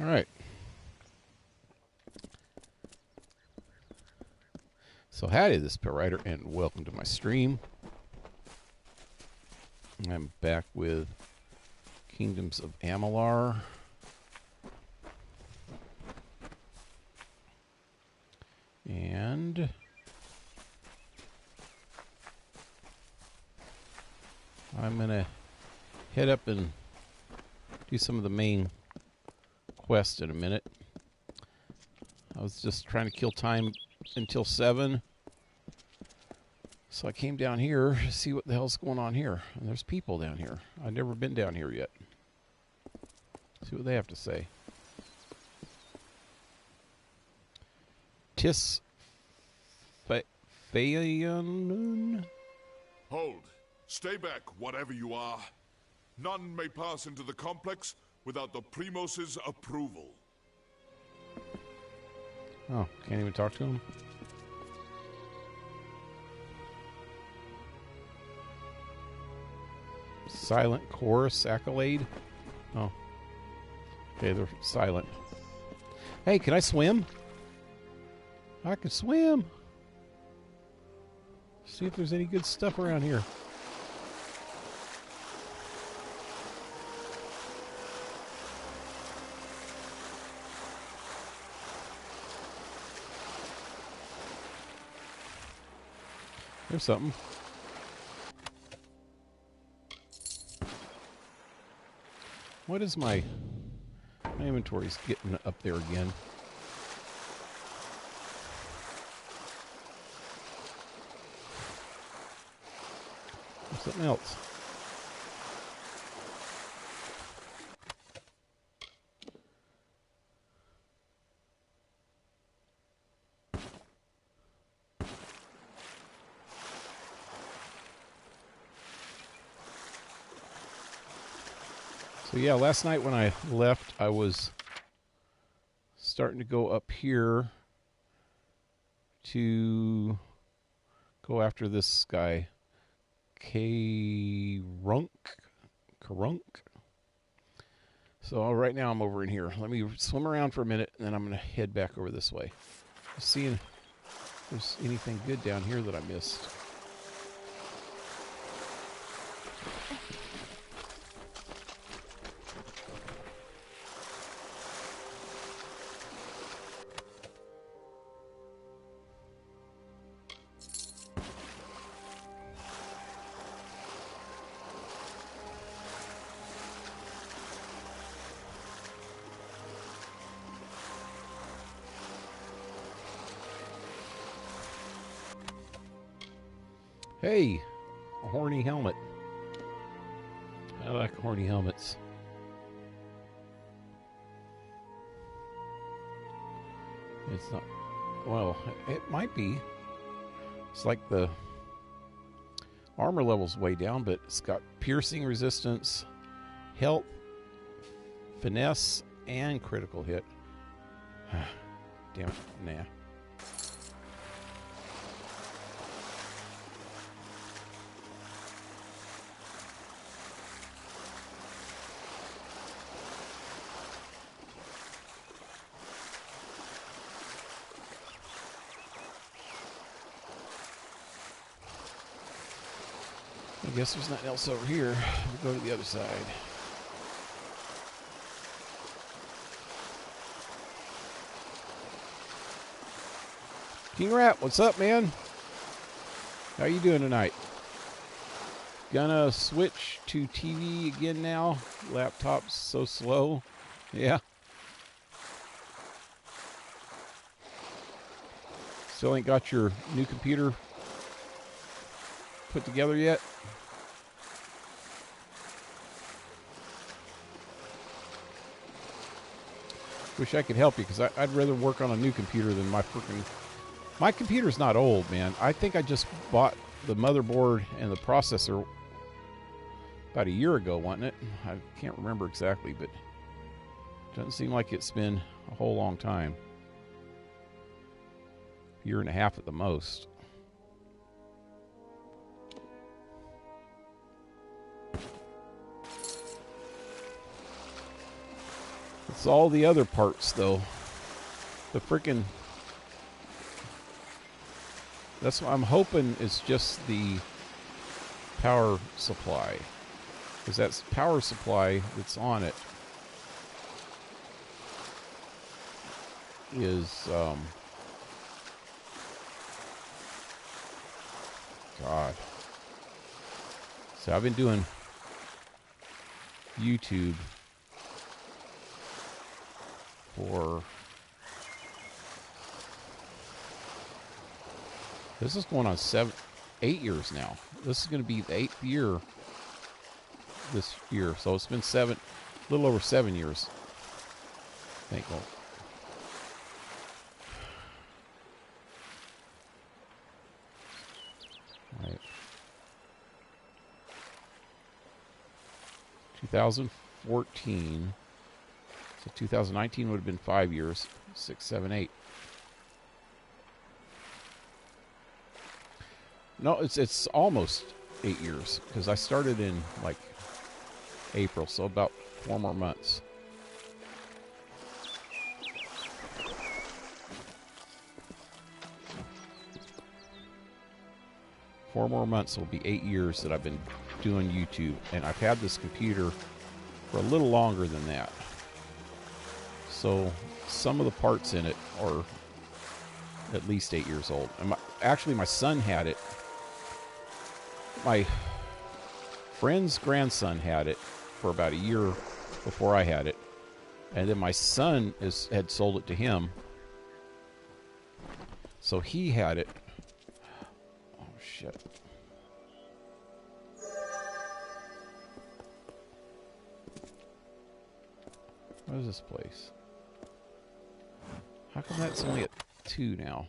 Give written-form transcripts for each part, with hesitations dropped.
All right. So howdy, this is PaleRider, and welcome to my stream. I'm back with Kingdoms of Amalur. And I'm going to head up and do some of the main quests in a minute. I was just trying to kill time until 7. So I came down here to see what the hell's going on here. And there's people down here. I've never been down here yet. See what they have to say. Tis Fayon. Hold. Stay back, whatever you are. None may pass into the complex without the Primos's approval. Oh, can't even talk to him? Silent chorus accolade? Oh. Okay, they're silent. Hey, can I swim? I can swim. See if there's any good stuff around here. There's something. What is my inventory's getting up there again? There's something else. So yeah, last night when I left, I was starting to go up here to go after this guy, Karunk. So right now I'm over in here. Let me swim around for a minute, and then I'm going to head back over this way. Seeing if there's anything good down here that I missed. Hey, a horny helmet. I like horny helmets. It's not, well, it might be. It's like the armor level's way down, but it's got piercing resistance, health, finesse, and critical hit. Damn it, nah. I guess there's nothing else over here. We'll go to the other side. King Rat, what's up, man? How you doing tonight? Gonna switch to TV again now. Laptop's so slow. Yeah. Still ain't got your new computer put together yet? Wish I could help you, because I'd rather work on a new computer than my freaking... My computer's not old, man. I think I just bought the motherboard and the processor about a year ago, wasn't it? I can't remember exactly, but it doesn't seem like it's been a whole long time. A year and a half at the most. It's all the other parts, though. The freaking... That's what I'm hoping is just the power supply. Because that power supply that's on it is... God. So I've been doing YouTube for... This is going on 8 years now. This is going to be the 8th year this year. So it's been a little over 7 years. Thank God. Right. 2014. So 2019 would have been 5 years. 6, 7, 8. No, it's almost 8 years because I started in like April, so about 4 more months. Four more months will be 8 years that I've been doing YouTube, and I've had this computer for a little longer than that. So some of the parts in it are at least 8 years old. And actually, my son had it. My friend's grandson had it for about a year before I had it. And then my son had sold it to him. So he had it. Oh, shit. What is this place? How come that's only at 2 now?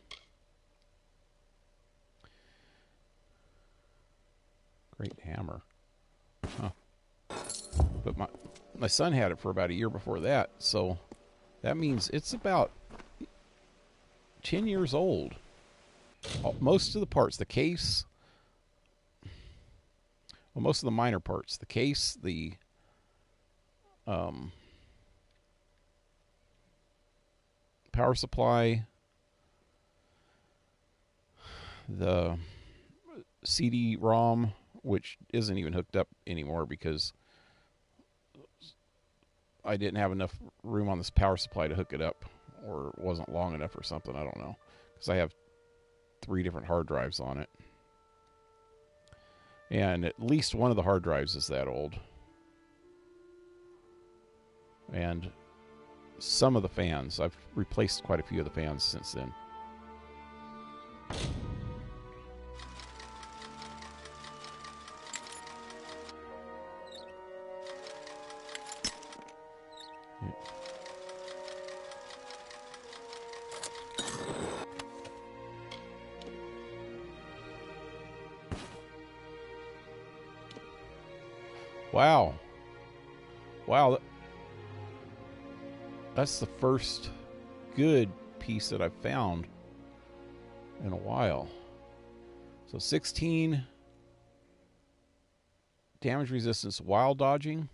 Great hammer. Huh. But my son had it for about a year before that, so that means it's about 10 years old. Most of the parts, the case, well, most of the minor parts, the case, the power supply, the CD-ROM, which isn't even hooked up anymore because I didn't have enough room on this power supply to hook it up, or it wasn't long enough or something, I don't know, because I have 3 different hard drives on it. And at least one of the hard drives is that old. And some of the fans, I've replaced quite a few of the fans since then. Wow. Wow. That's the first good piece that I've found in a while. So 16 damage resistance while dodging.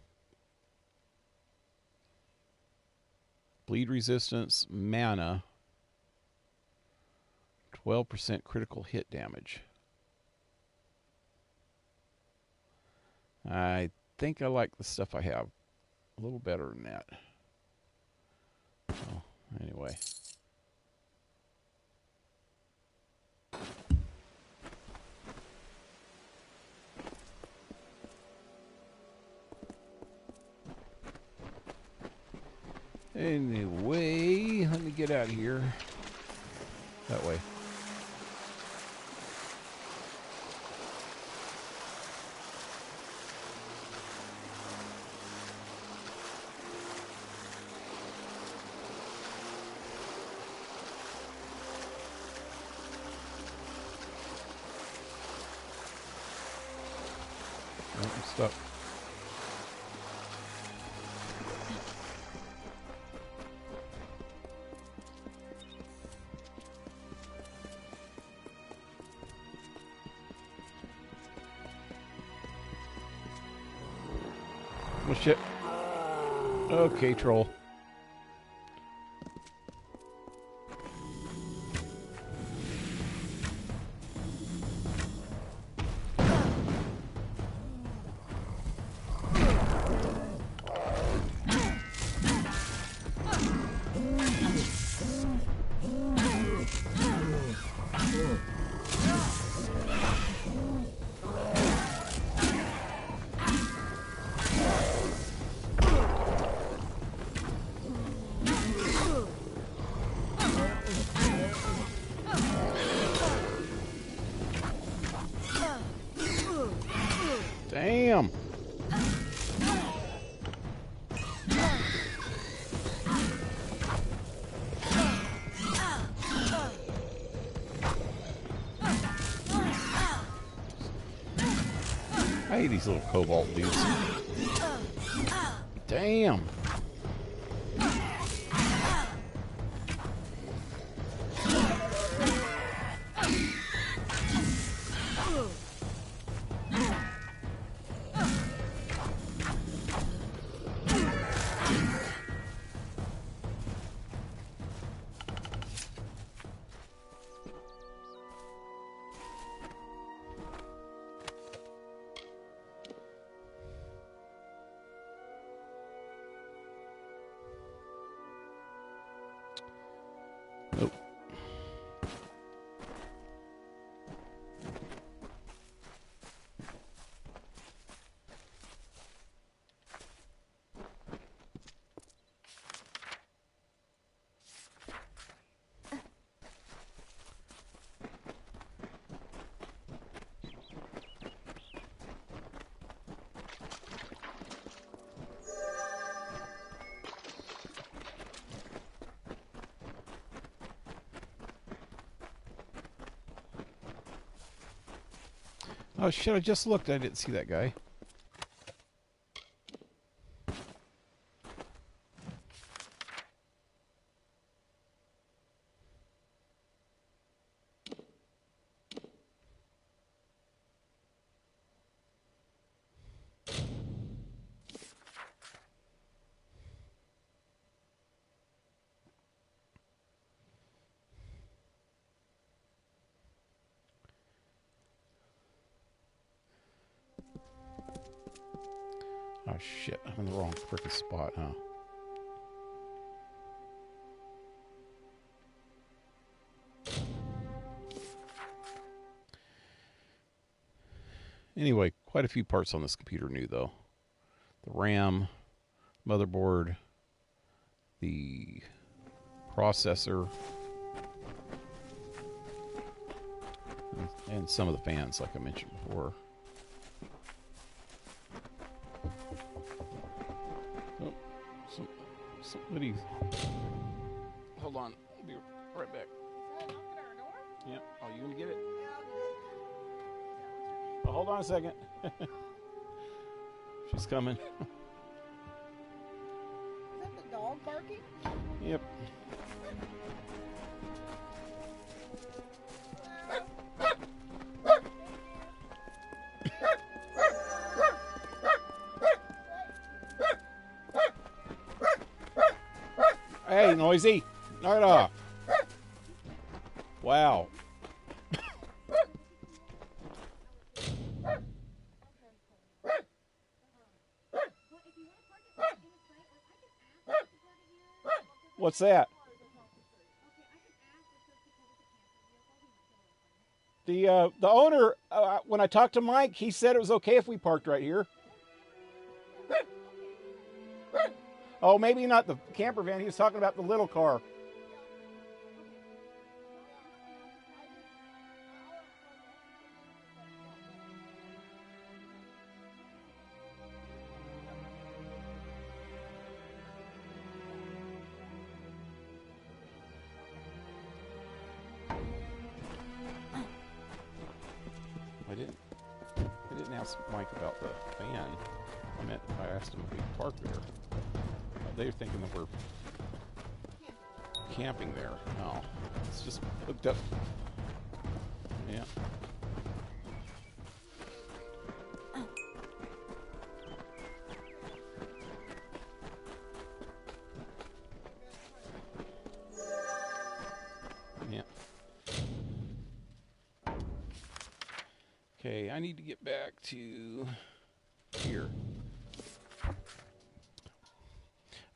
Bleed resistance, mana. 12% critical hit damage. I think I like the stuff I have a little better than that. So, anyway. Anyway, let me get out of here. That way. Stop. Oh shit. Okay, troll. Damn! I hate these little cobalt dudes. Damn! Nope. Oh shit, I just looked. I didn't see that guy. Oh shit, I'm in the wrong frickin' spot, huh? Anyway, quite a few parts on this computer new, though. The RAM, motherboard, the processor, and some of the fans, like I mentioned before. Oh, somebody... Hold on, I'll be right back. Yeah, oh, you gonna get it? Oh, hold on a second. She's coming. Is that the dog barking? Yep. Hey, noisy. Knock it off. Wow. What's that? The owner, when I talked to Mike, he said it was okay if we parked right here. Oh, maybe not the camper van. He was talking about the little car. I didn't ask Mike about the van. I asked him if we parked there. They were thinking that we're camping there. No, it's just hooked up. Yeah. Yeah. Okay, I need to get back to here.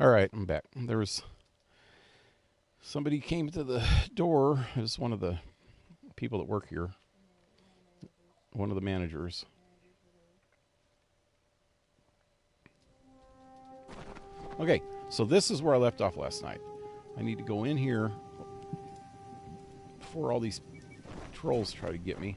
All right, I'm back. There was somebody came to the door. It was one of the people that work here. One of the managers. Okay, so this is where I left off last night. I need to go in here before all these trolls try to get me.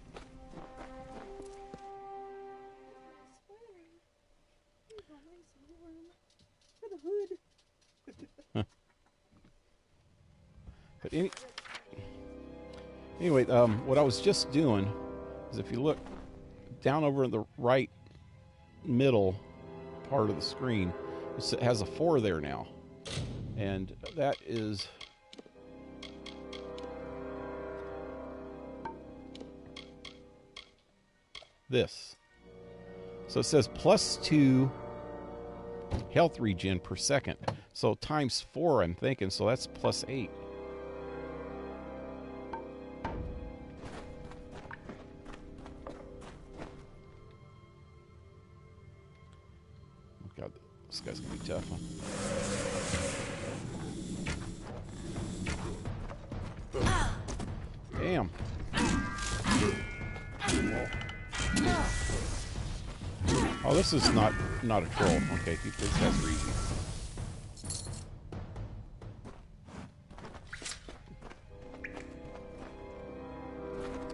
Anyway, what I was just doing is if you look down over in the right middle part of the screen, it has a 4 there now. And that is this. So it says +2 health regen per second. So times 4, I'm thinking. So that's +8. Oh God, this guy's gonna be tough, huh? Damn. Oh, this is not a troll. Okay, these guys are easy.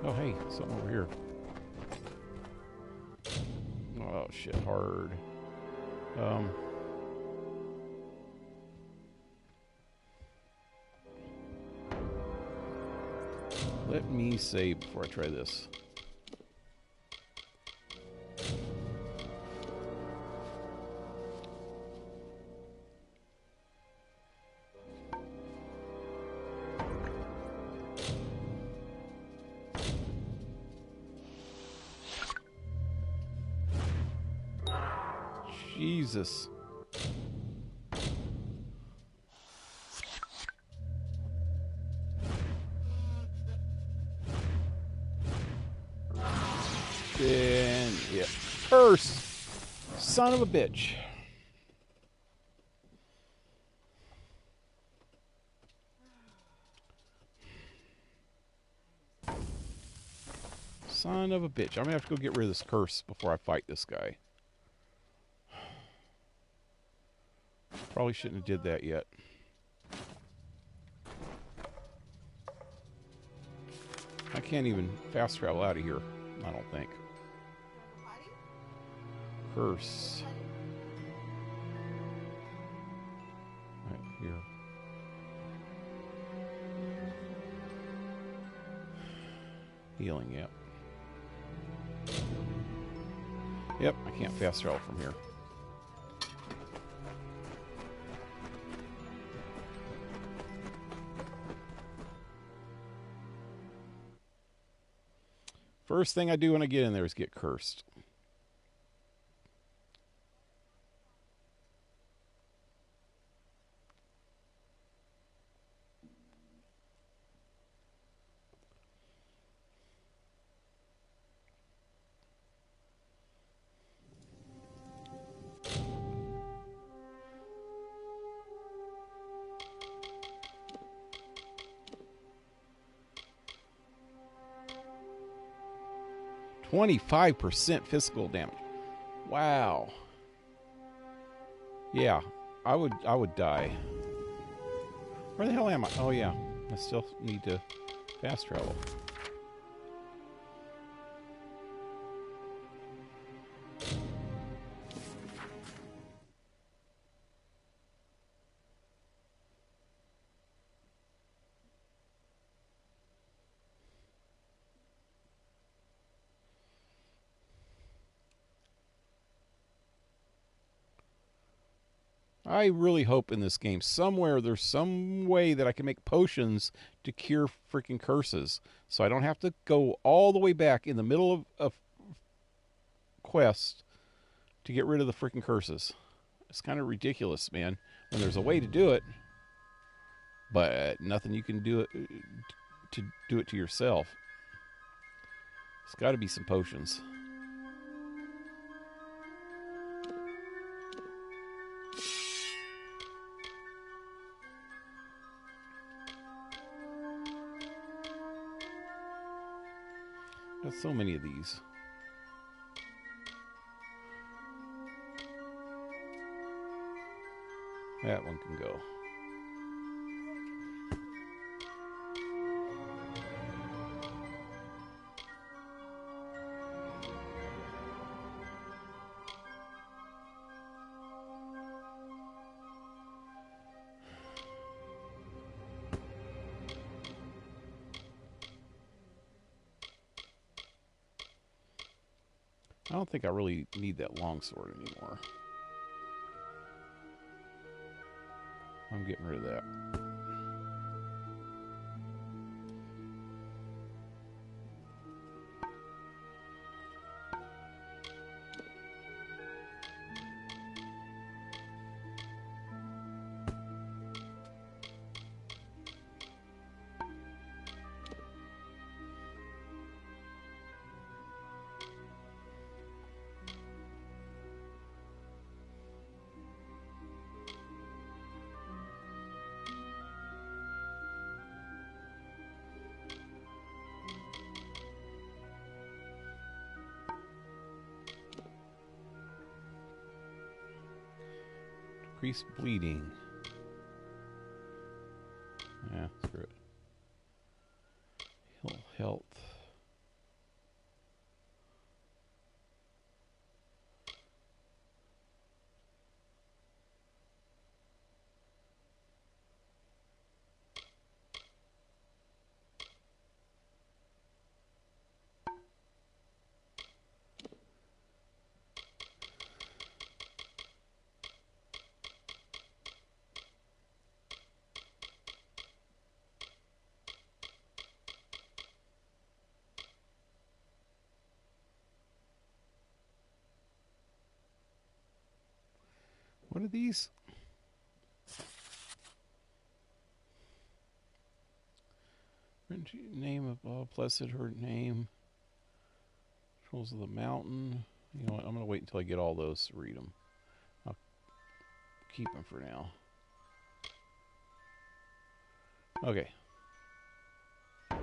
Oh, hey, something over here. Oh, shit, hard. Let me save before I try this. Jesus. Then, yeah. Curse! Son of a bitch. Son of a bitch. I'm gonna have to go get rid of this curse before I fight this guy. Probably shouldn't have did that yet. I can't even fast travel out of here, I don't think. Curse. Right here. Healing, yep. Yep, I can't fast travel from here. First thing I do when I get in there is get cursed. %25 physical damage. Wow. Yeah, I would die. Where the hell am I? Oh yeah, I still need to fast travel. I really hope in this game somewhere there's some way that I can make potions to cure freaking curses, so I don't have to go all the way back in the middle of quest to get rid of the freaking curses. It's kind of ridiculous, man, when there's a way to do it, but nothing you can do it to do it to yourself. It's got to be some potions. There's so many of these. That one can go. I don't think I really need that longsword anymore. I'm getting rid of that. Increase bleeding. Yeah, screw it. Heal health. What are these? Name of all blessed her name. Controls of the mountain. You know what? I'm going to wait until I get all those to read them. I'll keep them for now. Okay. Go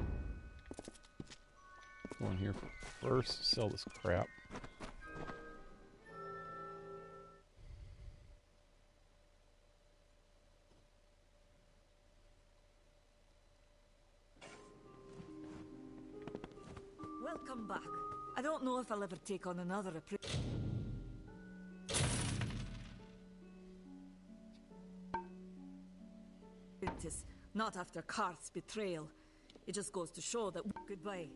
in here first. Sell this crap. Welcome back. I don't know if I'll ever take on another apprentice. Not after Karth's betrayal. It just goes to show that... Goodbye.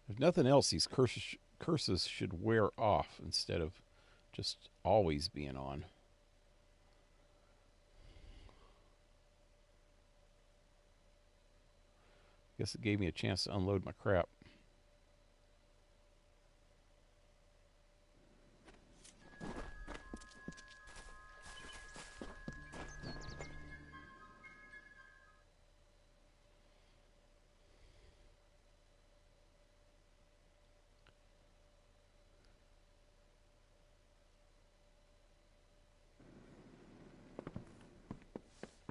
If nothing else, these curses should wear off instead of just always being on. Guess it gave me a chance to unload my crap.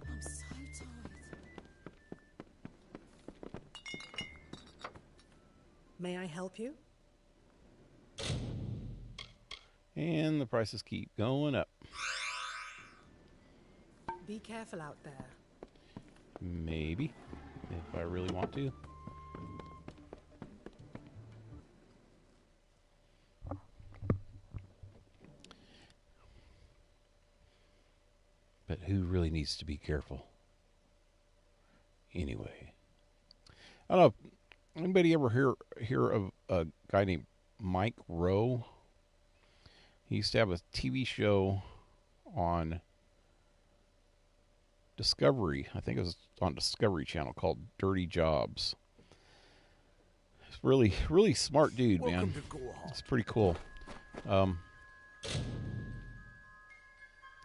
I'm so tired. May I help you? And the prices keep going up. Be careful out there. Maybe, if I really want to. But who really needs to be careful? Anyway. I don't know. Anybody ever hear of a guy named Mike Rowe? He used to have a TV show on Discovery. I think it was on Discovery Channel called Dirty Jobs. He's really, really smart dude, man. It's pretty cool.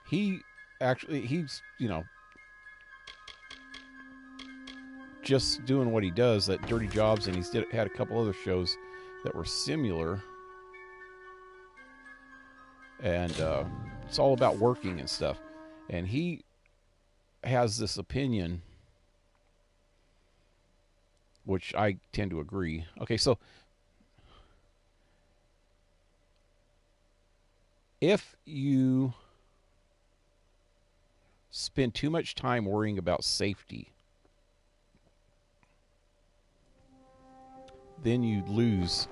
He's, you know, just doing what he does at Dirty Jobs, and he's had a couple other shows that were similar. And it's all about working and stuff. And he has this opinion, which I tend to agree. Okay, so if you spend too much time worrying about safety, then you lose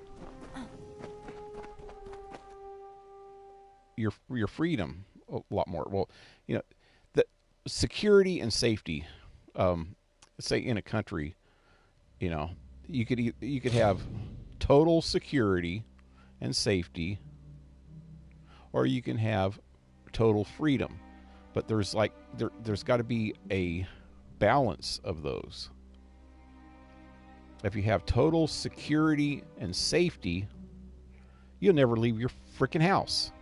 your freedom a lot more. Well, the security and safety. Say in a country, you could have total security and safety, or you can have total freedom. But there's got to be a balance of those. If you have total security and safety, you'll never leave your freaking house.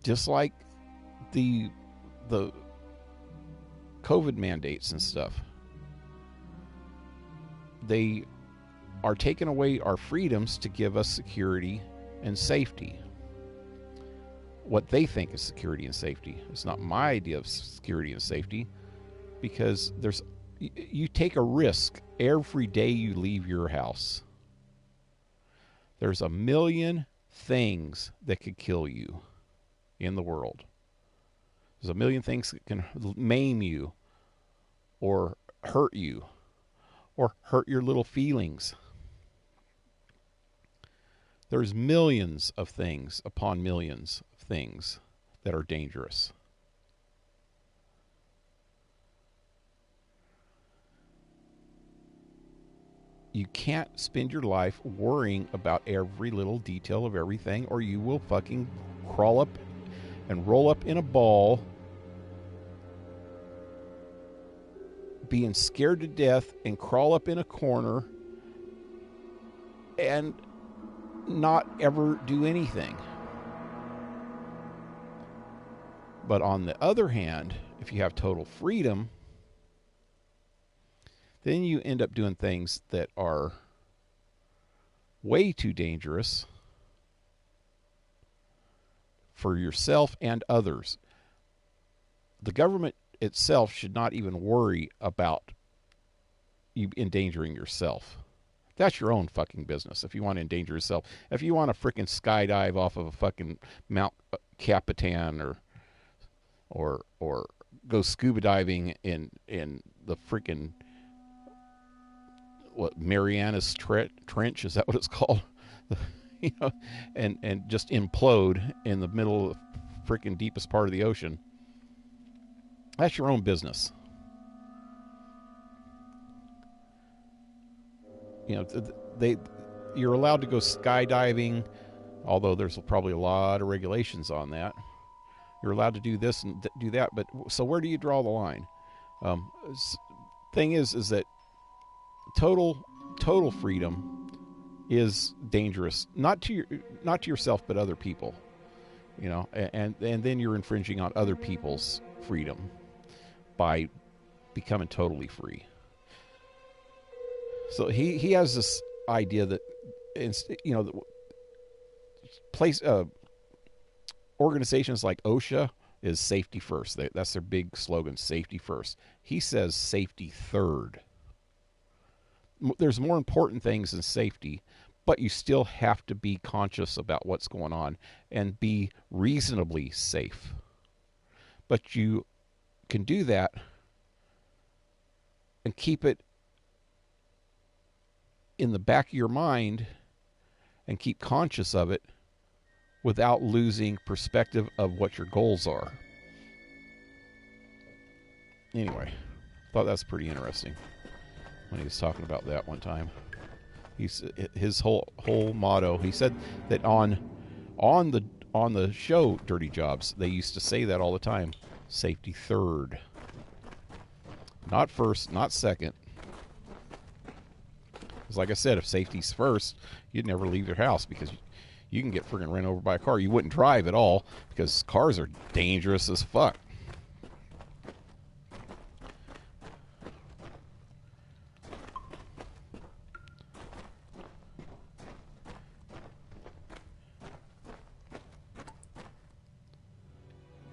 Just like the COVID mandates and stuff. They are taking away our freedoms to give us security and safety. What they think is security and safety. It's not my idea of security and safety, because you take a risk every day you leave your house. There's a million things that could kill you in the world. There's a million things that can maim you or hurt you or hurt your little feelings. There's millions of things upon millions of things that are dangerous. You can't spend your life worrying about every little detail of everything, or you will fucking crawl up and roll up in a ball, being scared to death, and crawl up in a corner and not ever do anything. But on the other hand, if you have total freedom, then you end up doing things that are way too dangerous for yourself and others. The government itself should not even worry about you endangering yourself. That's your own fucking business. If you want to endanger yourself, if you want to freaking skydive off of a fucking Mount Capitan, or go scuba diving in the freaking Marianas Trench, is that what it's called? And just implode in the middle of the freaking deepest part of the ocean. That's your own business. You're allowed to go skydiving, although there's probably a lot of regulations on that. You're allowed to do this and do that, but so where do you draw the line? Thing is that total freedom is dangerous, not to yourself, but other people. And then you're infringing on other people's freedom by becoming totally free. So he has this idea that organizations like OSHA is safety first. That's their big slogan, safety first. He says safety third. There's more important things than safety, but you still have to be conscious about what's going on and be reasonably safe. But you can do that and keep it in the back of your mind and keep conscious of it without losing perspective of what your goals are. Anyway, thought that's pretty interesting when he was talking about that one time. His whole motto, he said that on the show Dirty Jobs, they used to say that all the time. Safety third. Not first, not second. Because like I said, if safety's first, you'd never leave your house, because you can get friggin' run over by a car. You wouldn't drive at all, because cars are dangerous as fuck.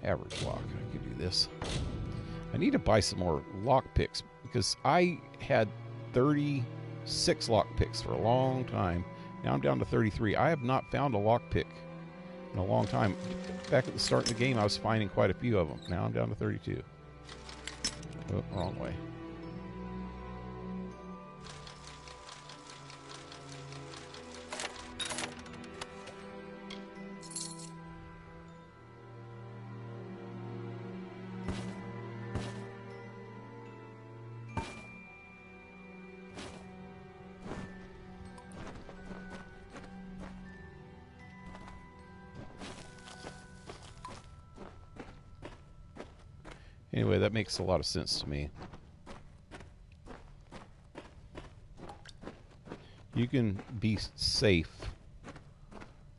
Average lock. I could do this. I need to buy some more lock picks, because I had 36 lock picks for a long time. Now I'm down to 33. I have not found a lock pick in a long time. Back at the start of the game, I was finding quite a few of them. Now I'm down to 32. Oh, wrong way. Anyway, that makes a lot of sense to me. You can be safe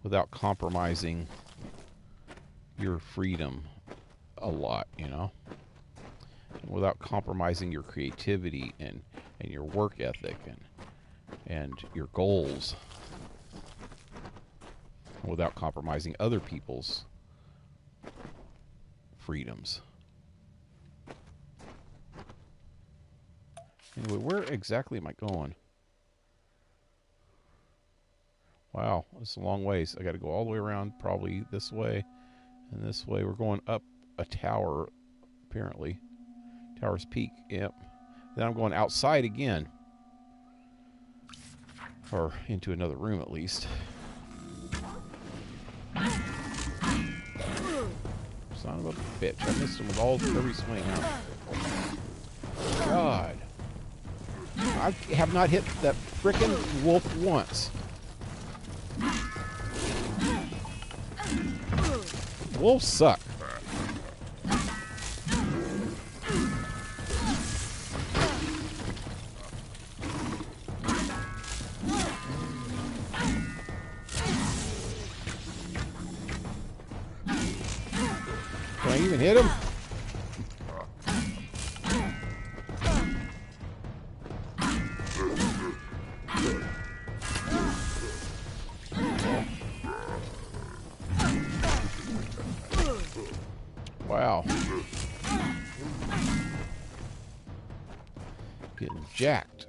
without compromising your freedom a lot, you know? Without compromising your creativity and your work ethic and your goals. Without compromising other people's freedoms. Anyway, where exactly am I going? Wow, it's a long ways. I got to go all the way around, probably this way and this way. We're going up a tower, apparently. Tower's Peak, yep. Then I'm going outside again. Or into another room, at least. Son of a bitch. I missed him with every swing, huh? God. I have not hit that frickin' wolf once. Wolves suck. Can I even hit him? Wow. Getting jacked.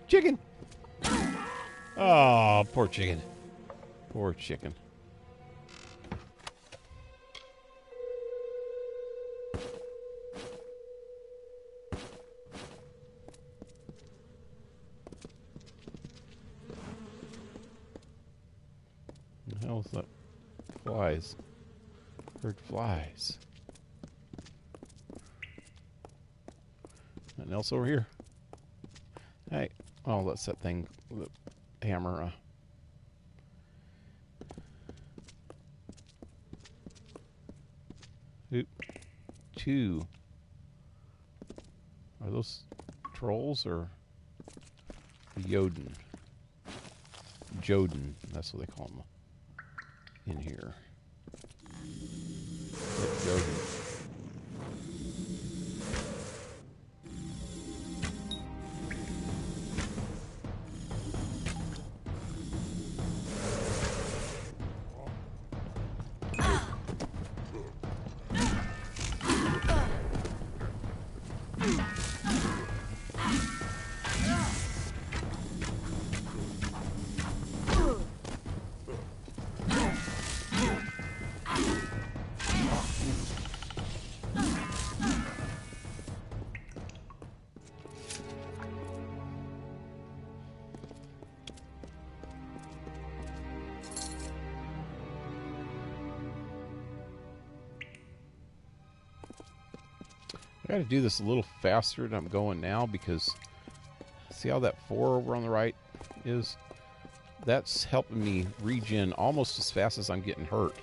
Chicken. Oh, poor chicken. Poor chicken. What the hell is that? Flies. Heard flies. Nothing else over here? Hey. Oh, that's that thing. The hammer. Oop. 2. Are those trolls or Joden? Joden. That's what they call them in here. Yeah, Joden. I gotta do this a little faster than I'm going now because see how that 4 over on the right is? That's helping me regen almost as fast as I'm getting hurt.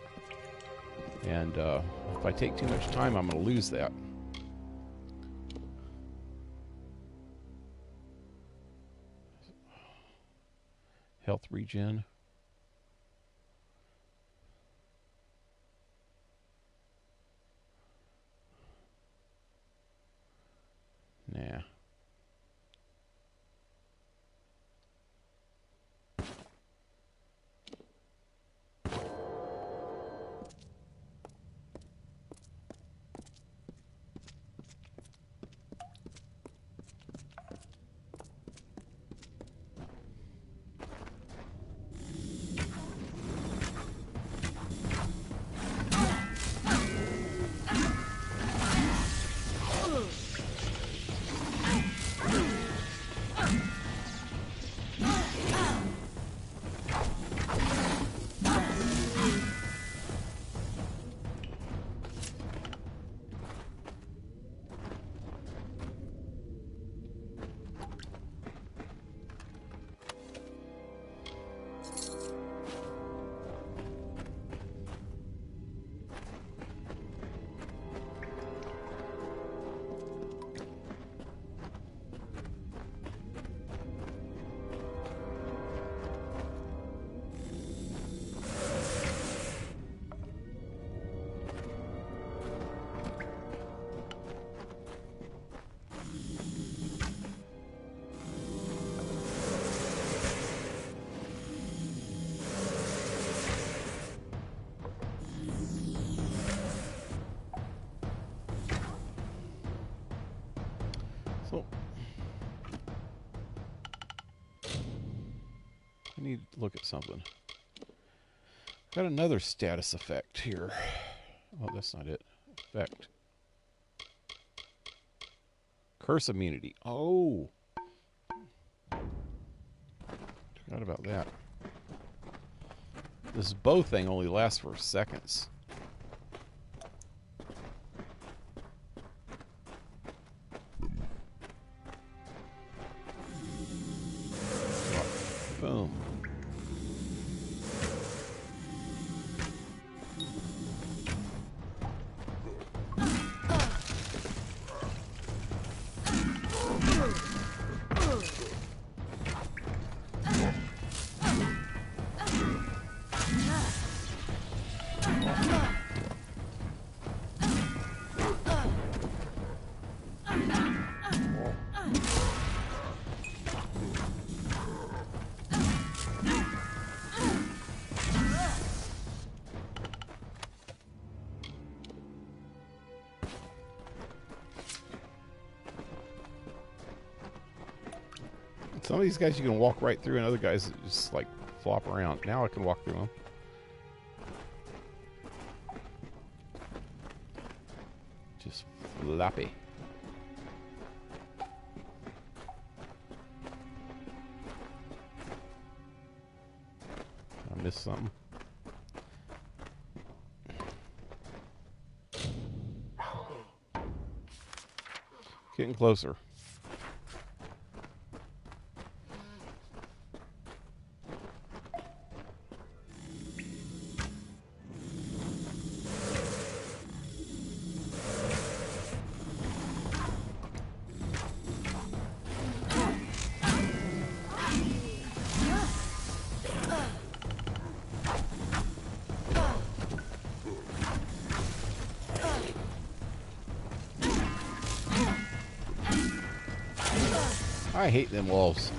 And if I take too much time, I'm gonna lose that. Health regen. Nah. So I need to look at something. Got another status effect here. Oh, that's not it. Effect. Curse immunity. Oh. Forgot about that. This bow thing only lasts for seconds. Boom. Some of these guys you can walk right through, and other guys that just like flop around. Now I can walk through them. Just floppy. I missed something. Getting closer. I hate them wolves.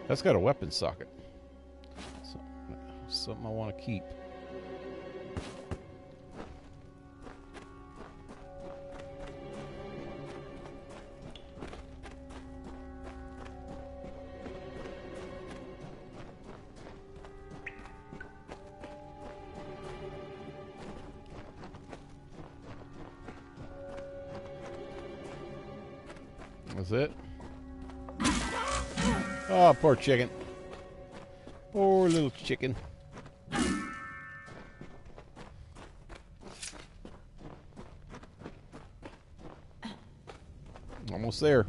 That's got a weapon socket. So, something I want to keep. That's it. Oh, poor chicken. Poor little chicken. Almost there.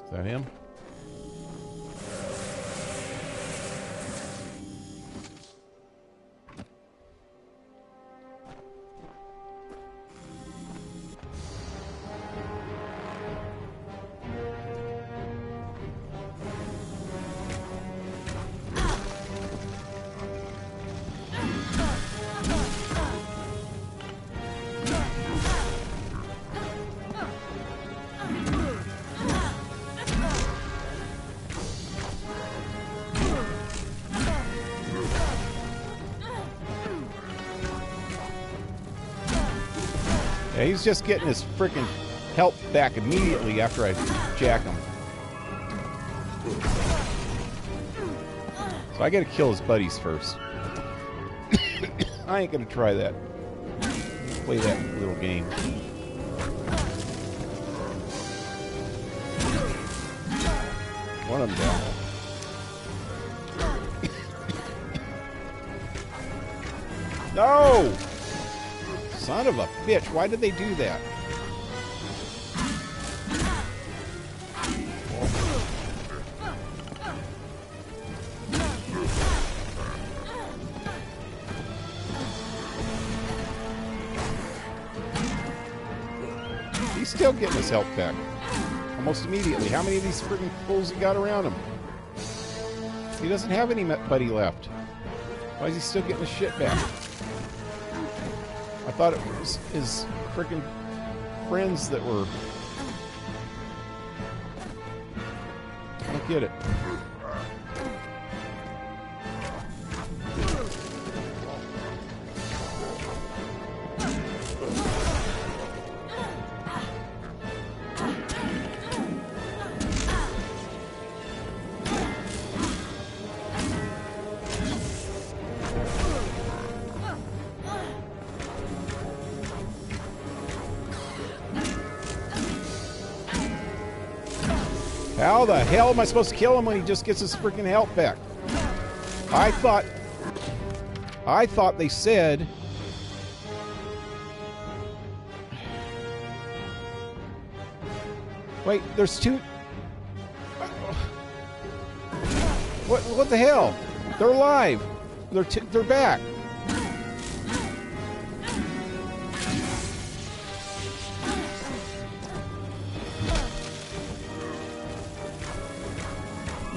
Is that him? Yeah, he's just getting his freaking health back immediately after I jack him. So I gotta kill his buddies first. I ain't gonna try that. Play that little game. One of them down. No! Son of a bitch, why did they do that? He's still getting his health back. Almost immediately. How many of these freaking fools he got around him? He doesn't have anybody left. Why is he still getting his shit back? I thought it was his freaking friends that were... I don't get it. How the hell am I supposed to kill him when he just gets his freaking health back? I thought they said... Wait, there's two... What the hell? They're alive. They're back.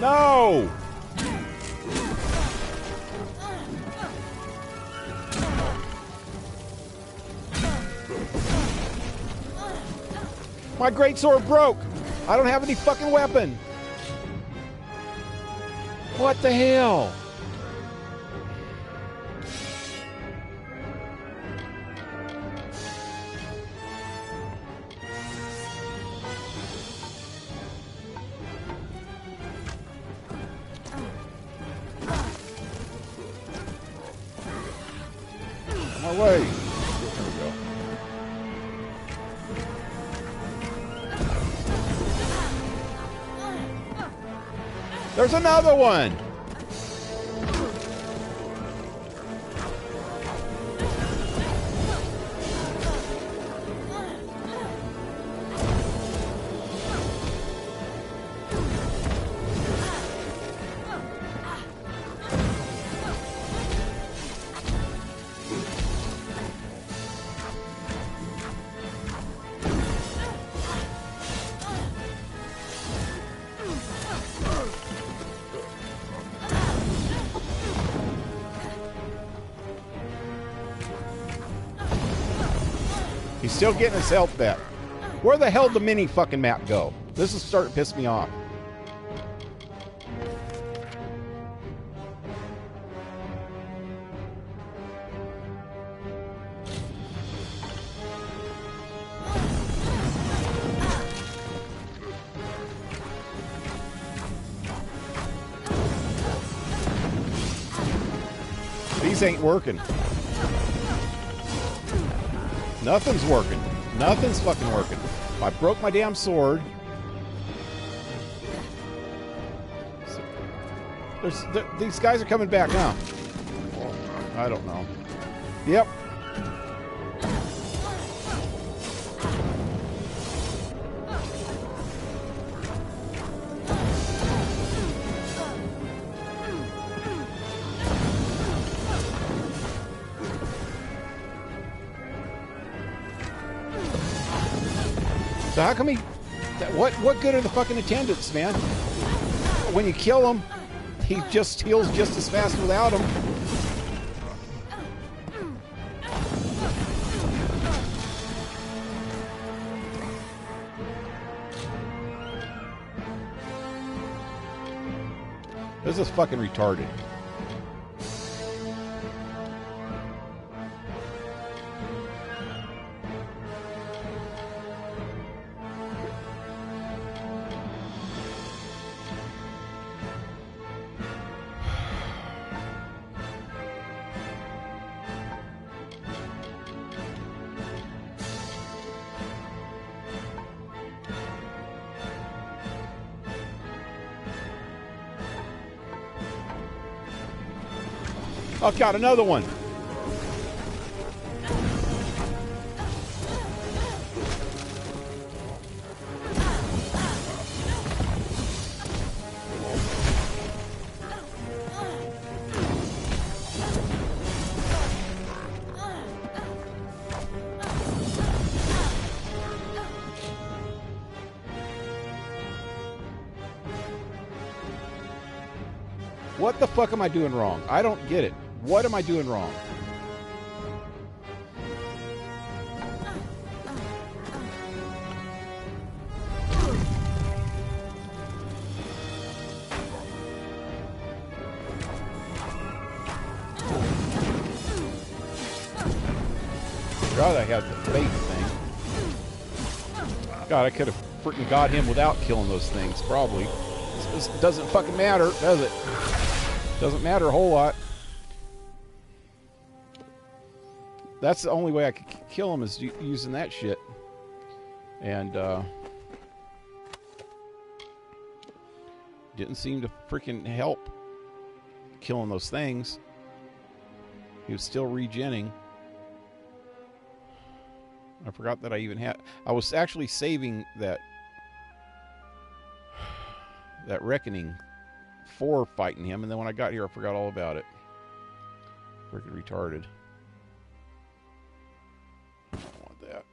No! My greatsword broke! I don't have any fucking weapon! What the hell? My way. There we go. There's another one. He's still getting his health back. Where the hell did the mini fucking map go? This is starting to piss me off. These ain't working. Nothing's working. Nothing's fucking working. I broke my damn sword. These guys are coming back now. I don't know. Yep. So how come he... What good are the fucking attendants, man? When you kill him, he just heals just as fast without him. This is fucking retarded. Oh, God, another one. What the fuck am I doing wrong? I don't get it. What am I doing wrong? God, I had the bait thing. God, I could have freaking got him without killing those things, probably. This doesn't fucking matter, does it? Doesn't matter a whole lot. That's the only way I could kill him is using that shit. And, didn't seem to freaking help killing those things. He was still regenning. I forgot that I even had... I was actually saving that reckoning for fighting him, and then when I got here, I forgot all about it. Freaking retarded. I don't want that.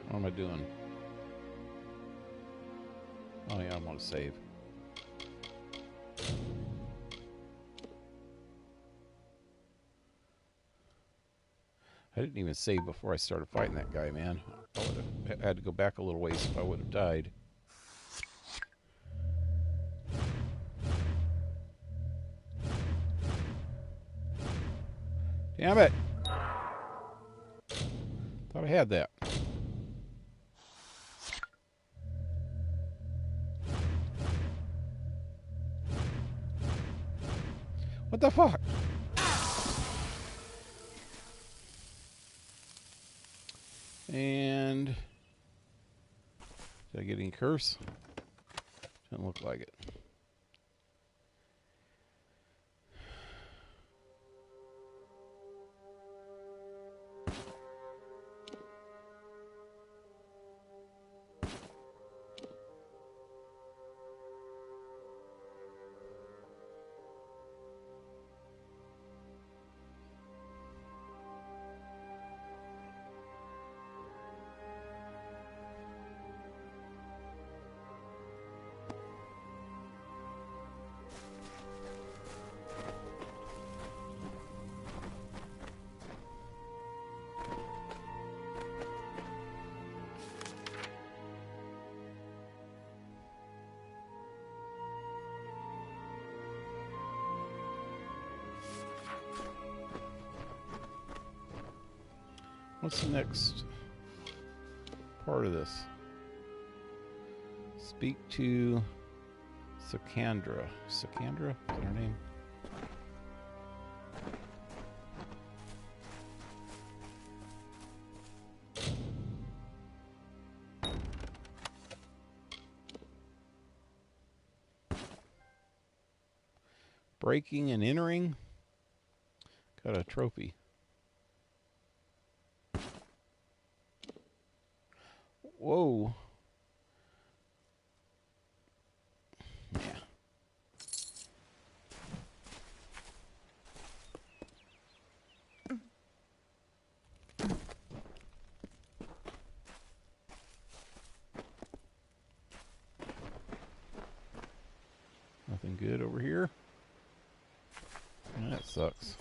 What am I doing? Oh yeah, I want to save. I didn't even save before I started fighting that guy, man. I would have had to go back a little ways if I would have died. Damn it! Thought I had that. What the fuck? And did I get any curse? Doesn't look like it. What's the next part of this? Speak to Sakandra. Sakandra? Is that her name? Breaking and entering. Got a trophy. Whoa. Yeah. Nothing good over here. That sucks.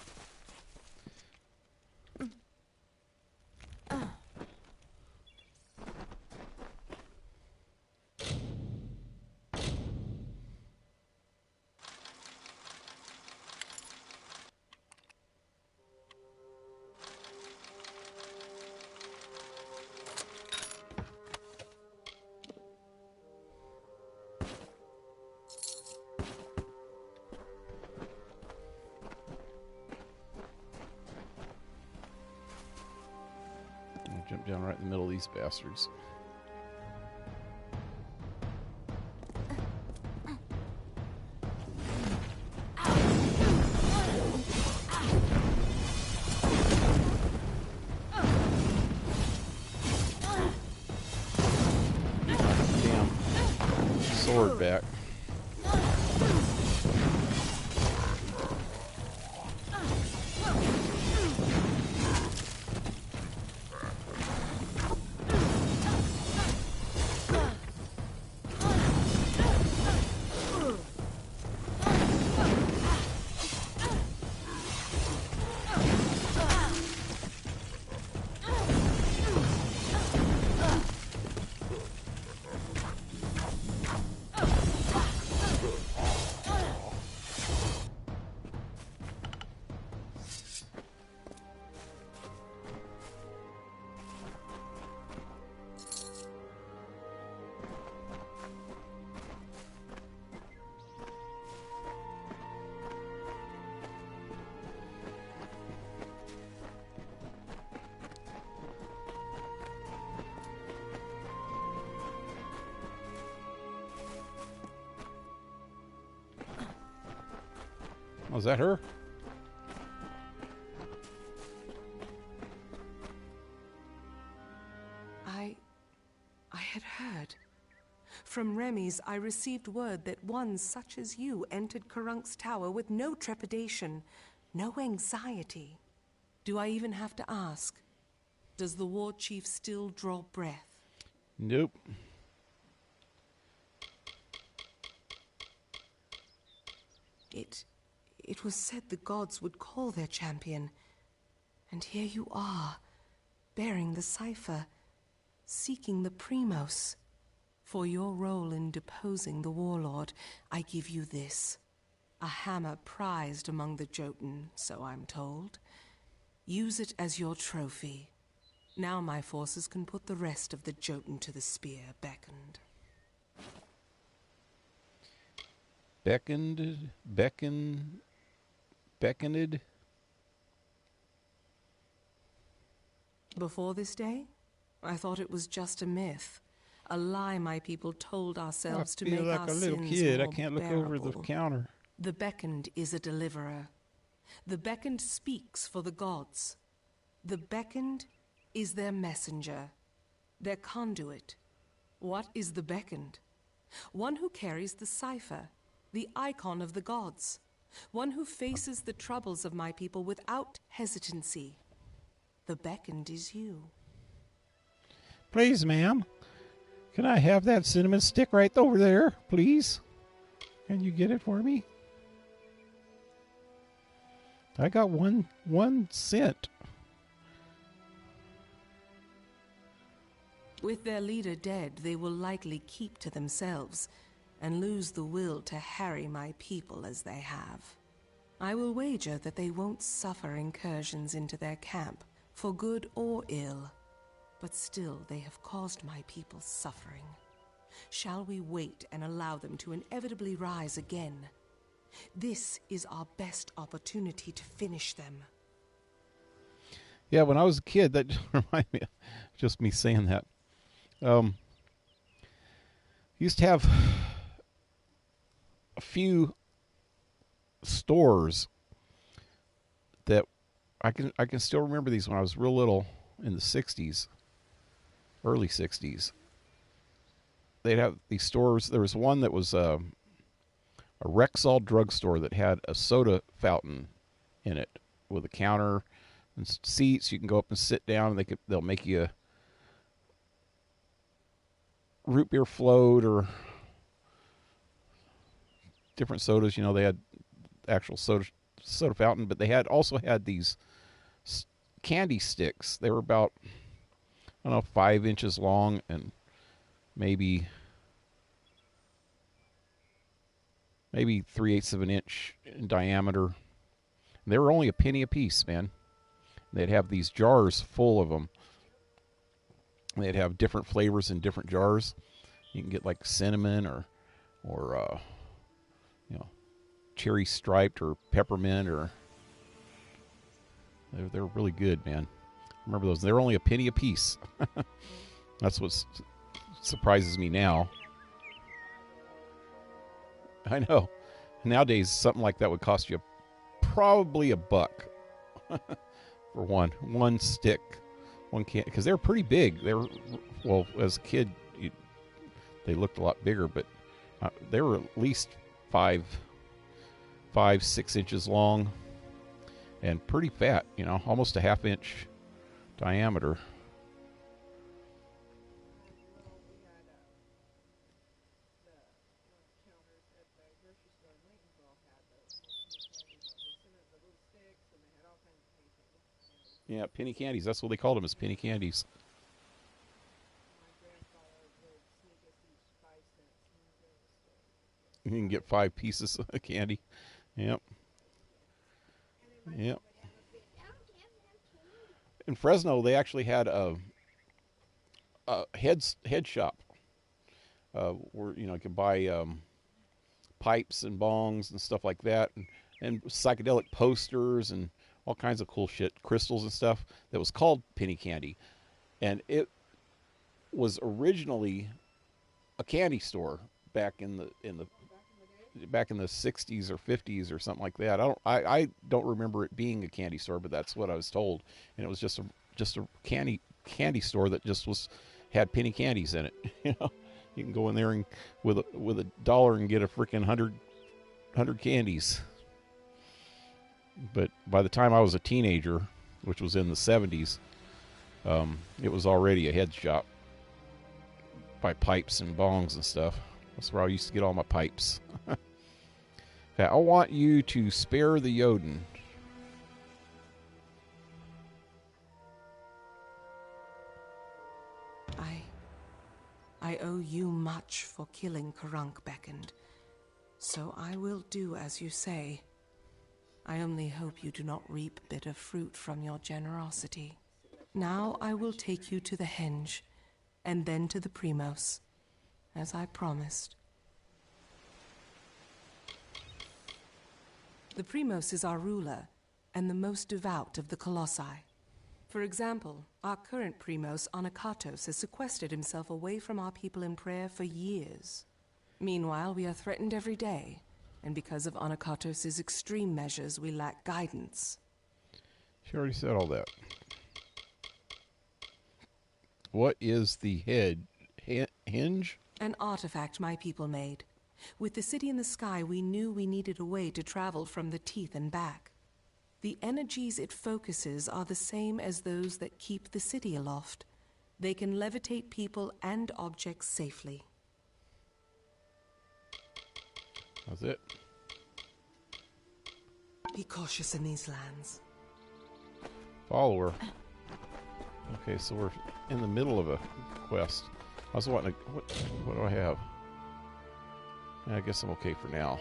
down right in the middle of these bastards. Damn sword back. Was that her? I had heard. From Remy's, I received word that one such as you entered Karunk's tower with no trepidation, no anxiety. Do I even have to ask? Does the war chief still draw breath? Nope. It was said the gods would call their champion. And here you are, bearing the cipher, seeking the Primos. For your role in deposing the warlord, I give you this. A hammer prized among the Jotun, so I'm told. Use it as your trophy. Now my forces can put the rest of the Jotun to the spear beckoned. Beckoned. Before this day, I thought it was just a myth. A lie my people told ourselves to make like our a little sins kid. more I can't look over the bearable. counter. The beckoned is a deliverer. The beckoned speaks for the gods. The beckoned is their messenger, their conduit. What is the beckoned? One who carries the cipher, the icon of the gods. One who faces the troubles of my people without hesitancy. The beckoned is you. Please, ma'am. Can I have that cinnamon stick right over there, please? Can you get it for me? I got one cent. With their leader dead, they will likely keep to themselves and lose the will to harry my people as they have. I will wager that they won't suffer incursions into their camp, for good or ill. But still, they have caused my people suffering. Shall we wait and allow them to inevitably rise again? This is our best opportunity to finish them. Yeah, when I was a kid, that reminded me of just me saying that. Used to have a few stores that I can still remember these when I was real little in the 60s, early 60s. They'd have these stores. There was one that was a Rexall drugstore that had a soda fountain in it with a counter and seats. You can go up and sit down, and they'll make you a root beer float or different sodas. You know, they had actual soda fountain, but they also had these candy sticks. They were about, I don't know, 5 inches long and maybe 3/8 of an inch in diameter. And they were only a penny a piece, man. They'd have these jars full of them. They'd have different flavors in different jars. You can get like cinnamon or cherry striped or peppermint, or they're really good, man. Remember those? They're only a penny a piece. That's what surprises me now. I know. Nowadays, something like that would cost you probably $1 for one stick, one can, because they're pretty big. They're, well, as a kid, they looked a lot bigger, but they were at least 5, 6 inches long and pretty fat, you know, almost a ½ inch diameter. Yeah, penny candies. That's what they called them, is penny candies. You can get 5 pieces of candy. Yep. Yep. In Fresno, they actually had a head shop where, you know, you could buy pipes and bongs and stuff like that, and psychedelic posters and all kinds of cool shit, crystals and stuff, that was called penny candy. And it was originally a candy store back in the 60s or 50s or something like that. I don't remember it being a candy store, but that's what I was told. And it was just a candy store that just had penny candies in it. You know, you can go in there and with $1 and get a freaking 100 candies. But by the time I was a teenager, which was in the 70s, it was already a head shop. Buy pipes and bongs and stuff. That's where I used to get all my pipes. Okay, I want you to spare the Jotun. I owe you much for killing Karunk beckoned, so I will do as you say. I only hope you do not reap bitter fruit from your generosity. Now I will take you to the henge, and then to the Primos, as I promised. The Primos is our ruler, and the most devout of the Colossi. For example, our current Primos, Anakatos, has sequestered himself away from our people in prayer for years. Meanwhile, we are threatened every day, and because of Anakatos' extreme measures, we lack guidance. She already said all that. What is the henge? An artifact my people made. With the city in the sky, we knew we needed a way to travel from the teeth and back. The energies it focuses are the same as those that keep the city aloft. They can levitate people and objects safely. That's it. Be cautious in these lands. Follower. Okay, so we're in the middle of a quest. I was wanting to... What do I have? Yeah, I guess I'm okay for now.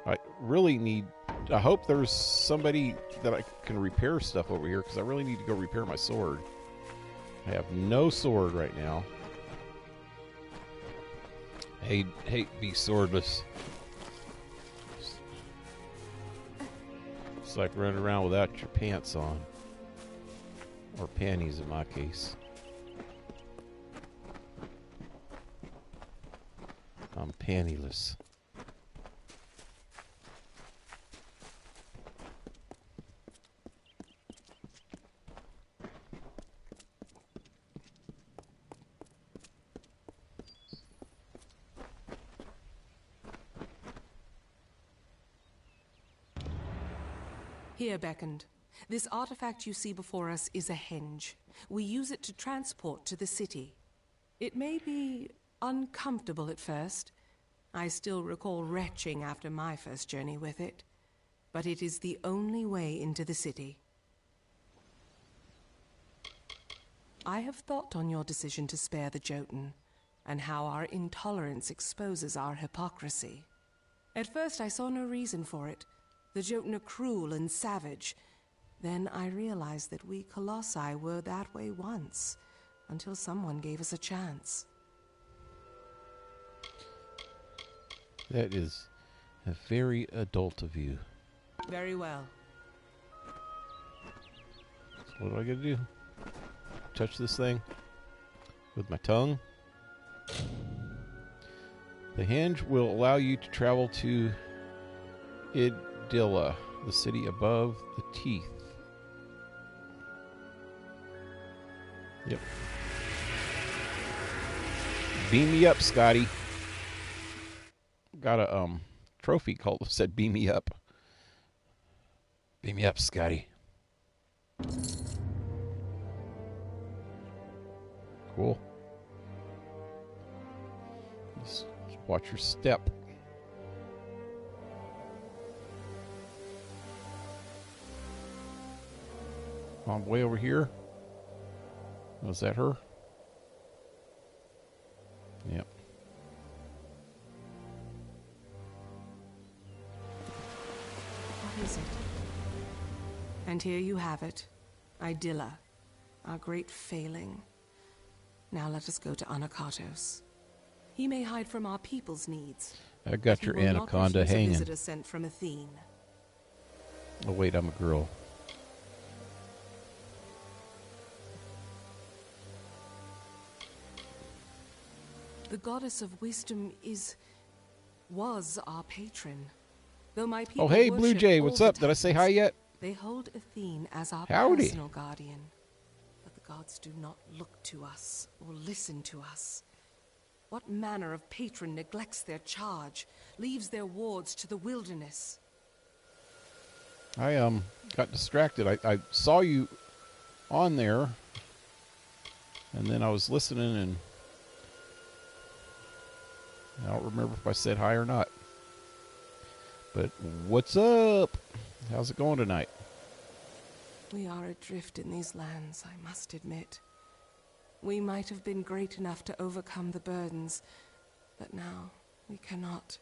I really need... I hope there's somebody that I can repair stuff over here, because I really need to go repair my sword. I have no sword right now. Hate be swordless. It's like running around without your pants on. Or panties in my case. I'm pantyless. Here, beckoned. This artifact you see before us is a henge. We use it to transport to the city. It may be uncomfortable at first. I still recall retching after my first journey with it. But it is the only way into the city. I have thought on your decision to spare the Jotun, and how our intolerance exposes our hypocrisy. At first I saw no reason for it. The Jotun are cruel and savage. Then I realized that we Colossi were that way once, until someone gave us a chance. That is a very adult of you. Very well. What do I gotta do? Touch this thing with my tongue. The hinge will allow you to travel to Idilla, the city above the teeth. Yep. Beam me up, Scotty. Got a trophy called said beam me up. Beam me up, Scotty. Cool. Just watch your step. On way over here. Was that her? Yep. What is it? And here you have it. Idilla, our great failing. Now let us go to Anakatos. He may hide from our people's needs. I got your anaconda hanging. A visitor sent from Athene. Oh wait, I'm a girl. The goddess of wisdom was our patron. Though my people Oh hey, Blue worship Jay, all what's the up? Did I say Titans, hi yet? They hold Athene as our Howdy. personal guardian. But the gods do not look to us or listen to us. What manner of patron neglects their charge, leaves their wards to the wilderness? I got distracted. I saw you on there, and then I was listening, and I don't remember if I said hi or not. But what's up? How's it going tonight? We are adrift in these lands, I must admit. We might have been great enough to overcome the burdens, but now we cannot.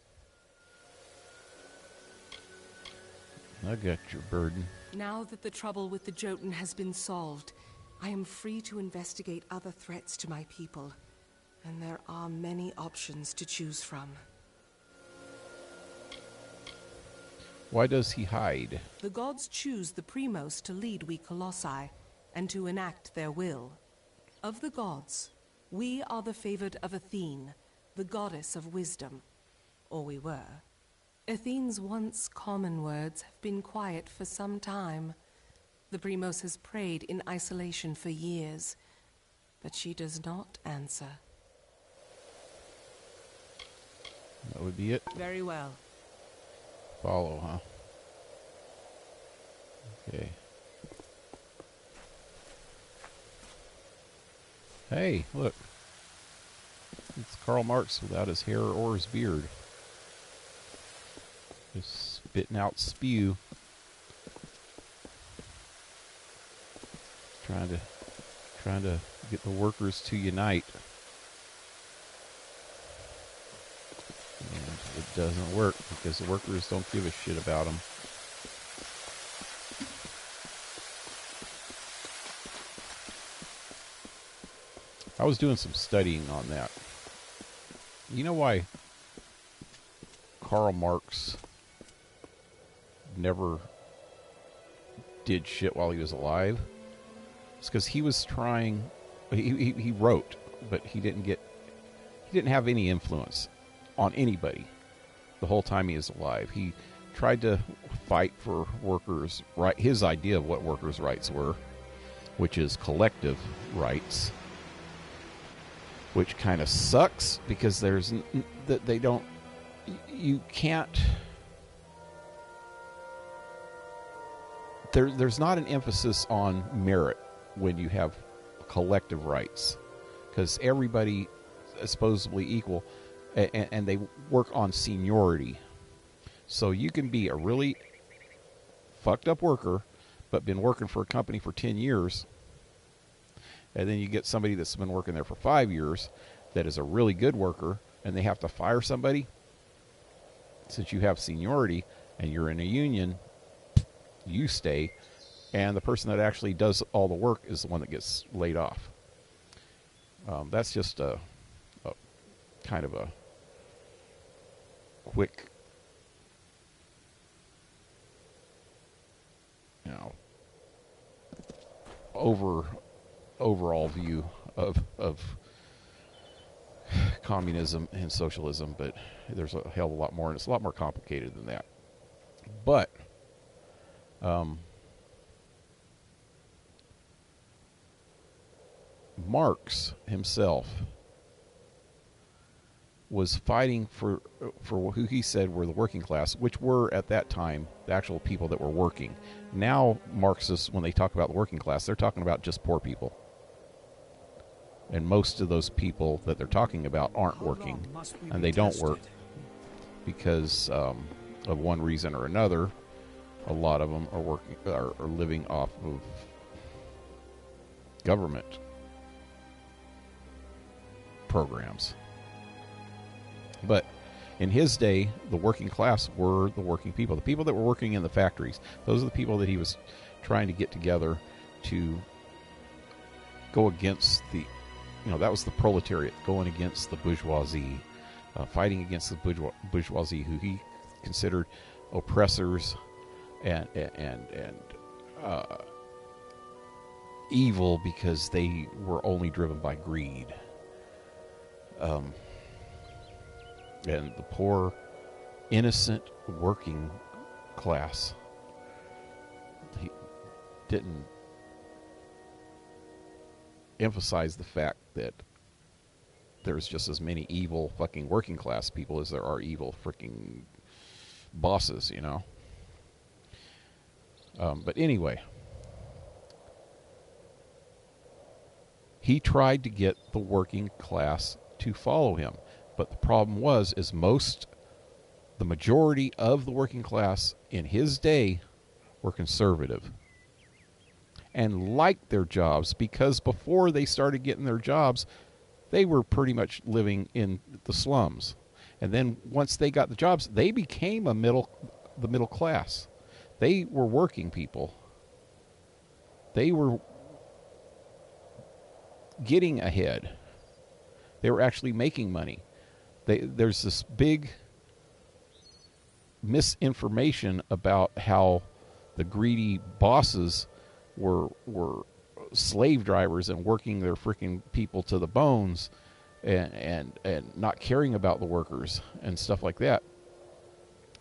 I got your burden. Now that the trouble with the Jotun has been solved, I am free to investigate other threats to my people, and there are many options to choose from. Why does he hide? The gods choose the Primos to lead we Colossi, and to enact their will. Of the gods, we are the favored of Athene, the goddess of wisdom. Or we were. Athene's once common words have been quiet for some time. The Primos has prayed in isolation for years, but she does not answer. That would be it. Very well. Follow, huh? Okay. Hey, look. It's Karl Marx without his hair or his beard. Just spitting out spew. Trying to get the workers to unite. And it doesn't work because the workers don't give a shit about them. I was doing some studying on that. You know why Karl Marx never did shit while he was alive? It's because he was trying. He wrote, but he didn't have any influence on anybody the whole time he was alive. He tried to fight for workers' right. His idea of what workers' rights were, which is collective rights, which kind of sucks because there's that they don't. You can't. There's not an emphasis on merit when you have collective rights, because everybody is supposedly equal, and they work on seniority. So you can be a really fucked up worker, but been working for a company for 10 years, and then you get somebody that's been working there for 5 years that is a really good worker, and they have to fire somebody. Since you have seniority and you're in a union, you stay, and the person that actually does all the work is the one that gets laid off. That's just a kind of a quick, overall view of communism and socialism, but there's a hell of a lot more, and it's a lot more complicated than that. But Marx himself was fighting for who he said were the working class, which were at that time the actual people that were working. Now Marxists, when they talk about the working class, they're talking about just poor people. And most of those people that they're talking about aren't working, and they don't work because of one reason or another. A lot of them are living off of government programs. But in his day, the working class were the working people, the people that were working in the factories. Those are the people that he was trying to get together to go against the, that was the proletariat going against the bourgeoisie, fighting against the bourgeoisie, who he considered oppressors and evil because they were only driven by greed. And the poor, innocent working class, he didn't emphasize the fact that there's just as many evil fucking working class people as there are evil freaking bosses, But anyway, he tried to get the working class to follow him. But the problem is the majority of the working class in his day were conservative and liked their jobs, because before they started getting their jobs, they were pretty much living in the slums. And then once they got the jobs, they became the middle class. They were working people. They were getting ahead. They were actually making money. There's this big misinformation about how the greedy bosses were slave drivers and working their freaking people to the bones and not caring about the workers and stuff like that.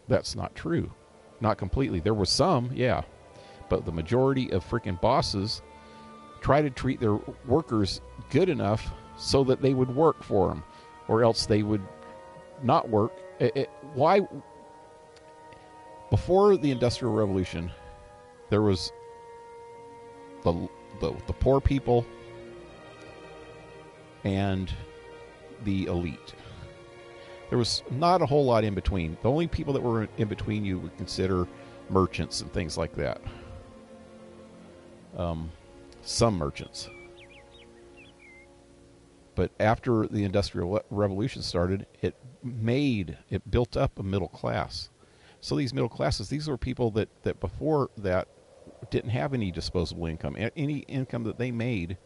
That's not true. Not completely. There was some, yeah. But the majority of freaking bosses try to treat their workers good enough so that they would work for them, or else they would not work. Why? Before the Industrial Revolution, there was the poor people and the elite. There was not a whole lot in between. The only people that were in between you would consider merchants and things like that. Some merchants. But after the Industrial Revolution started, it built up a middle class. So these middle classes, these were people that before that didn't have any disposable income. Any income that they made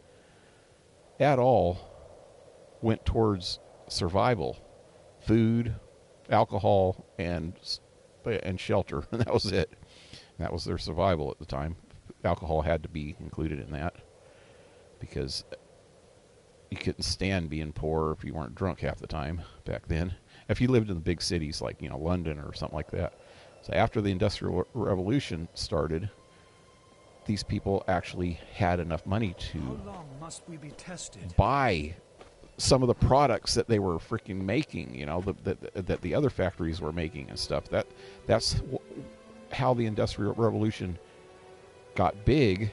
at all went towards survival. Food, alcohol, and shelter. And that was it. And that was their survival at the time. Alcohol had to be included in that, because you couldn't stand being poor if you weren't drunk half the time back then. If you lived in the big cities like, London or something like that. So after the Industrial Revolution started, these people actually had enough money to buy some of the products that they were freaking making, that the other factories were making and stuff. That's how the Industrial Revolution got big,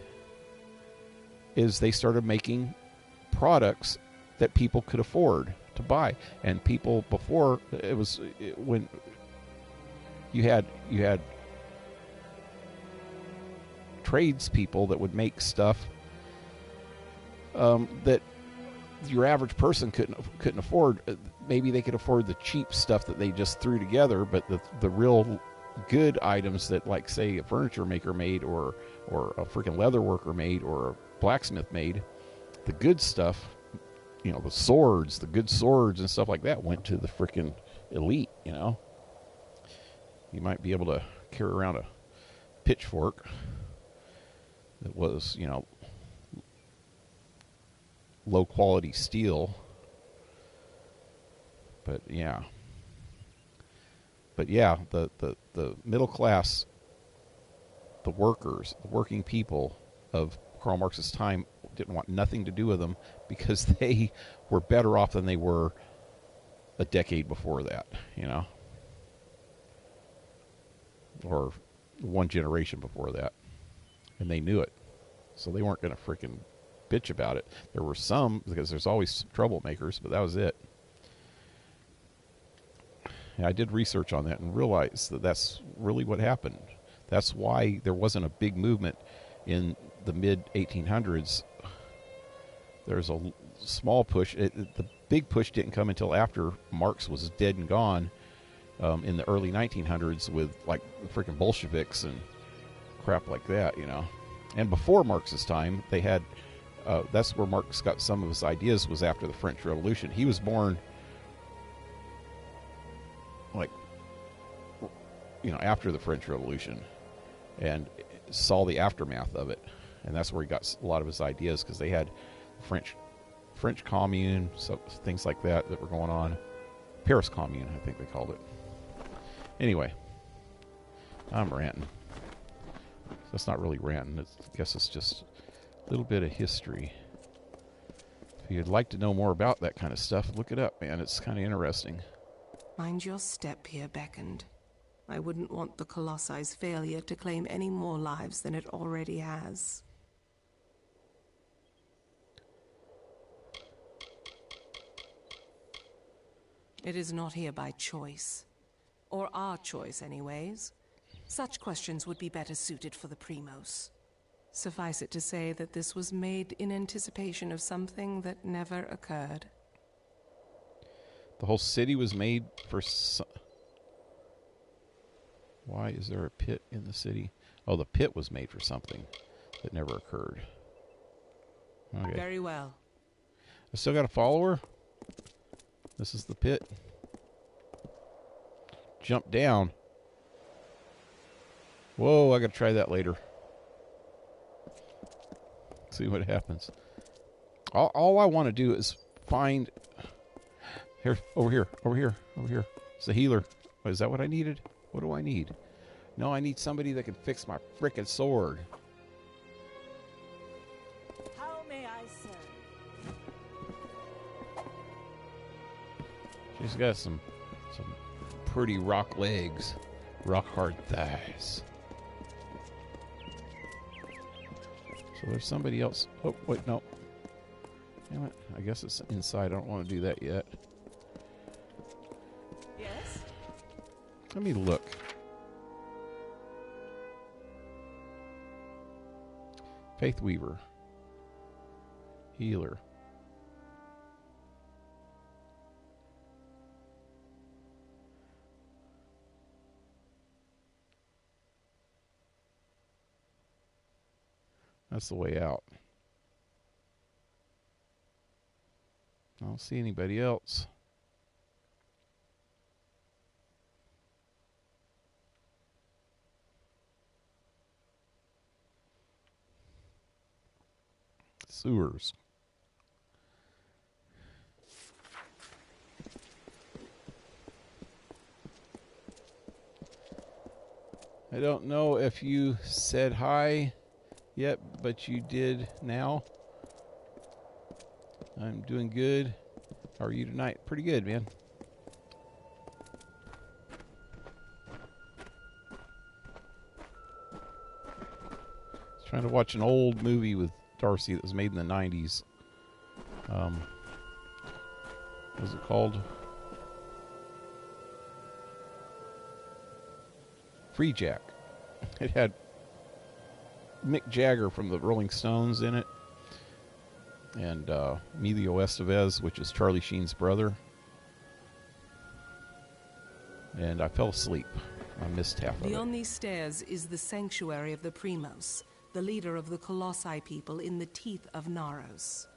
is they started making products that people could afford to buy. And people before, when you had tradespeople that would make stuff that your average person couldn't afford. Maybe they could afford the cheap stuff that they just threw together, but the real good items that, like, say, a furniture maker made, or a freaking leather worker made, or a blacksmith made, the good stuff, the good swords and stuff like that, went to the freaking elite. You might be able to carry around a pitchfork that was, low quality steel. But yeah. But yeah, the middle class, the workers, the working people of Karl Marx's time didn't want nothing to do with them because they were better off than they were a decade before that, you know, or one generation before that, and they knew it, so they weren't going to freaking bitch about it. There were some, because there's always troublemakers, but that was it. And I did research on that and realized that that's really what happened. That's why there wasn't a big movement in the mid-1800s. There's a small push. The big push didn't come until after Marx was dead and gone, in the early 1900s, with like freaking Bolsheviks and crap like that, you know. And before Marx's time, they had, that's where Marx got some of his ideas, was after the French Revolution. He was born, like, you know, after the French Revolution, and saw the aftermath of it. And that's where he got a lot of his ideas, because they had French Commune, so things like that were going on. Paris Commune, I think they called it. Anyway, I'm ranting. That's not really ranting. I guess it's just a little bit of history. If you'd like to know more about that kind of stuff, look it up, man. It's kind of interesting. Mind your step here, Beckoned. I wouldn't want the Colosse's failure to claim any more lives than it already has. It is not here by choice. Or our choice, anyways. Such questions would be better suited for the Primos. Suffice it to say that this was made in anticipation of something that never occurred. The whole city was made for... Why is there a pit in the city? Oh, the pit was made for something that never occurred. Okay. Very well. I still got a follower? This is the pit. Jump down. Whoa, I gotta try that later. See what happens. All I want to do is find... Here, over here. It's a healer. Is that what I needed? What do I need? No, I need somebody that can fix my frickin' sword. How may I serve? She's got some pretty rock legs, rock hard thighs. So there's somebody else. Oh, wait, no. Damn it. I guess it's inside. I don't want to do that yet. Yes? Let me look. Faith Weaver. Healer. That's the way out. I don't see anybody else. Sewers. I don't know if you said hi yet, but you did now. I'm doing good. How are you tonight? Pretty good, man. Trying to watch an old movie with Darcy that was made in the 90s. What was it called? Free Jack. It had Mick Jagger from the Rolling Stones in it, and Emilio Estevez, which is Charlie Sheen's brother. And I fell asleep. I missed half of it. Beyond these stairs is the sanctuary of the Primos, the leader of the Colossi people in the teeth of Naros.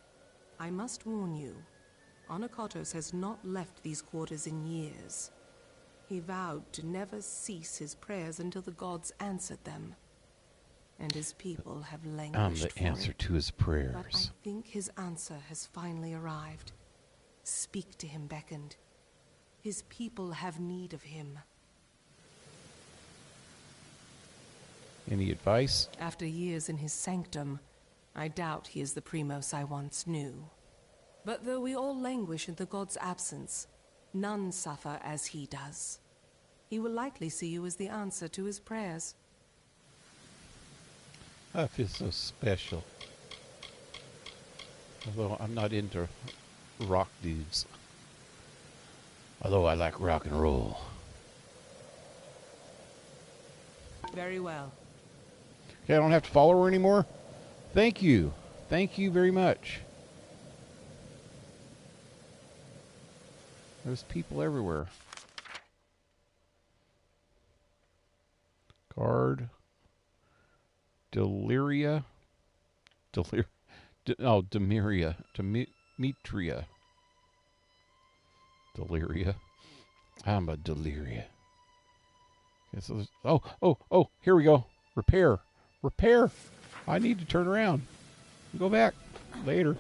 I must warn you, Anakotos has not left these quarters in years. He vowed to never cease his prayers until the gods answered them. and his people have I'm languished the answer for it. to his But I prayers. think his answer has finally arrived. Speak to him, Beckoned. His people have need of him. Any advice? After years in his sanctum, I doubt he is the Primos I once knew. But though we all languish in the god's absence, none suffer as he does. He will likely see you as the answer to his prayers. I feel so special. Although I'm not into rock dudes. Although I like rock and roll. Very well. Okay, I don't have to follow her anymore? Thank you. Thank you very much. There's people everywhere. Guard. Deliria. Demetria. Demetria. Deliria. I'm a Deliria. Okay, so oh, here we go. Repair. I need to turn around. Go back. Later.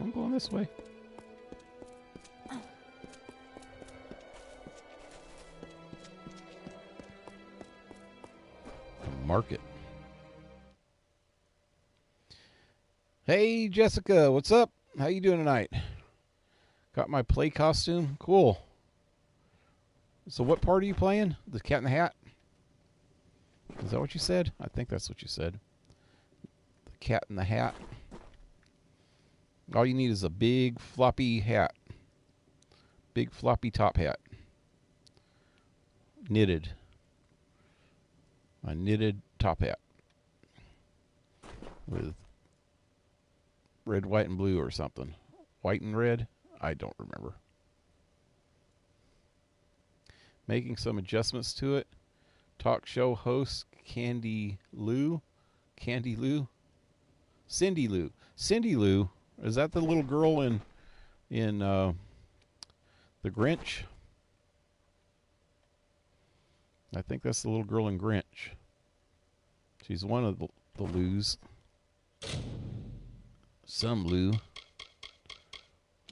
I'm going this way. Market. Hey, Jessica. What's up? How you doing tonight? Got my play costume? Cool. So what part are you playing? The Cat in the Hat? Is that what you said? I think that's what you said. The Cat in the Hat. All you need is a big floppy hat. Big floppy top hat. Knitted. A knitted top hat. With red, white, and blue or something. White and red? I don't remember. Making some adjustments to it. Talk show host Cindy Lou. Cindy Lou. Is that the little girl in The Grinch? I think that's the little girl in Grinch. She's one of the Lou's. Some Lou.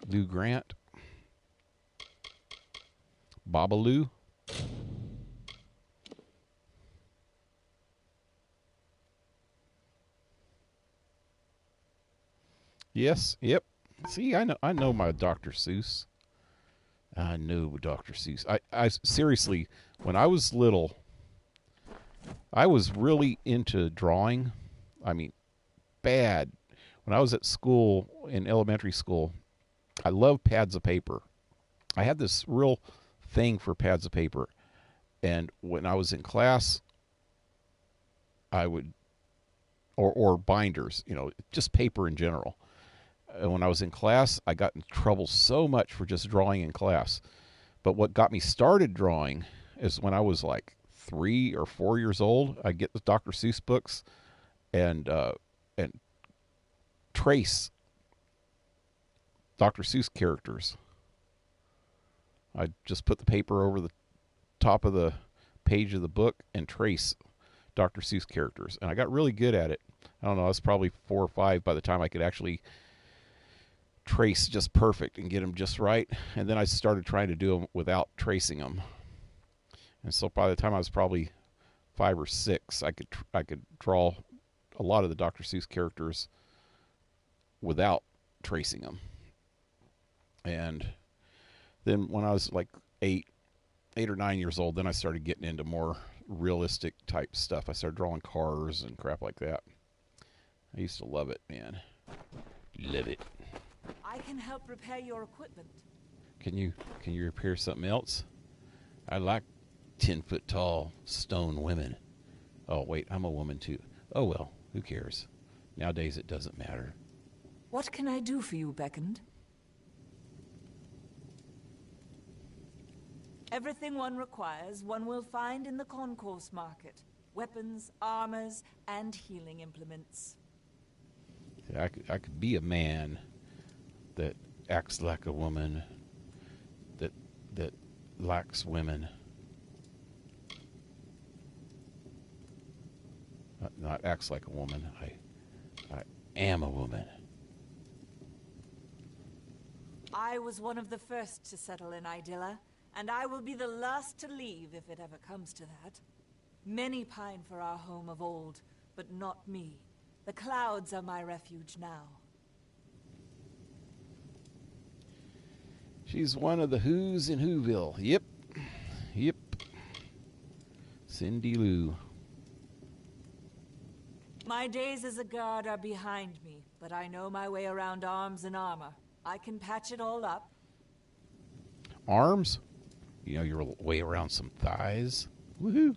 Lou Grant. Babaloo. Yes, yep. See, I know my Dr. Seuss. I know Dr. Seuss. I seriously, when I was little, I was really into drawing. I mean, bad. When I was at school, in elementary school, I loved pads of paper. I had this real thing for pads of paper. And when I was in class, I would, or binders, just paper in general. When I was in class, I got in trouble so much for just drawing in class. But what got me started drawing is when I was like 3 or 4 years old. I'd get the Dr. Seuss books and trace Dr. Seuss characters. I'd just put the paper over the top of the page of the book and trace Dr. Seuss characters. And I got really good at it. I don't know, I was probably 4 or 5 by the time I could actually trace just perfect and get them just right. And then I started trying to do them without tracing them. And so by the time I was probably 5 or 6, I could draw a lot of the Dr. Seuss characters without tracing them. And then when I was like 8 or 9 years old, then I started getting into more realistic type stuff. I started drawing cars and crap like that. I used to love it, man. Love it. I can help repair your equipment. Can you repair something else? I like 10-foot tall stone women. Oh wait, I'm a woman too. Oh well, who cares? Nowadays it doesn't matter. What can I do for you, Beckoned? Everything one requires, one will find in the concourse market. Weapons, armors, and healing implements. I could be a man that acts like a woman, that likes women, Not acts like a woman. I am a woman. I was one of the first to settle in Idylla, and I will be the last to leave if it ever comes to that. Many pine for our home of old, but not me. The clouds are my refuge now. She's one of the Who's in Whoville. Yep. Yep. Cindy Lou. My days as a guard are behind me, but I know my way around arms and armor. I can patch it all up. Arms? You know your way around some thighs? Woohoo.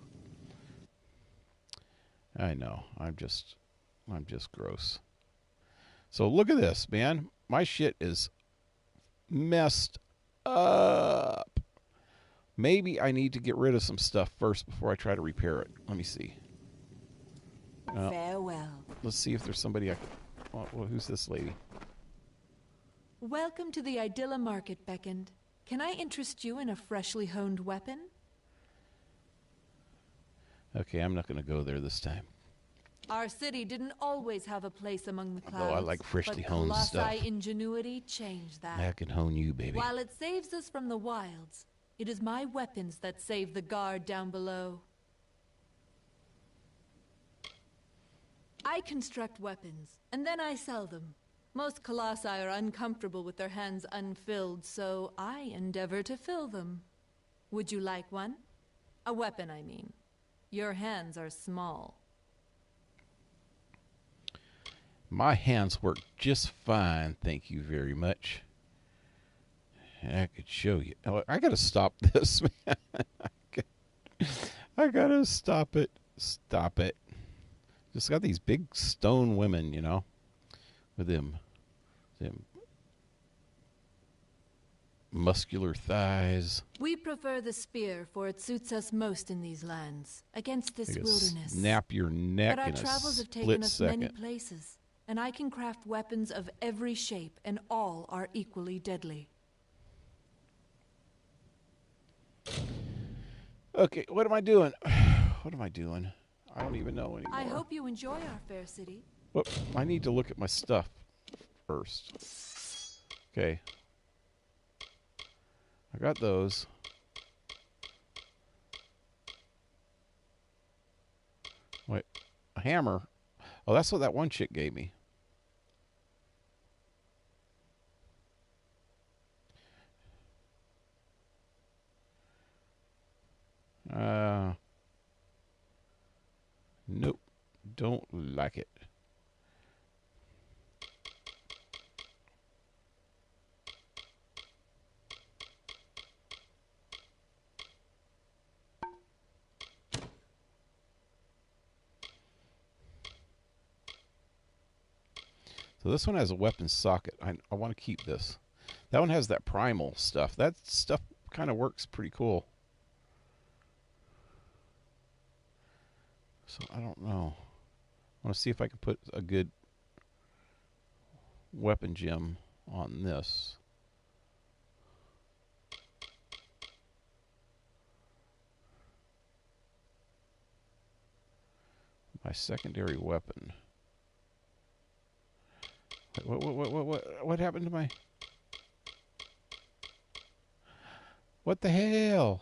I know. I'm just gross. So look at this, man. My shit is messed up. Maybe I need to get rid of some stuff first before I try to repair it. Let me see. Farewell. Let's see if there's somebody I can... Well, who's this lady? Welcome to the Idylla Market, Beckoned. Can I interest you in a freshly honed weapon? Okay, I'm not going to go there this time. Our city didn't always have a place among the clouds. Although I like freshly honed but stuff. Colossi ingenuity changed that. I can hone you, baby. While it saves us from the wilds, it is my weapons that save the guard down below. I construct weapons, and then I sell them. Most colossi are uncomfortable with their hands unfilled, so I endeavor to fill them. Would you like one? A weapon, I mean. Your hands are small. My hands work just fine, thank you very much. I could show you. Oh, I gotta stop this, man. I gotta stop it. Stop it. Just got these big stone women, you know, with them muscular thighs. We prefer the spear, for it suits us most in these lands, against this wilderness. Snap your neck but our in a travels have taken split us second. many places, and I can craft weapons of every shape, and all are equally deadly. Okay, what am I doing? What am I doing? I don't even know anymore. I hope you enjoy our fair city. Well, I need to look at my stuff first. Okay. I got those. Wait, a hammer. Oh, that's what that one chick gave me. Nope. Don't like it. So this one has a weapon socket. I want to keep this. That one has that primal stuff. That stuff kind of works pretty cool. So I don't know. I want to see if I can put a good weapon gem on this. My secondary weapon. What happened to my... What the hell?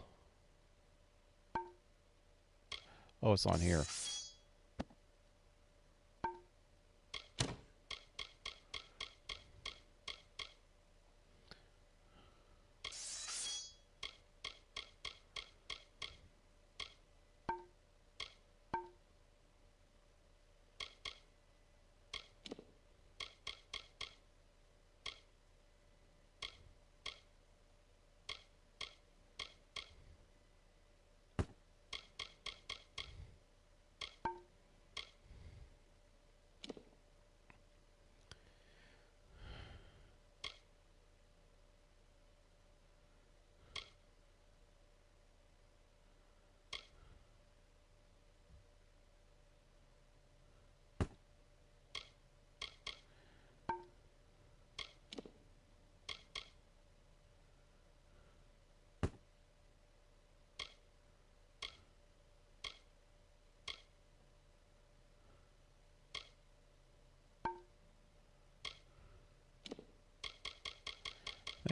Oh, it's on here.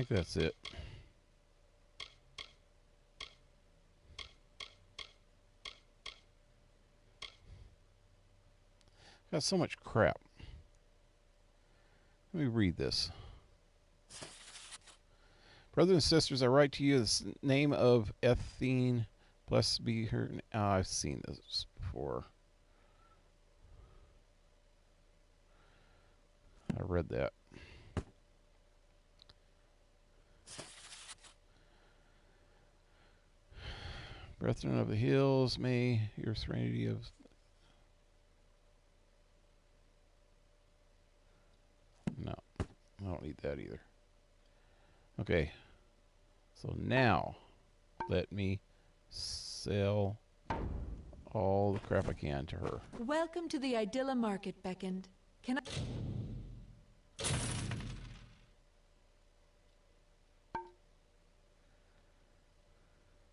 think that's it. Got so much crap. Let me read this. Brothers and sisters, I write to you the name of Ethine. Blessed be her. I've seen this before. I read that. Brethren of the hills, may your serenity of... No, I don't need that either. Okay, so now let me sell all the crap I can to her. Welcome to the Idylla Market, Beckoned. Can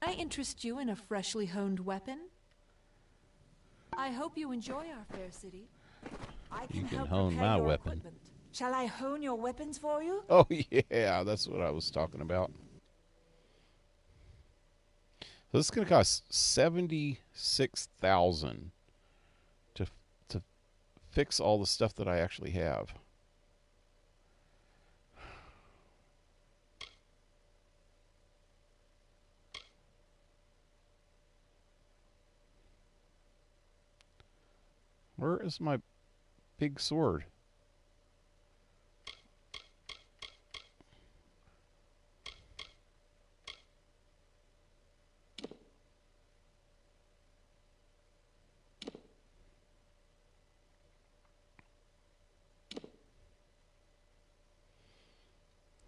I interest you in a freshly honed weapon? I hope you enjoy our fair city. I You can help hone prepare my your weapon. equipment. Shall I hone your weapons for you? Oh yeah, that's what I was talking about. So this is going to cost $76,000 to fix all the stuff that I actually have. Where is my big sword?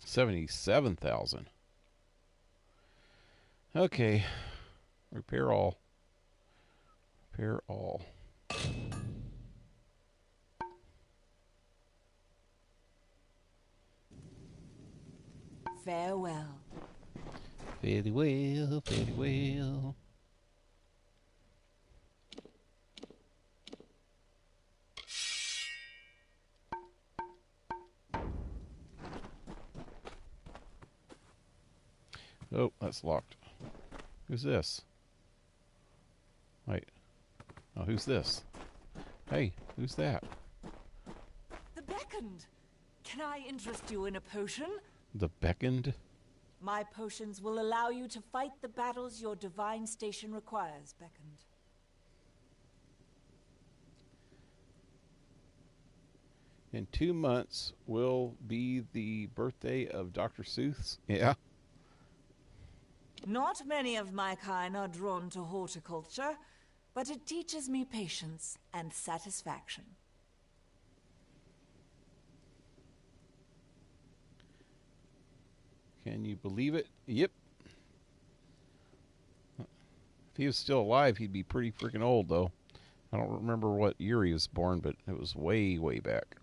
$77,000. Okay. Repair all. Repair all. Farewell. Very well, very well. Oh, that's locked. Who's this? Wait. Oh, who's this? Hey, who's that? The Beckoned. Can I interest you in a potion? The Beckoned? My potions will allow you to fight the battles your divine station requires, Beckoned. In 2 months will be the birthday of Dr. Seuss. Yeah. Not many of my kind are drawn to horticulture, but it teaches me patience and satisfaction. Can you believe it? Yep. If he was still alive, he'd be pretty freaking old, though. I don't remember what year he was born, but it was way, way back.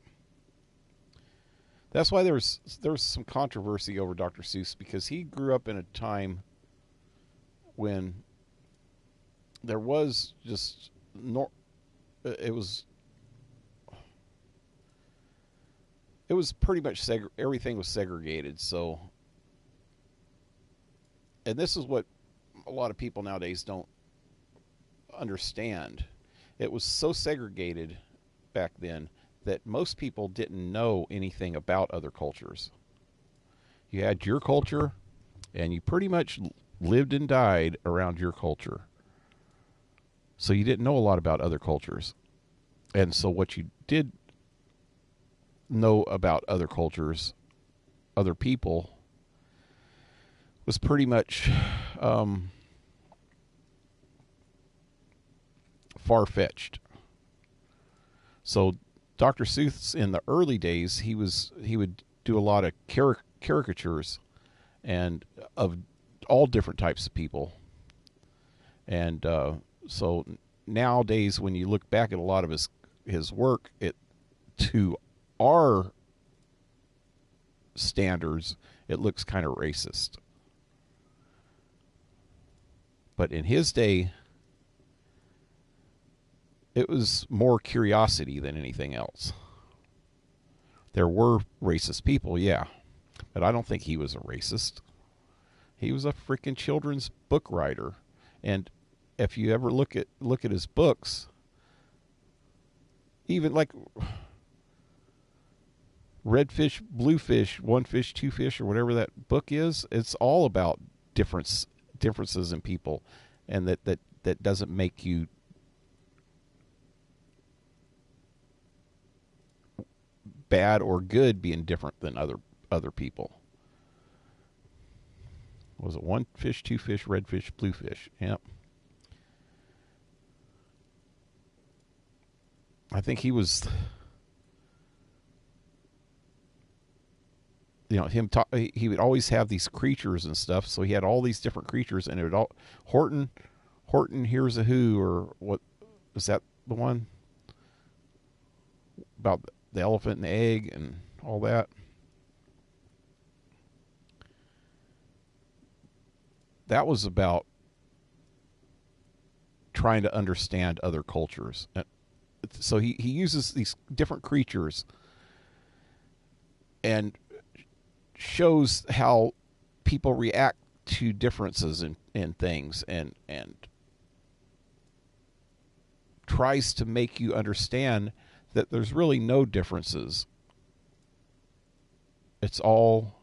That's why there was some controversy over Dr. Seuss, because he grew up in a time when there was just it was pretty much everything was segregated. So, and this is what a lot of people nowadays don't understand. It was so segregated back then that most people didn't know anything about other cultures. You had your culture, and you pretty much lived and died around your culture. So you didn't know a lot about other cultures. And so what you did know about other cultures, other people, was pretty much far-fetched. So Dr. Seuss, in the early days, he would do a lot of caricatures and of all different types of people. And so nowadays, when you look back at a lot of his work, to our standards, it looks kind of racist. But in his day, it was more curiosity than anything else. There were racist people, yeah, But I don't think he was a racist. He was a freaking children's book writer. And if you ever look at his books, even like Red Fish, Blue Fish, One Fish, Two Fish, or whatever that book is, it's all about differences in people, and that doesn't make you bad or good being different than other people. Was it One Fish, Two Fish, Red Fish, Blue Fish? Yep. I think he was, he would always have these creatures and stuff, so he had all these different creatures, and it would all, Horton Hears a Who, or what, is that the one? About the elephant and the egg and all that. That was about trying to understand other cultures. So he uses these different creatures and shows how people react to differences in things, and tries to make you understand that there's really no differences. It's all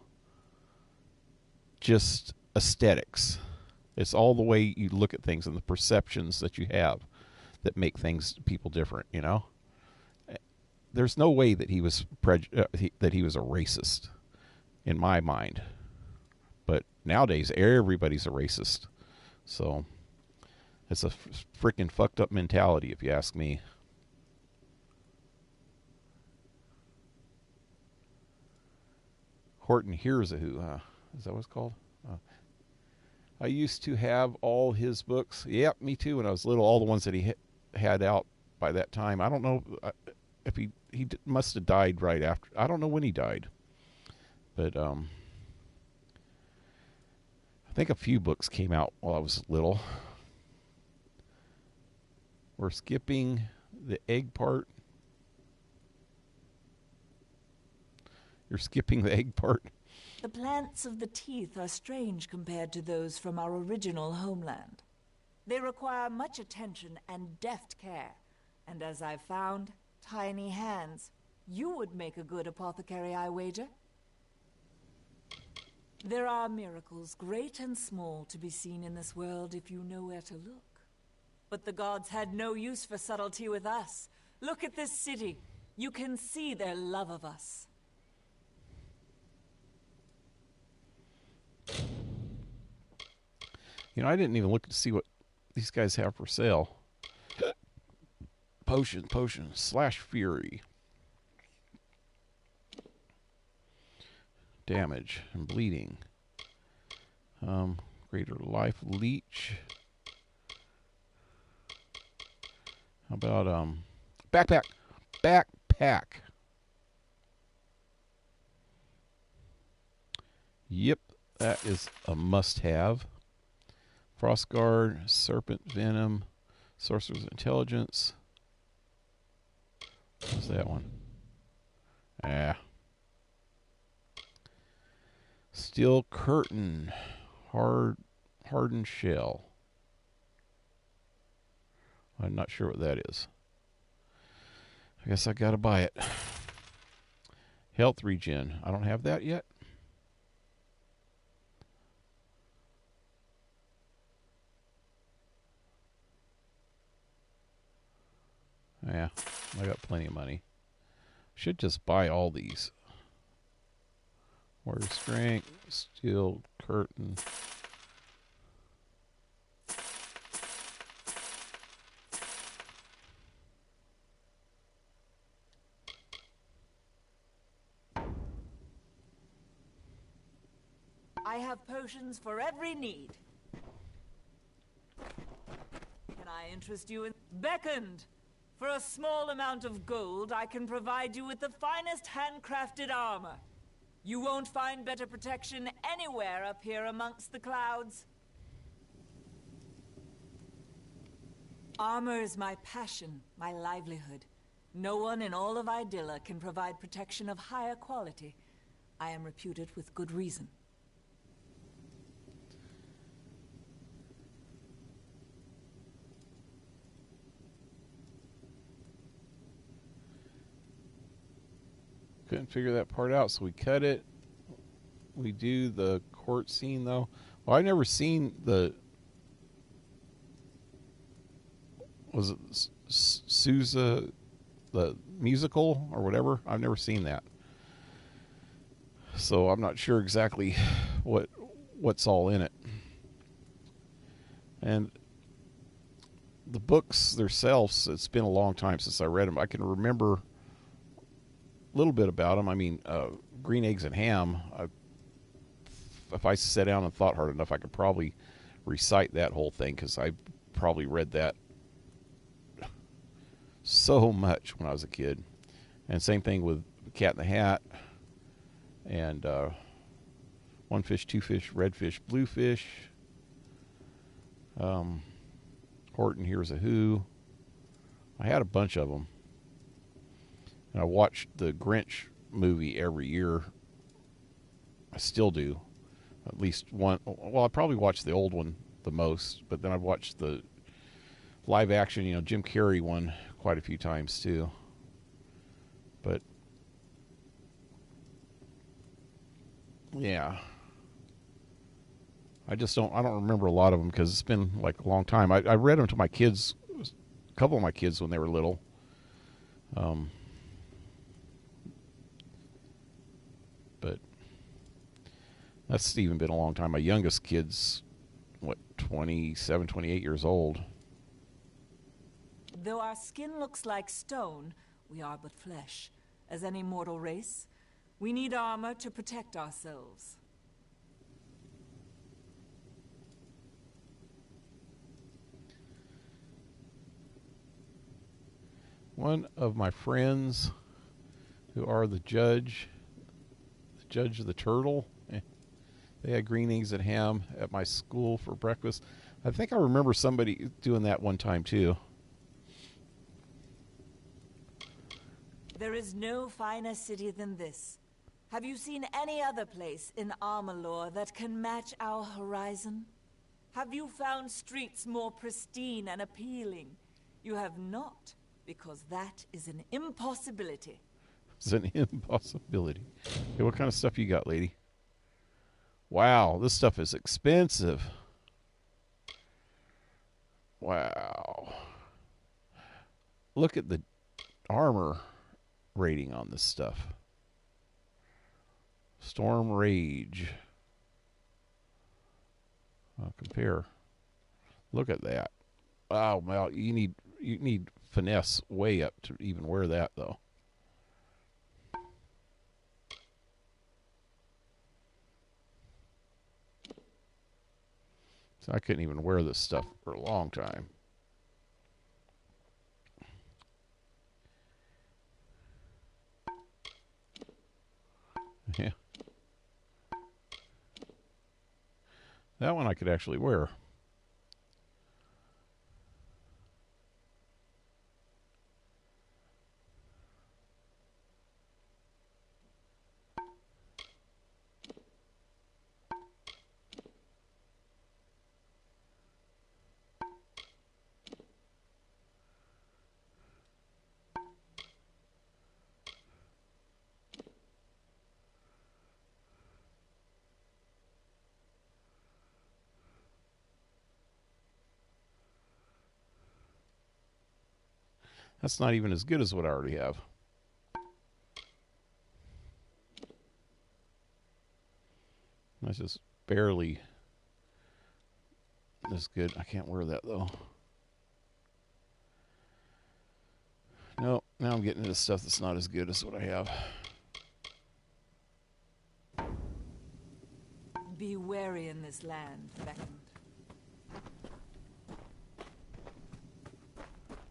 just aesthetics. It's all the way you look at things and the perceptions that you have that make people different, you know? There's no way that he was that he was a racist in my mind. But nowadays everybody's a racist. So it's a freaking fucked up mentality, if you ask me. Horton Hears a Who, is that what it's called? I used to have all his books. Yep, me too. When I was little, all the ones that he had out by that time. I don't know if he must have died right after. I don't know when he died, but I think a few books came out while I was little. We're skipping the egg part. You're skipping the egg part. The plants of the teeth are strange compared to those from our original homeland. They require much attention and deft care, and as I've found, tiny hands. You would make a good apothecary, I wager. There are miracles, great and small, to be seen in this world if you know where to look. But the gods had no use for subtlety with us. Look at this city. You can see their love of us. You know, I didn't even look to see what these guys have for sale. Potion, slash fury. Damage and bleeding. Greater life leech. How about backpack? Backpack. Yep, that is a must-have. Frost Guard, Serpent Venom, Sorcerer's Intelligence. What's that one? Steel Curtain, Hardened Shell. I'm not sure what that is. I guess I gotta buy it. Health Regen. I don't have that yet. Yeah, I got plenty of money. Should just buy all these. Warrior Strength, Steel Curtain. I have potions for every need. Can I interest you in... Beckoned! For a small amount of gold, I can provide you with the finest handcrafted armor. You won't find better protection anywhere up here amongst the clouds. Armor is my passion, my livelihood. No one in all of Idylla can provide protection of higher quality. I am reputed with good reason. Couldn't figure that part out, so we cut it. We do the court scene, though. Well, I've never seen the... Was it Sousa, the musical or whatever? I've never seen that. So I'm not sure exactly what's all in it. And the books themselves, it's been a long time since I read them. I can remember a little bit about them. I mean, Green Eggs and Ham, if I sat down and thought hard enough, I could probably recite that whole thing, because I probably read that so much when I was a kid. And same thing with Cat in the Hat, and One Fish, Two Fish, Red Fish, Blue Fish, Horton Hears a Who. I had a bunch of them. And I watched the Grinch movie every year. I still do. At least one. Well, I probably watched the old one the most, but then I've watched the live action, Jim Carrey one quite a few times too. But yeah, I don't remember a lot of them because it's been like a long time. I read them to my kids, a couple of my kids when they were little. But that's even been a long time. My youngest kid's, 27, 28 years old. Though our skin looks like stone, we are but flesh. As any mortal race, we need armor to protect ourselves. One of my friends who are the judge of the turtle, they had green eggs and ham at my school for breakfast. I think I remember somebody doing that one time too. There is no finer city than this. Have you seen any other place in Amalur that can match our horizon? Have you found streets more pristine and appealing? You have not, because that is an impossibility. It's an impossibility. Okay, what kind of stuff you got, lady? Wow, this stuff is expensive. Wow. Look at the armor rating on this stuff. Storm Rage. I'll compare. Look at that. Wow, well, you need finesse way up to even wear that, though. So I couldn't even wear this stuff for a long time. Yeah. That one I could actually wear. That's not even as good as what I already have. That's just barely as good. I can't wear that, though. No, now I'm getting into stuff that's not as good as what I have. Be wary in this land, Beckoned.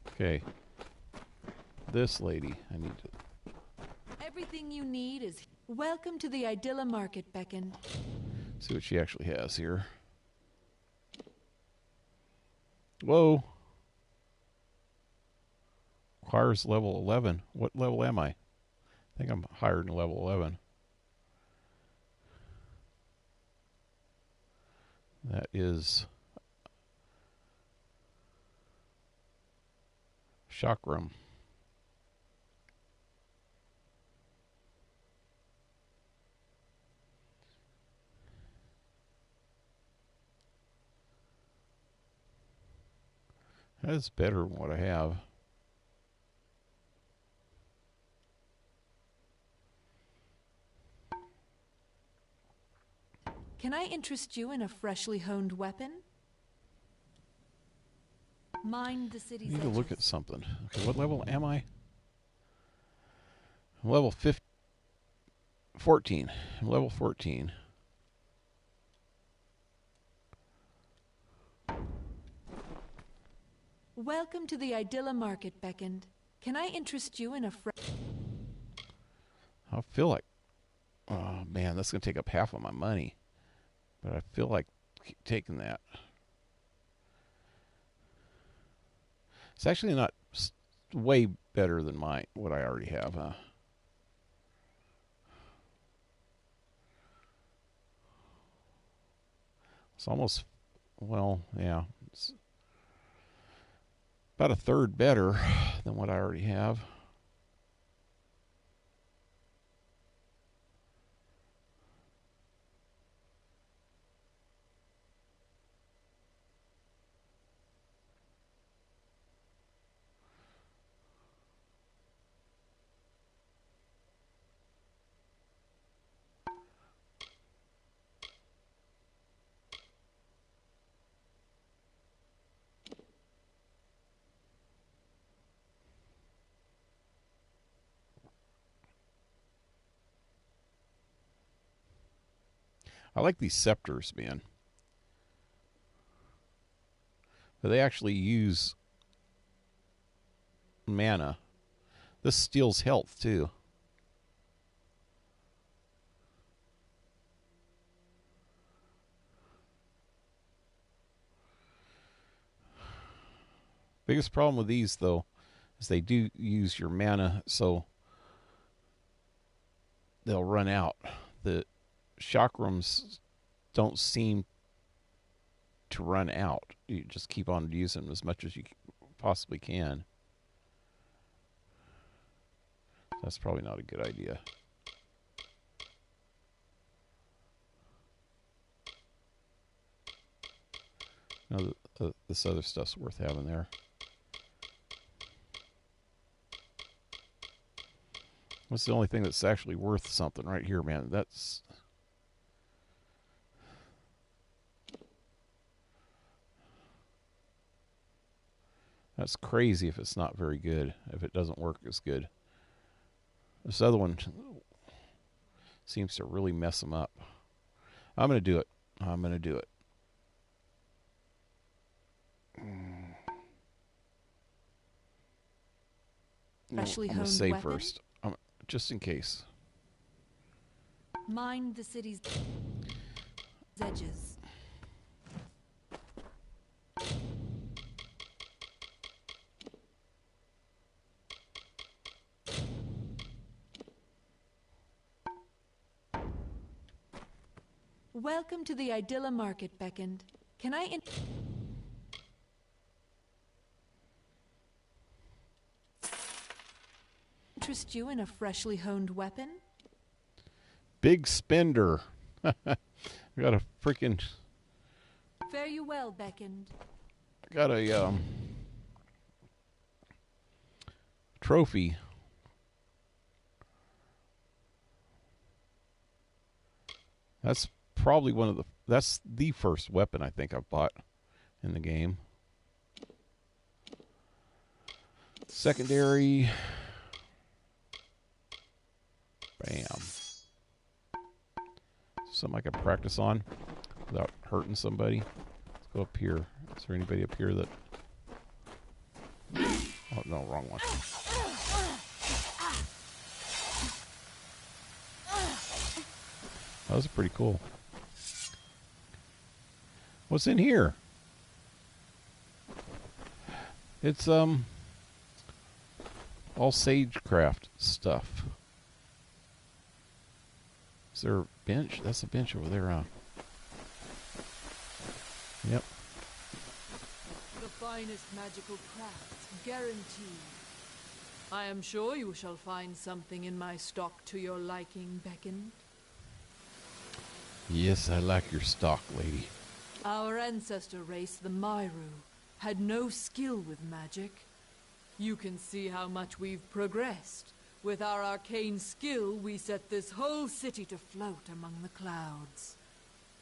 Okay. This lady, I need to... Everything you need is... Welcome to the Idylla Market, Beckoned. see what she actually has here. Whoa. Requires level 11. What level am I? I think I'm higher than level 11. That is chakram. That is better than what I have. Can I interest you in a freshly honed weapon? Mind the I city's need to look edges. at something. Okay, what level am I? I'm level 14. I'm level 14. Welcome to the Idylla Market, Beckoned. Can I interest you in a I feel like, oh man, that's going to take up half of my money. But I feel like taking that. It's actually not way better than what I already have, huh? It's almost, well, yeah. It's about a third better than what I already have. I like these scepters, man. But they actually use mana. This steals health, too. Biggest problem with these, though, is they do use your mana, so they'll run out. The chakrams don't seem to run out. You just keep on using them as much as you possibly can. That's probably not a good idea. No, this other stuff's worth having there. What's the only thing that's actually worth something right here, man? That's crazy if it's not very good, if it doesn't work as good. This other one seems to really mess them up. I'm going to do it. I'm going to do it. freshly I'm going honed to save weapon? first, just in case. Mind the city's edges. Welcome to the Idylla Market, Beckoned. Can I interest you in a freshly honed weapon? Big spender. I got a freaking... Fare you well, Beckoned. got a trophy. That's probably that's the first weapon I think I've bought in the game. Secondary. Bam. Something I can practice on without hurting somebody. Let's go up here. Is there anybody up here that... Oh, no, wrong one. Those are pretty cool. What's in here? It's all sagecraft stuff. Is there a bench? That's a bench over there, huh? finest magical crafts, guaranteed. I am sure you shall find something in my stock to your liking, Beckon. Yes, I like your stock, lady. Our ancestor race, the Myru, had no skill with magic. You can see how much we've progressed. With our arcane skill, we set this whole city to float among the clouds.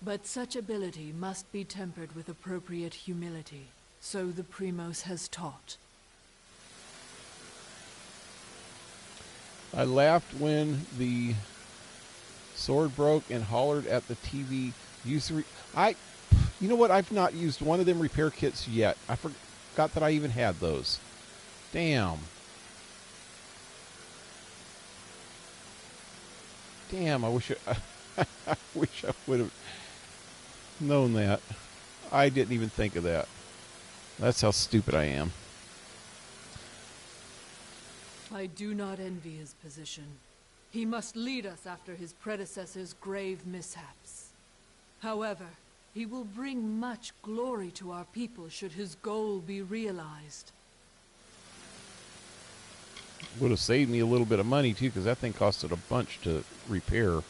But such ability must be tempered with appropriate humility, so the Primos has taught. I laughed when the sword broke and hollered at the TV user. You know what? I've not used one of them repair kits yet. I forgot that I even had those. Damn. Damn, I wish I wish I would have known that. I didn't even think of that. That's how stupid I am. I do not envy his position. He must lead us after his predecessor's grave mishaps. However, he will bring much glory to our people should his goal be realized. Would have saved me a little bit of money, too, because that thing costed a bunch to repair.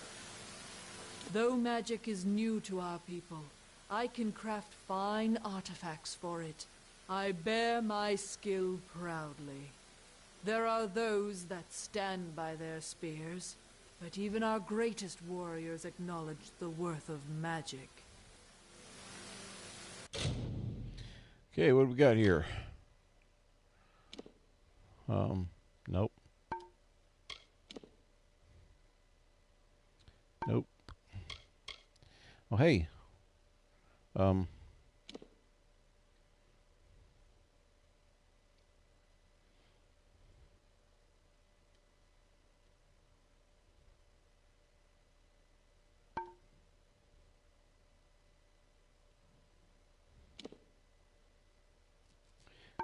Though magic is new to our people, I can craft fine artifacts for it. I bear my skill proudly. There are those that stand by their spears, but even our greatest warriors acknowledge the worth of magic. Okay, what do we got here? Nope. Nope. Oh, hey.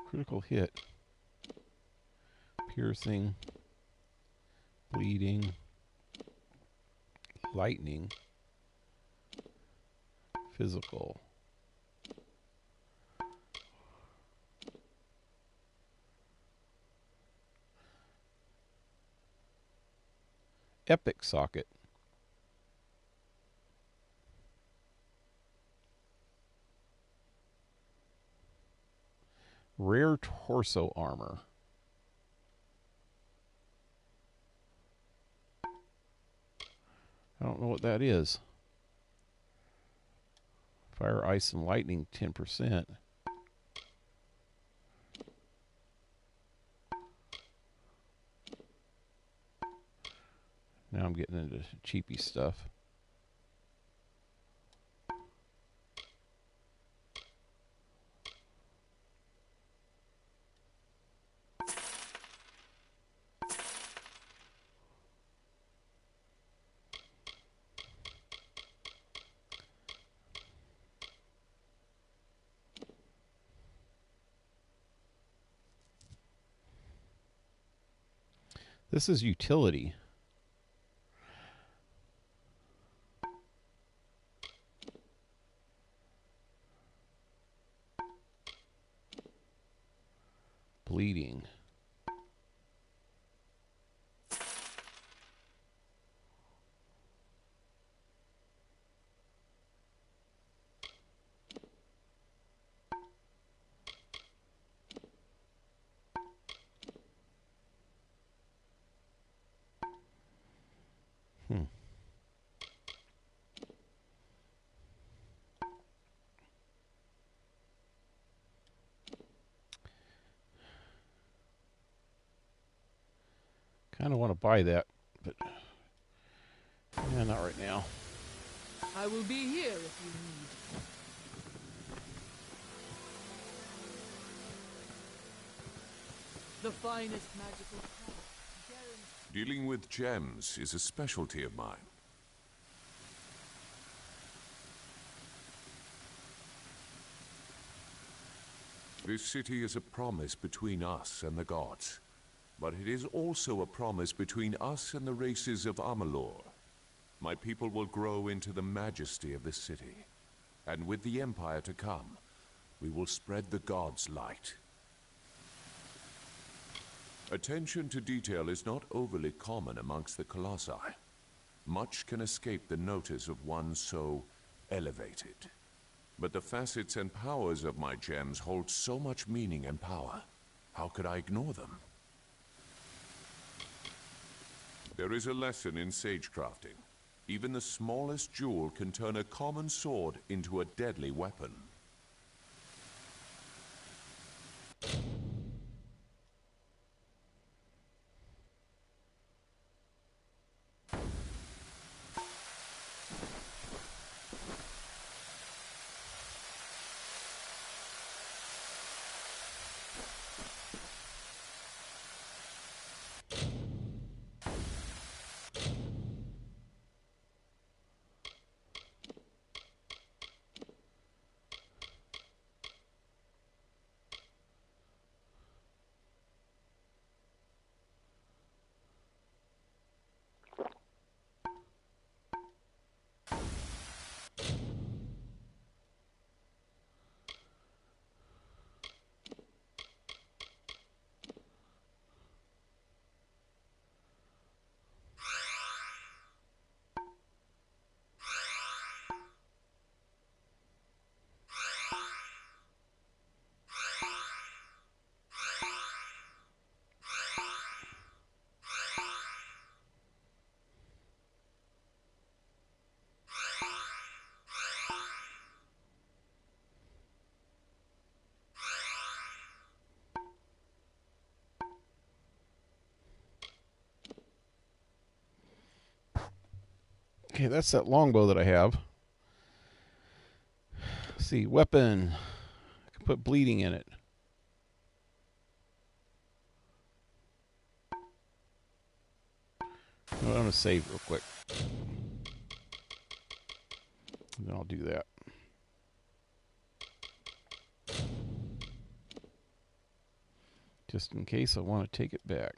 Critical hit. Piercing. Bleeding. Lightning. Physical. Epic socket. Rare torso armor. I don't know what that is. Fire, ice, and lightning, 10%. Now I'm getting into cheapy stuff. This is utility. Bleeding. Kind of want to buy that, but yeah, not right now. I will be here if you need. The finest magical craft. Dealing with gems is a specialty of mine. This city is a promise between us and the gods. But it is also a promise between us and the races of Amalur. My people will grow into the majesty of this city. And with the Empire to come, we will spread the gods' light. Attention to detail is not overly common amongst the Colossi. Much can escape the notice of one so elevated. But the facets and powers of my gems hold so much meaning and power. How could I ignore them? There is a lesson in sagecrafting. Even the smallest jewel can turn a common sword into a deadly weapon. Okay, that's that longbow that I have. Let's see, weapon. I can put bleeding in it. I'm going to save real quick. And then I'll do that. Just in case I want to take it back.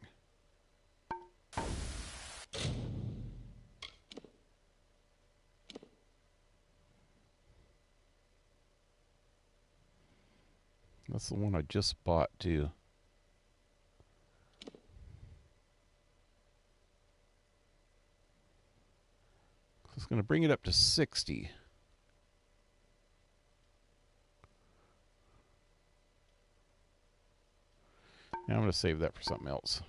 That's the one I just bought, too. So it's going to bring it up to 60. Now I'm going to save that for something else.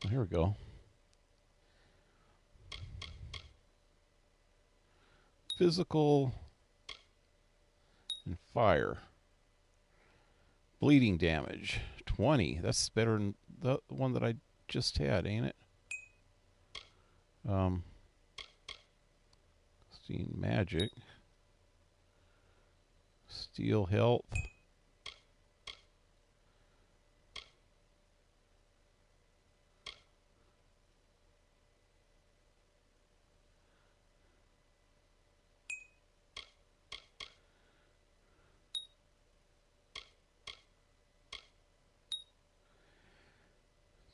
Here we go. Physical and fire. Bleeding damage. 20. That's better than the one that I just had, ain't it? Steam magic. Steel health.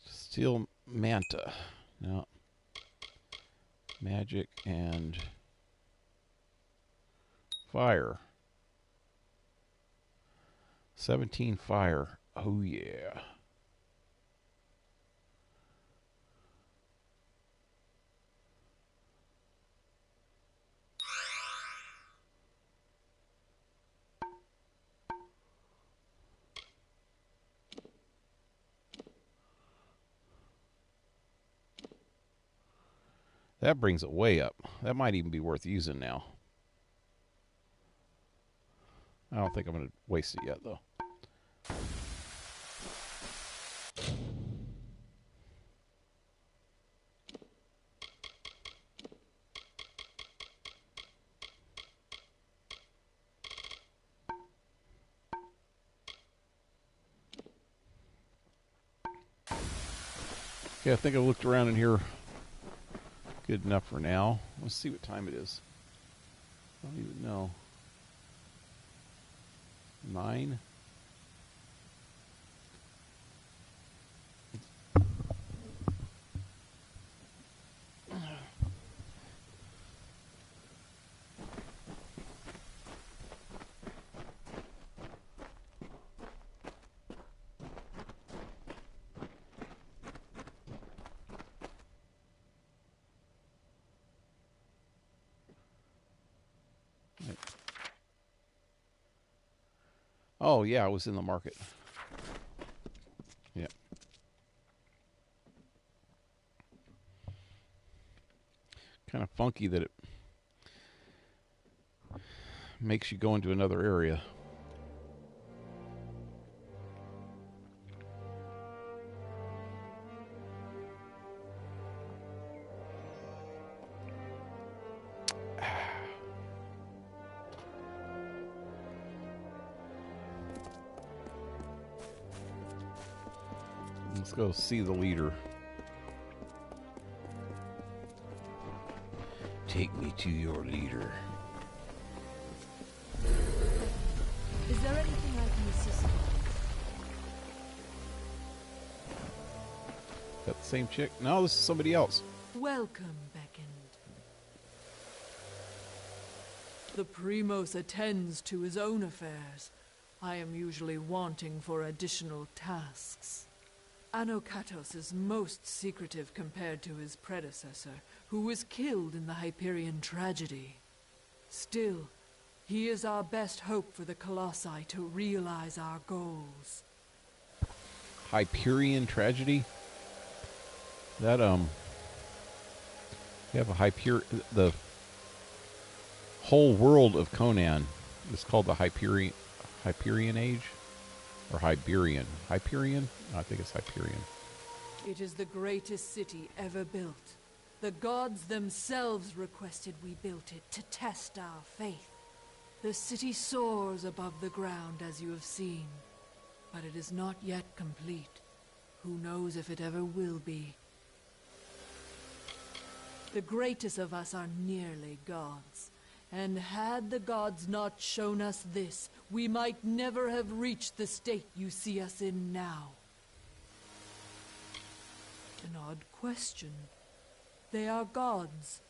Steel manta. No. Magic and fire. 17 fire. Oh yeah. That brings it way up. That might even be worth using now. I don't think I'm going to waste it yet, though. Okay, I think I looked around in here good enough for now. Let's see what time it is. I don't even know. 9? Oh, yeah, I was in the market. Yeah. Kind of funky that it makes you go into another area. Let's go see the leader. Take me to your leader. Is there anything I can assist with? That the same chick? No, this is somebody else. Welcome, Beckoned. The Primos attends to his own affairs. I am usually wanting for additional tasks. Anokatos is most secretive compared to his predecessor, who was killed in the Hyperion tragedy. Still, he is our best hope for the Colossi to realize our goals. Hyperion tragedy? That, you have a the whole world of Conan is called the Hyperion Age? Or Hyperion? Hyperion? No, I think it's Hyperion. It is the greatest city ever built. The gods themselves requested we built it to test our faith. The city soars above the ground, as you have seen. But it is not yet complete. Who knows if it ever will be. The greatest of us are nearly gods. And had the gods not shown us this, we might never have reached the state you see us in now. An odd question. They are gods.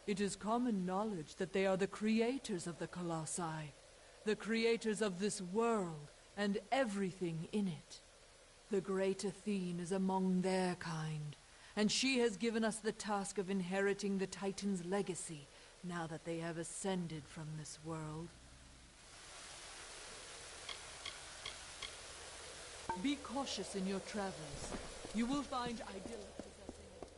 It is common knowledge that they are the creators of the Colossi, the creators of this world and everything in it. The great Athene is among their kind, and she has given us the task of inheriting the Titan's legacy now that they have ascended from this world. Be cautious in your travels. You will find idyllic possessing it.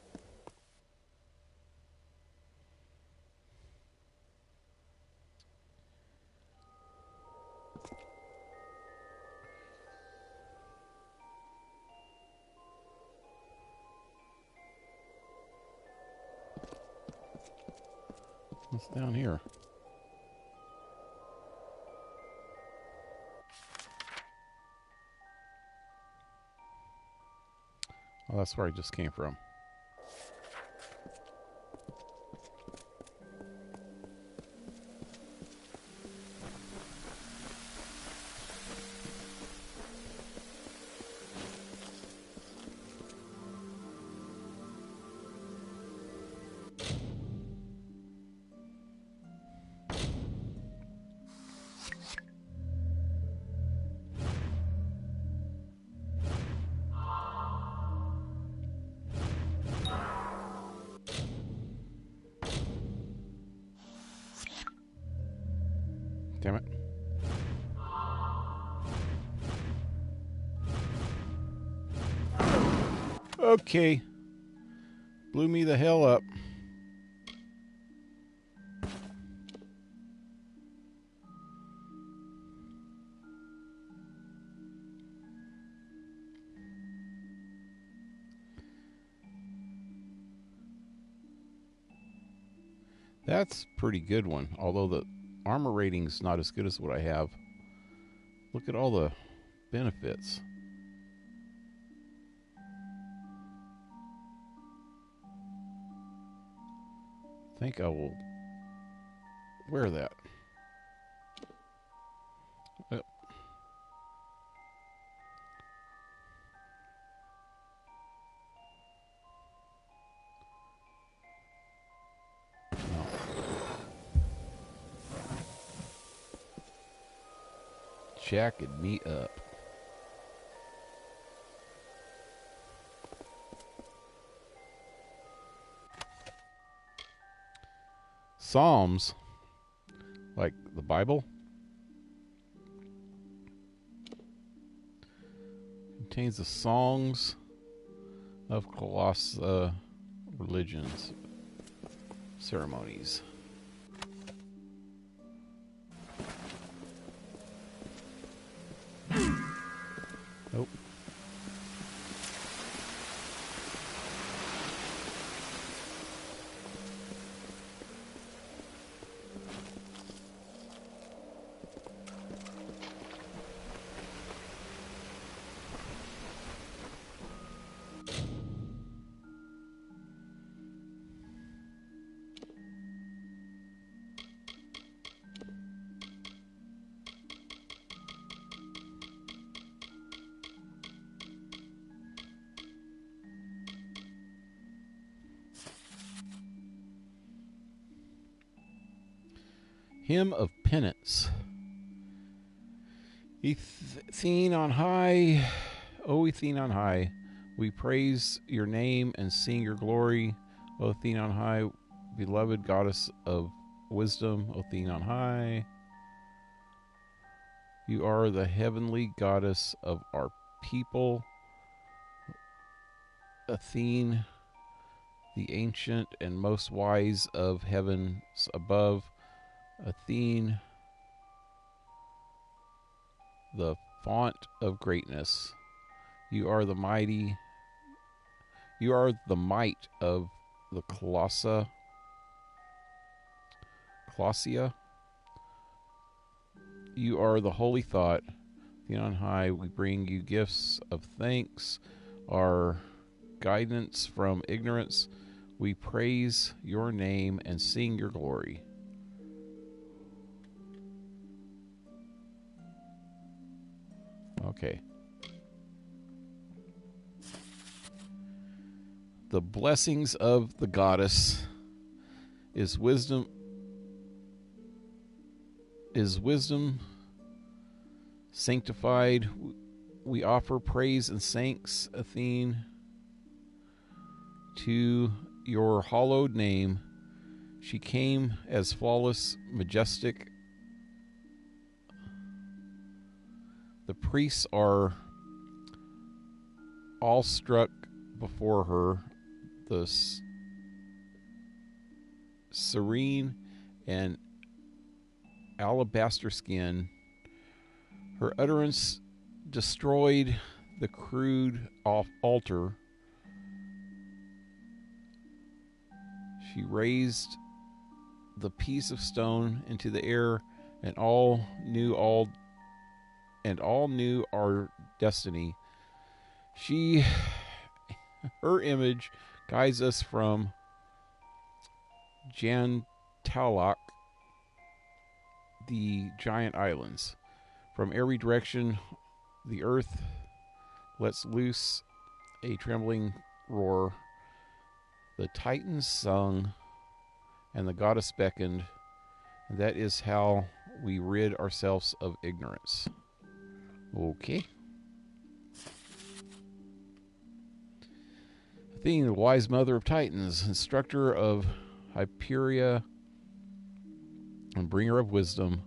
What's down here? Oh, that's where I just came from. Damn it. Okay. Blew me the hell up. That's a pretty good one, although the armor rating's not as good as what I have. Look at all the benefits. I think I will wear that. Yep. No. Jacking me up. Psalms, like the Bible, Contains the songs of Colossus religions, ceremonies. Nope. Hymn of Penance. Athene on high, O Athene on high, we praise your name and sing your glory. O Athene on high, beloved goddess of wisdom, O Athene on high. You are the heavenly goddess of our people. Athene, the ancient and most wise of heavens above. Athene, the font of greatness. You are the might of the Colossia. You are the holy thought. Athene on high, we bring you gifts of thanks, our guidance from ignorance. We praise your name and sing your glory. Okay. The blessings of the goddess is wisdom sanctified. We offer praise and thanks, Athene, to your hallowed name. She came as flawless, majestic. The priests are all struck before her, the serene and alabaster skin. Her utterance destroyed the crude altar. She raised the piece of stone into the air, and all knew our destiny. Her image guides us from Jantalak, the giant islands. From every direction, the earth lets loose a trembling roar. The Titans sung, and the goddess beckoned, and that is how we rid ourselves of ignorance. Okay. Athene, the wise mother of Titans, instructor of Hyperia and bringer of wisdom,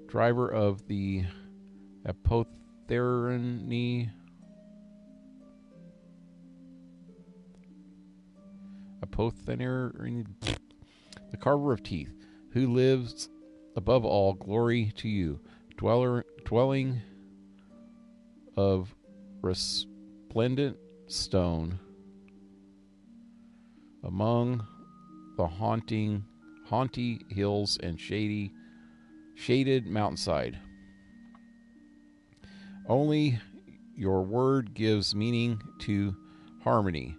driver of the Apothecary, the carver of teeth, who lives above all, glory to you, dwelling of resplendent stone among the haunty hills and shaded mountainside. Only your word gives meaning to harmony.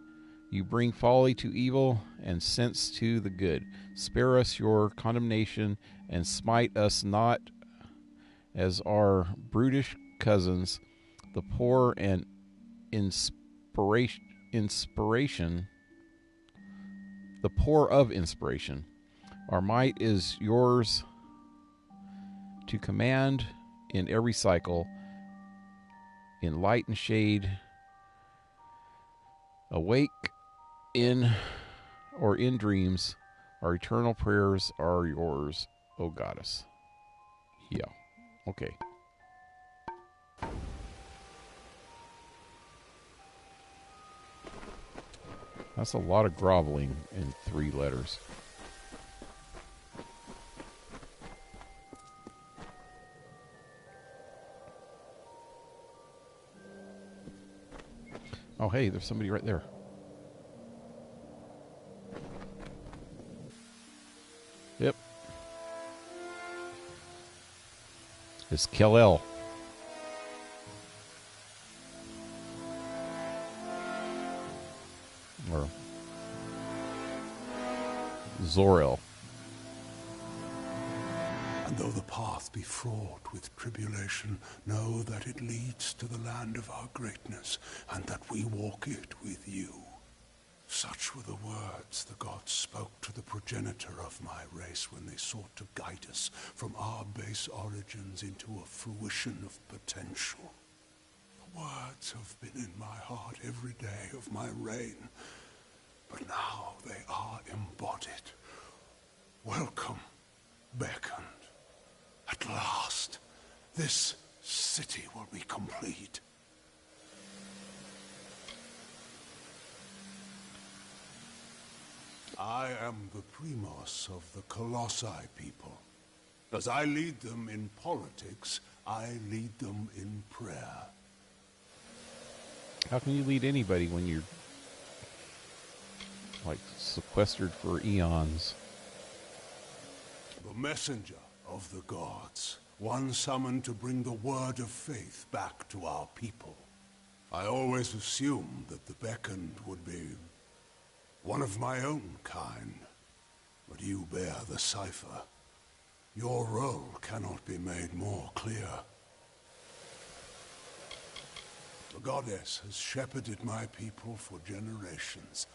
You bring folly to evil and sense to the good. Spare us your condemnation and smite us not as our brutish cousins, the poor and inspiration, the poor of inspiration. Our might is yours to command in every cycle, in light and shade, awake in or in dreams. Our eternal prayers are yours, O goddess. Yeah. Okay. That's a lot of groveling in 3 letters. Oh, hey, there's somebody right there. Yep. It's Kal-El. Or Zor-El. And though the path be fraught with tribulation, know that it leads to the land of our greatness, and that we walk it with you. Such were the words the gods spoke to the progenitor of my race when they sought to guide us from our base origins into a fruition of potential. The words have been in my heart every day of my reign, but now they are embodied. Welcome, beckoned. At last, this city will be complete. I am the Primos of the Colossi people. As I lead them in politics, I lead them in prayer. How can you lead anybody when you're like sequestered for eons? The messenger of the gods, one summoned to bring the word of faith back to our people. I always assumed that the beckoned would be one of my own kind, but you bear the cipher. Your role cannot be made more clear. The goddess has shepherded my people for generations.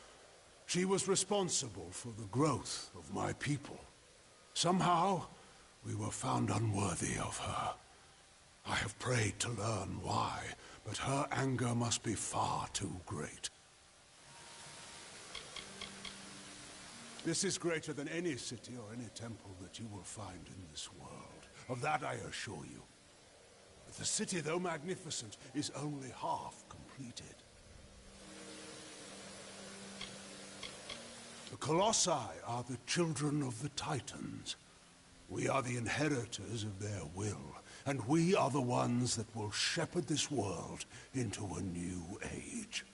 She was responsible for the growth of my people. Somehow, we were found unworthy of her. I have prayed to learn why, but her anger must be far too great. This is greater than any city or any temple that you will find in this world. Of that I assure you. But the city, though magnificent, is only half completed. The Colossi are the children of the Titans. We are the inheritors of their will, and we are the ones that will shepherd this world into a new age.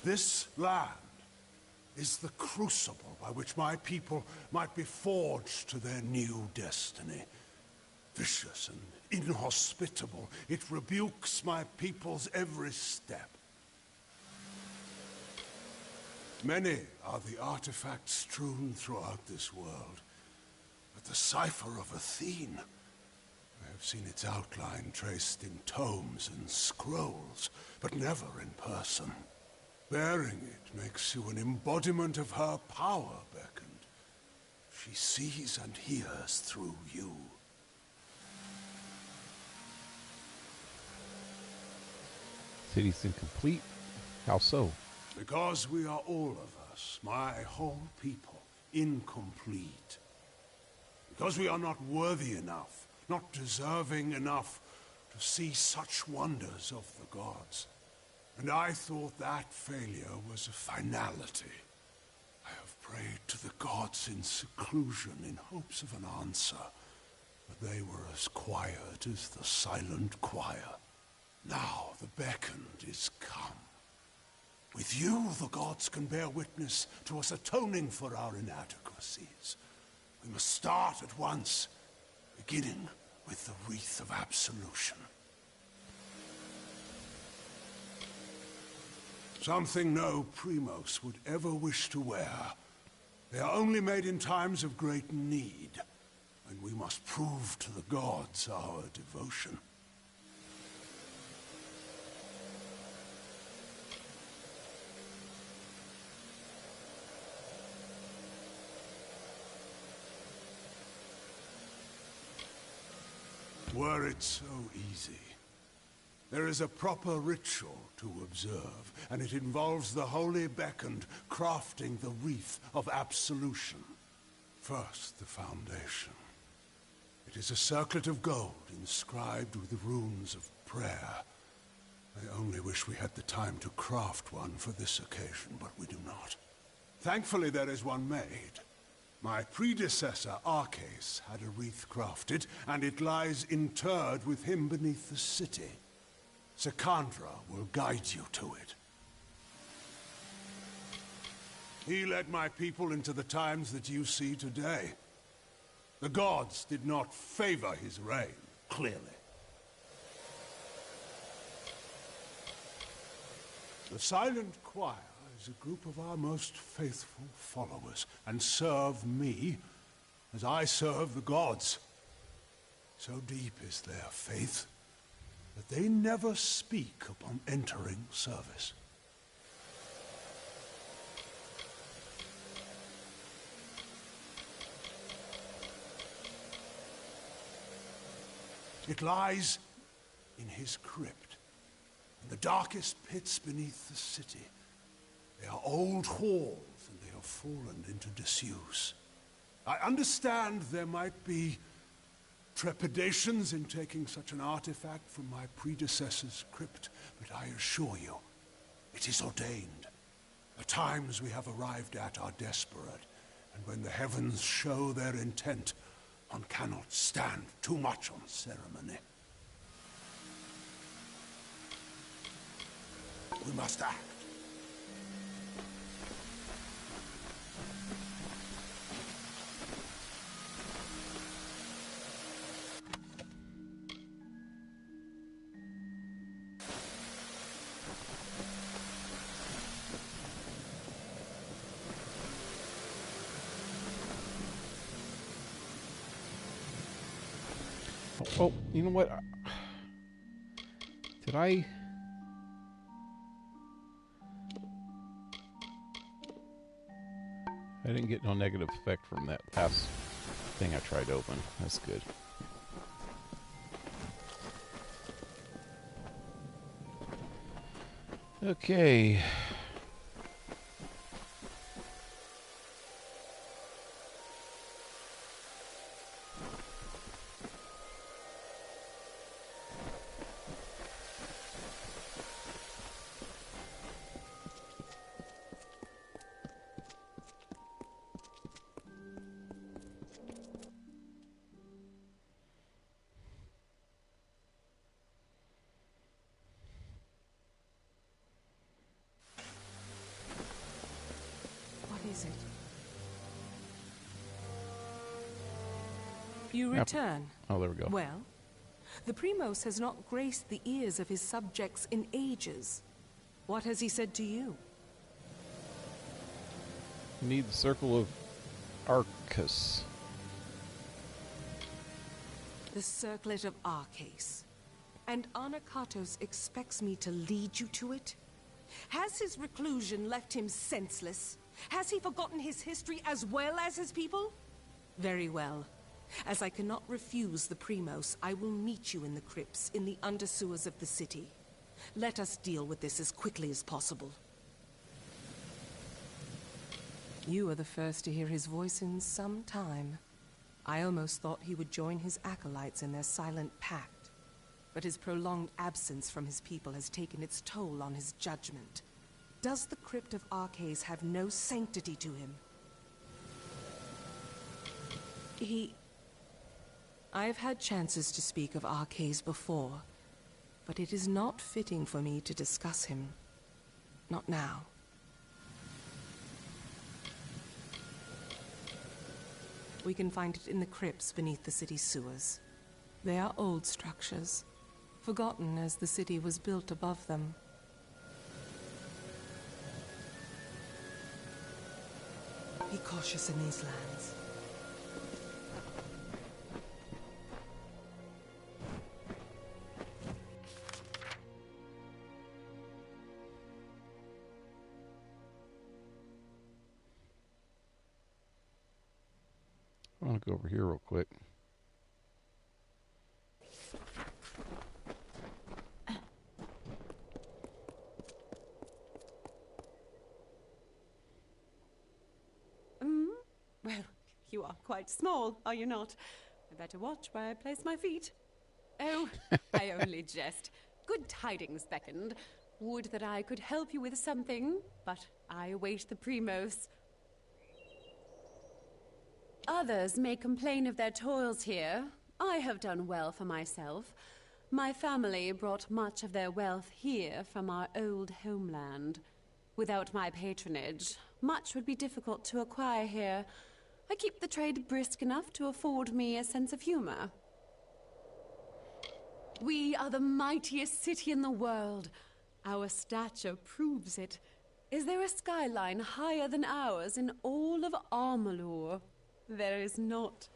This land is the crucible by which my people might be forged to their new destiny. Vicious and inhospitable, it rebukes my people's every step. Many are the artifacts strewn throughout this world, but the cipher of Athene, I have seen its outline traced in tomes and scrolls, but never in person. Bearing it makes you an embodiment of her power, beckoned. She sees and hears through you. City's incomplete? How so? Because we are all of us, my whole people, incomplete. Because we are not worthy enough, not deserving enough to see such wonders of the gods. And I thought that failure was a finality. I have prayed to the gods in seclusion in hopes of an answer, but they were as quiet as the silent choir. Now the beckoned is come. With you, the gods can bear witness to us atoning for our inadequacies. We must start at once, beginning with the wreath of absolution. Something no Primos would ever wish to wear. They are only made in times of great need, and we must prove to the gods our devotion. Were it so easy. There is a proper ritual to observe, and it involves the holy beckoned crafting the wreath of absolution. First, the foundation. It is a circlet of gold inscribed with the runes of prayer. I only wish we had the time to craft one for this occasion, but we do not. Thankfully, there is one made. My predecessor, Arcase, had a wreath crafted, and it lies interred with him beneath the city. Secandra will guide you to it. He led my people into the times that you see today. The gods did not favor his reign, clearly. The Silent Choir is a group of our most faithful followers, and serve me as I serve the gods. So deep is their faith that they never speak upon entering service. It lies in his crypt, in the darkest pits beneath the city. They are old halls, and they have fallen into disuse. I understand there might be trepidations in taking such an artifact from my predecessor's crypt, but I assure you, it is ordained. The times we have arrived at are desperate, and when the heavens show their intent, one cannot stand too much on ceremony. We must act. Oh, you know what? Did I... I didn't get no negative effect from that last thing I tried to open. That's good. Okay. Is it? You return. Oh, there we go. Well, the Primos has not graced the ears of his subjects in ages. What has he said to you? You need the Circle of Arcus. The Circlet of Arcase. And Anakatos expects me to lead you to it? Has his reclusion left him senseless? Has he forgotten his history as well as his people? Very well. As I cannot refuse the Primos, I will meet you in the crypts in the undersewers of the city. Let us deal with this as quickly as possible. You are the first to hear his voice in some time. I almost thought he would join his acolytes in their silent pact. But his prolonged absence from his people has taken its toll on his judgment. Does the Crypt of Arcase have no sanctity to him? I have had chances to speak of Arcase before, but it is not fitting for me to discuss him. Not now. We can find it in the crypts beneath the city's sewers. They are old structures, forgotten as the city was built above them. Be cautious in these lands. I want to go over here real quick. Well, you are quite small, are you not? I better watch where I place my feet. Oh, I only jest. Good tidings beckoned. Would that I could help you with something, but I await the Primos. Others may complain of their toils here. I have done well for myself. My family brought much of their wealth here from our old homeland. Without my patronage, much would be difficult to acquire here. I keep the trade brisk enough to afford me a sense of humor. We are the mightiest city in the world. Our stature proves it. Is there a skyline higher than ours in all of Amalur? There is not.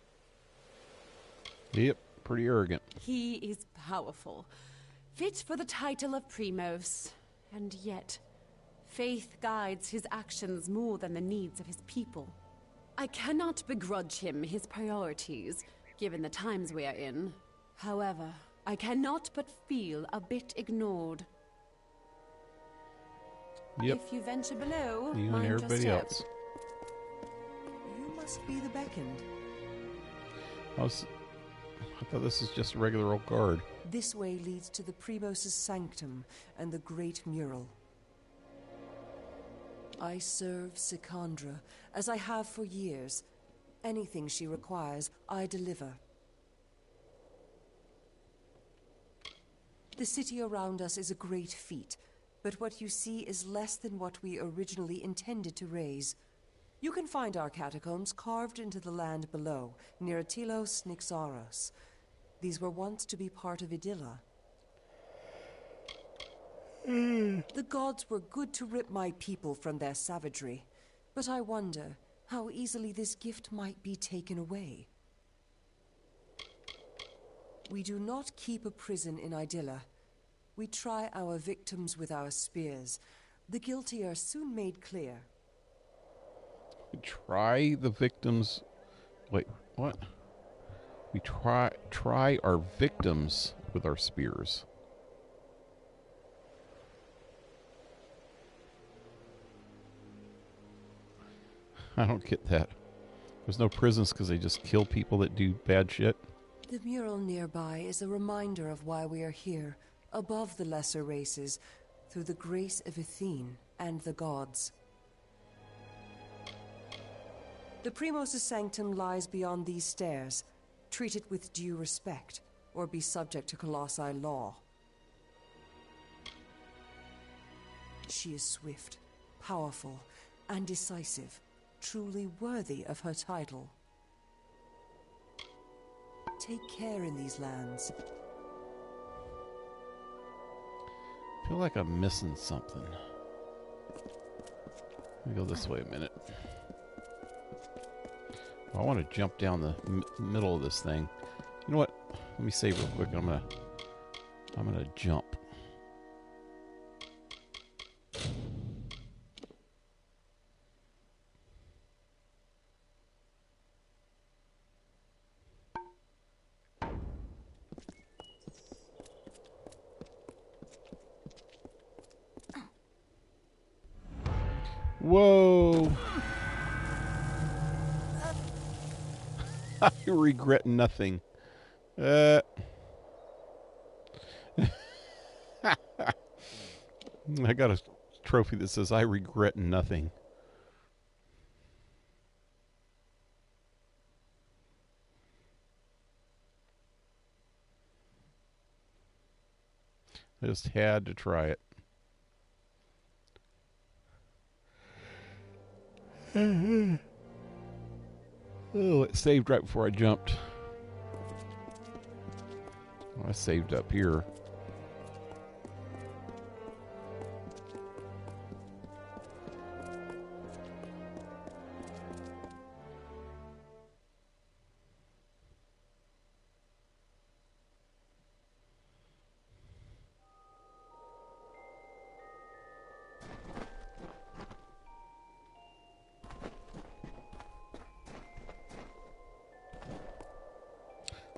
Yep, pretty arrogant. He is powerful, fit for the title of Primos, and yet faith guides his actions more than the needs of his people. I cannot begrudge him his priorities, given the times we are in. However, I cannot but feel a bit ignored. Yep. If you venture below, You and mind your everybody step. else. You must be the beckoned. I thought this was just a regular old guard. This way leads to the Primos' sanctum and the great mural. I serve Sikandra, as I have for years. Anything she requires, I deliver. The city around us is a great feat, but what you see is less than what we originally intended to raise. You can find our catacombs carved into the land below, near Atilos Nixaros. These were once to be part of Idilla. The gods were good to rip my people from their savagery, but I wonder how easily this gift might be taken away. We do not keep a prison in Idilla. We try our victims with our spears. The guilty are soon made clear. Try the victims. Wait, what? We try our victims with our spears. I don't get that. There's no prisons because they just kill people that do bad shit. The mural nearby is a reminder of why we are here, above the lesser races, through the grace of Athene and the gods. The Primos' sanctum lies beyond these stairs. Treat it with due respect, or be subject to Colossi law. She is swift, powerful, and decisive, truly worthy of her title. Take care in these lands. I feel like I'm missing something. Let me go this way a minute. I want to jump down the middle of this thing. You know what? Let me save real quick. I'm gonna jump. Whoa! I regret nothing. I got a trophy that says I regret nothing. I just had to try it. Oh, it saved right before I jumped. Oh, I saved up here.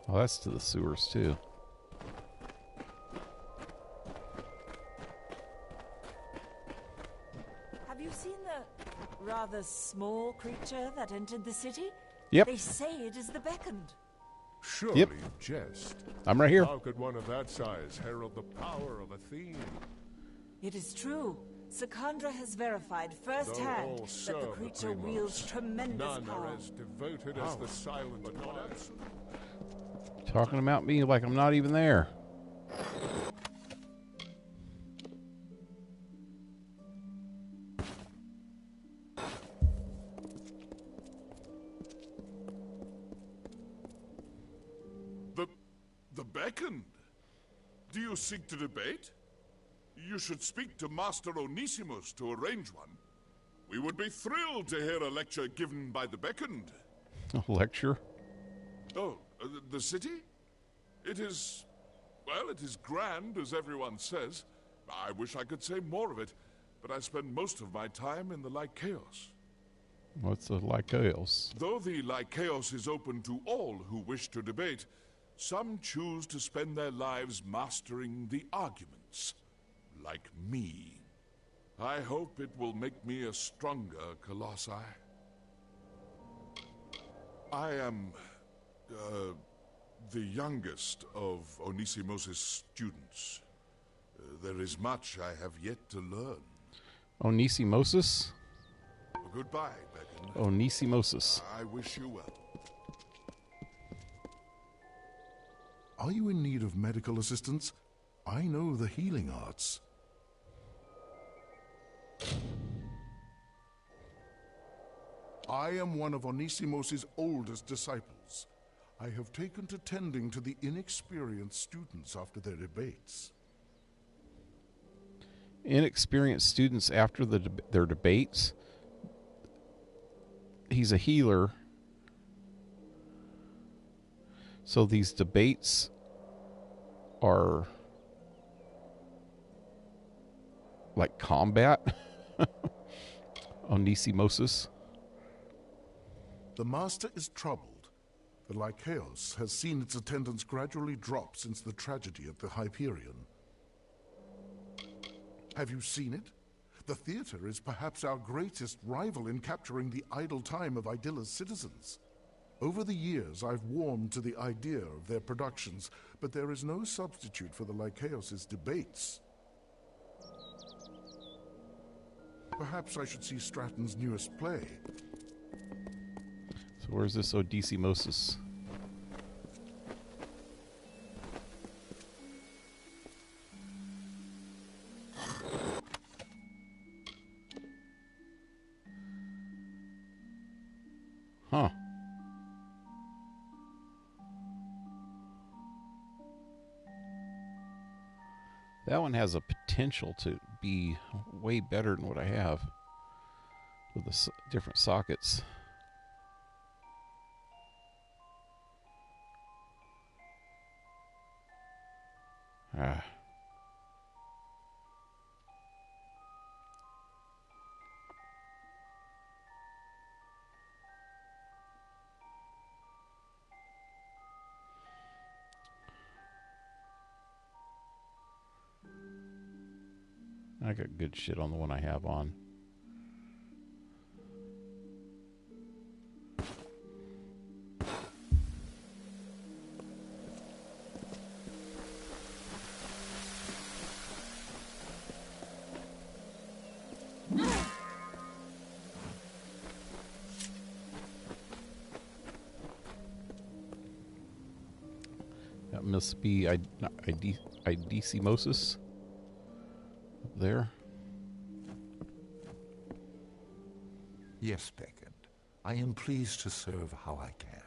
Oh, that's to the sewers, too. Have you seen the rather small creature that entered the city? Yep. They say it is the beckoned. surely Yep. you jest. I'm right here. How could one of that size herald the power of Athene? It is true. Sakandra has verified Though firsthand all that the serve creature Primos, wields tremendous none power. are as devoted as the silent one. Talking about me like I'm not even there. The beckoned? Do you seek to debate? You should speak to Master Onesimus to arrange one. We would be thrilled to hear a lecture given by the beckoned. A lecture? Oh, the city? It is... well, it is grand, as everyone says. I wish I could say more of it, but I spend most of my time in the Lycaeus. What's a Lycaeus? Though the Lycaeus is open to all who wish to debate, some choose to spend their lives mastering the arguments, like me. I hope it will make me a stronger Colossi. I am, the youngest of Onesimus' students. There is much I have yet to learn. Onesimosis? Goodbye, Beacon. Onesimosis. I wish you well. Are you in need of medical assistance? I know the healing arts. I am one of Onesimus' oldest disciples. I have taken to tending to the inexperienced students after their debates. Inexperienced students after their debates? He's a healer. So these debates are like combat? Onesimosis? The Master is troubled. The Lycaeus has seen its attendance gradually drop since the tragedy at the Hyperion. Have you seen it? The theater is perhaps our greatest rival in capturing the idle time of Idilla's citizens. Over the years, I've warmed to the idea of their productions, but there is no substitute for the Lycaeus' debates. Perhaps I should see Stratton's newest play. So where's this Odysseimosis? Huh. That one has a potential to be way better than what I have with the different sockets. Ah. I got good shit on the one I have on. That must be Odysseimosis. There. Yes, Beckett. I am pleased to serve how I can.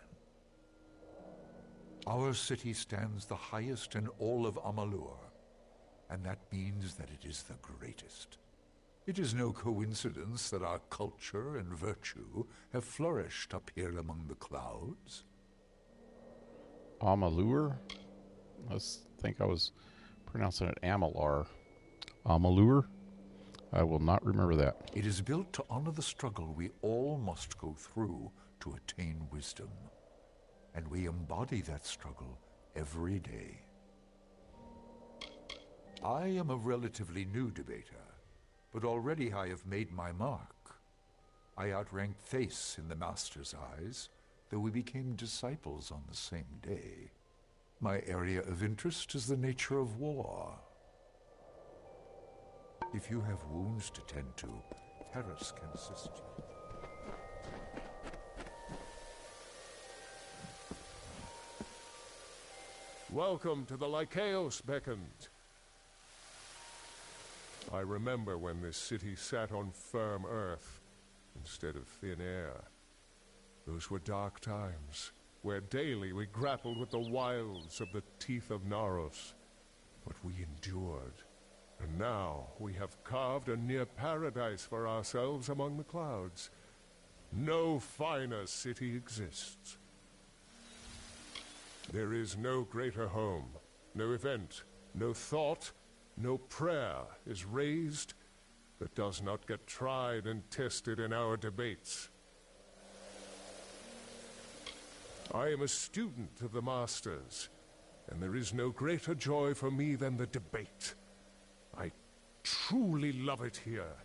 Our city stands the highest in all of Amalur, and that means that it is the greatest. It is no coincidence that our culture and virtue have flourished up here among the clouds. Amalur? I think I was pronouncing it Amalur. Amalur? I will not remember that. It is built to honor the struggle we all must go through to attain wisdom. And we embody that struggle every day. I am a relatively new debater, but already I have made my mark. I outrank Thace in the Master's eyes, though we became disciples on the same day. My area of interest is the nature of war. If you have wounds to tend to, Terrace can assist you. Welcome to the Lycaeos beckoned. I remember when this city sat on firm earth instead of thin air. Those were dark times, where daily we grappled with the wilds of the teeth of Naros. But we endured. And now we have carved a near paradise for ourselves among the clouds. No finer city exists. There is no greater home, no event, no thought, no prayer is raised that does not get tried and tested in our debates. I am a student of the Masters, and there is no greater joy for me than the debate. I truly love it here.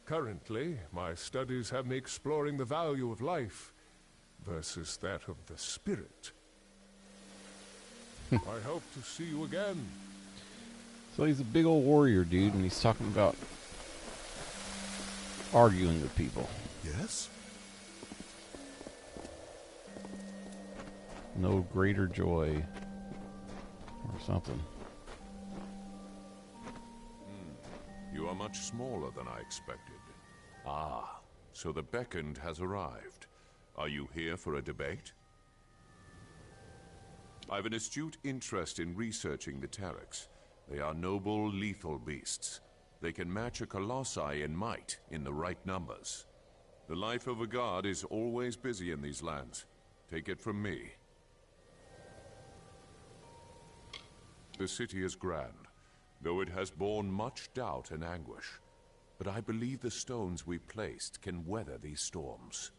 Currently, my studies have me exploring the value of life versus that of the spirit. I hope to see you again. So he's a big old warrior dude, and he's talking about arguing with people. Yes? No greater joy or something. You are much smaller than I expected. Ah, so the beckoned has arrived. Are you here for a debate? I've an astute interest in researching the Terex. They are noble, lethal beasts. They can match a colossi in might in the right numbers. The life of a god is always busy in these lands. Take it from me. The city is grand, though it has borne much doubt and anguish. But I believe the stones we placed can weather these storms.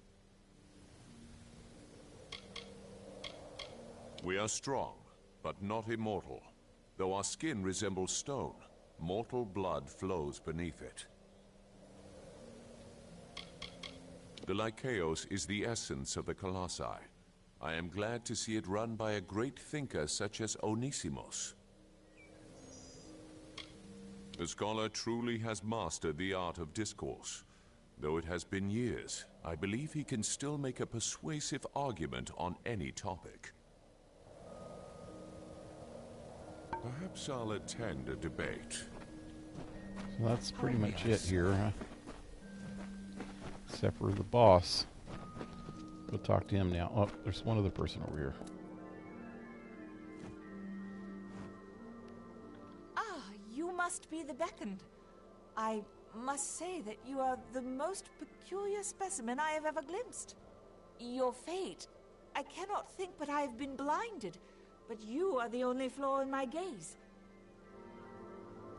We are strong, but not immortal. Though our skin resembles stone, mortal blood flows beneath it. The Lycaeos is the essence of the Colossi. I am glad to see it run by a great thinker such as Onisimos. The scholar truly has mastered the art of discourse. Though it has been years, I believe he can still make a persuasive argument on any topic. Perhaps I'll attend a debate. So that's pretty much it here, huh? Except for the boss. We'll talk to him now. Oh, there's one other person over here. Ah, you must be the beckoned. I must say that you are the most peculiar specimen I have ever glimpsed. Your fate, I cannot think but I have been blinded. But you are the only flaw in my gaze.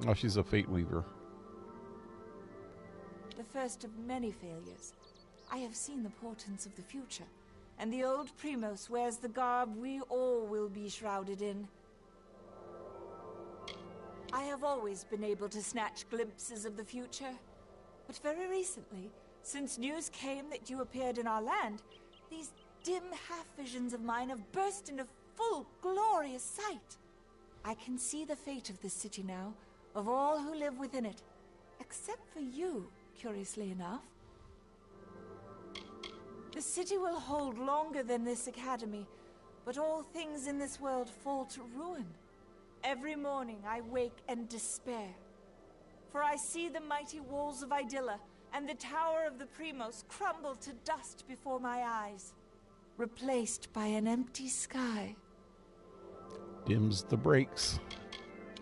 Oh, she's a fate weaver. The first of many failures. I have seen the portents of the future, and the old Primos wears the garb we all will be shrouded in. I have always been able to snatch glimpses of the future, but very recently, since news came that you appeared in our land, these dim half-visions of mine have burst into full, glorious sight. I can see the fate of this city now, of all who live within it, except for you, curiously enough. The city will hold longer than this academy, but all things in this world fall to ruin. Every morning I wake and despair, for I see the mighty walls of Idilla and the tower of the Primos crumble to dust before my eyes, replaced by an empty sky. Dims the brakes.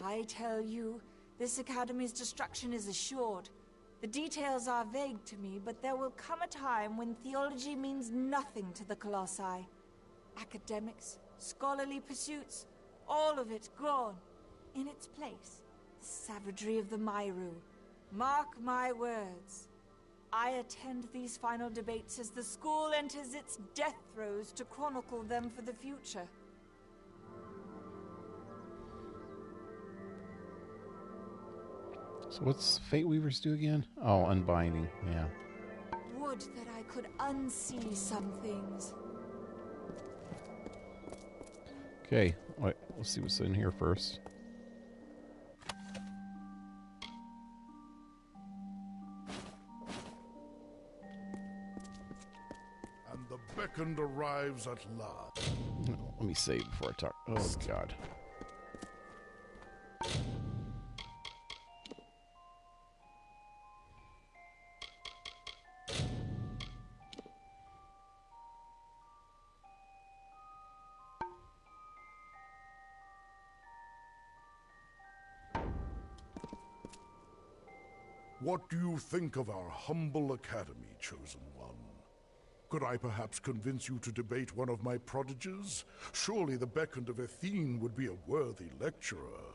I tell you, this academy's destruction is assured. The details are vague to me, but there will come a time when theology means nothing to the Colossi. Academics, scholarly pursuits, all of it gone. In its place, the savagery of the Myru. Mark my words. I attend these final debates as the school enters its death throes to chronicle them for the future. So what's Fate Weavers do again? Oh, unbinding, yeah. Would that I could unsee some things. Okay, let's see what's in here first. And the beckoned arrives at last. Let me save before I talk. Oh, God. What do you think of our humble academy, Chosen One? Could I perhaps convince you to debate one of my prodigies? Surely the beckoned of Athene would be a worthy lecturer.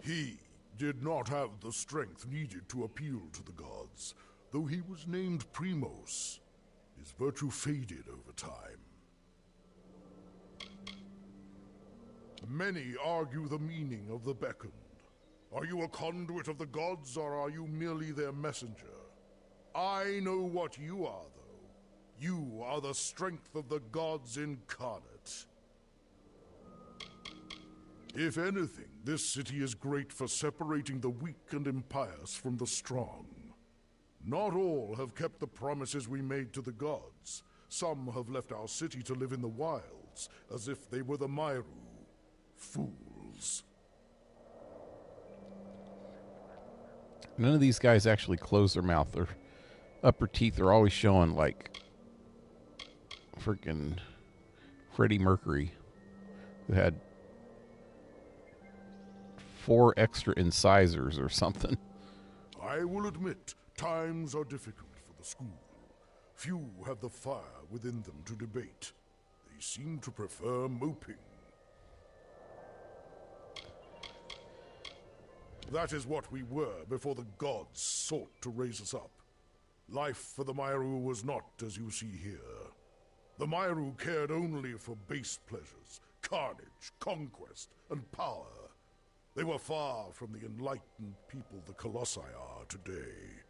He did not have the strength needed to appeal to the gods. Though he was named Primos, his virtue faded over time. Many argue the meaning of the beckoned. Are you a conduit of the gods, or are you merely their messenger? I know what you are, though. You are the strength of the gods incarnate. If anything, this city is great for separating the weak and impious from the strong. Not all have kept the promises we made to the gods. Some have left our city to live in the wilds, as if they were the Myru. Fools. None of these guys actually close their mouth. Their upper teeth are always showing, like freaking Freddie Mercury, who had 4 extra incisors or something. I will admit, times are difficult for the school. Few have the fire within them to debate. They seem to prefer moping. That is what we were before the gods sought to raise us up. Life for the Myru was not as you see here. The Myru cared only for base pleasures, carnage, conquest, and power. They were far from the enlightened people the Colossi are today.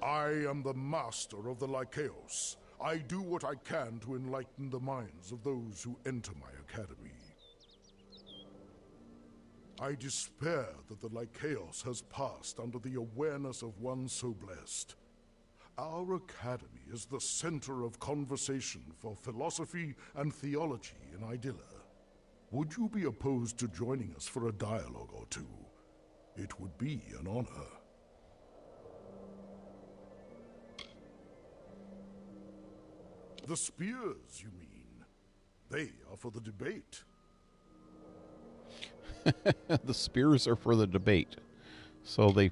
I am the master of the Lycaeos. I do what I can to enlighten the minds of those who enter my academy. I despair that the Lycaeos has passed under the awareness of one so blessed. Our academy is the center of conversation for philosophy and theology in Idylla. Would you be opposed to joining us for a dialogue or two? It would be an honor. The spears, you mean? They are for the debate. The spears are for the debate. So they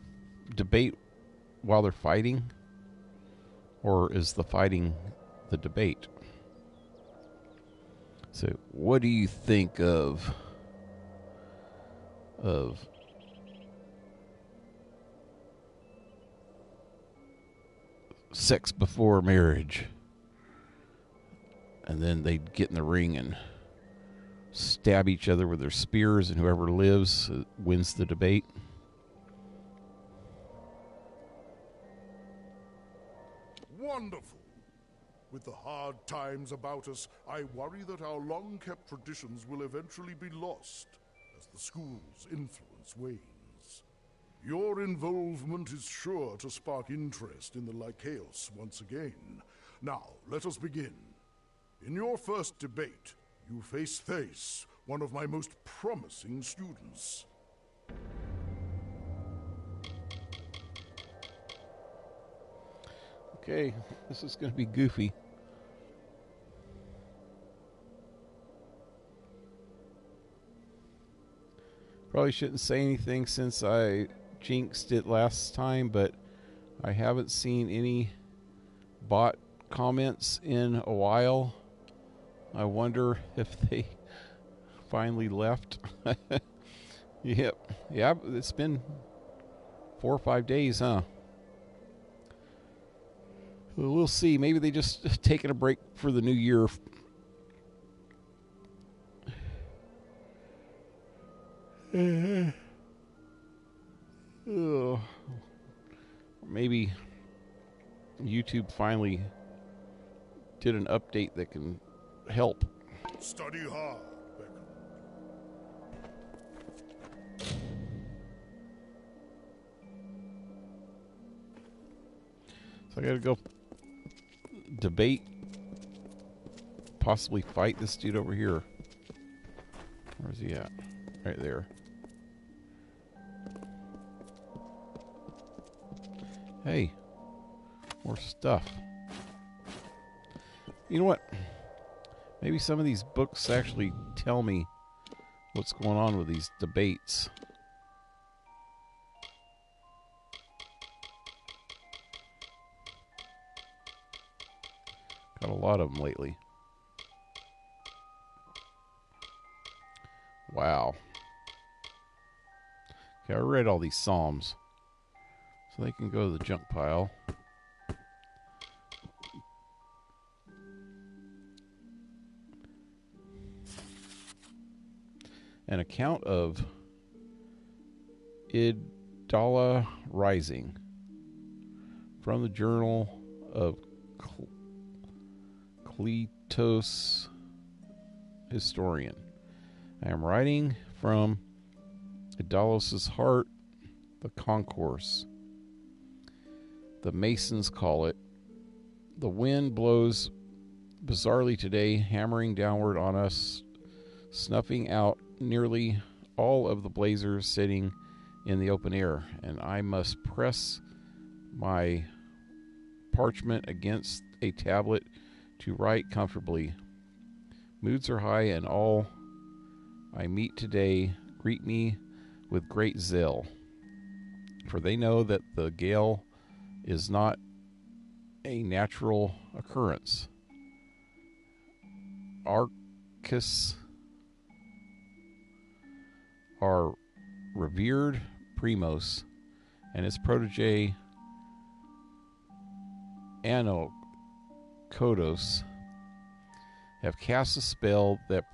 debate while they're fighting? Or is the fighting the debate? So what do you think of sex before marriage? And then they'd get in the ring and stab each other with their spears, and whoever lives wins the debate. Wonderful! With the hard times about us, I worry that our long-kept traditions will eventually be lost as the school's influence wanes. Your involvement is sure to spark interest in the Lycaeos once again. Now, let us begin. In your first debate, you face Thace, one of my most promising students. Okay, this is going to be goofy. Probably shouldn't say anything since I jinxed it last time, but I haven't seen any bot comments in a while. I wonder if they finally left. Yep. Yeah, it's been 4 or 5 days, huh? Well, we'll see. Maybe they just taking a break for the new year. Maybe YouTube finally did an update that can help. Study hard, Becker. So I gotta go debate, possibly fight this dude over here. Where's he at? Right there. Hey, more stuff. You know what? Maybe some of these books actually tell me what's going on with these debates. Got a lot of them lately. Wow. Okay, I read all these Psalms, so they can go to the junk pile. An account of Idala Rising from the Journal of Cletos Historian. I am writing from Idalos' heart, the concourse. The Masons call it. The wind blows bizarrely today, hammering downward on us, snuffing out nearly all of the blazers sitting in the open air, and I must press my parchment against a tablet to write comfortably. Moods are high, and all I meet today greet me with great zeal, for they know that the gale is not a natural occurrence. Arcus, our revered Primos, and his protege Kodos have cast a spell that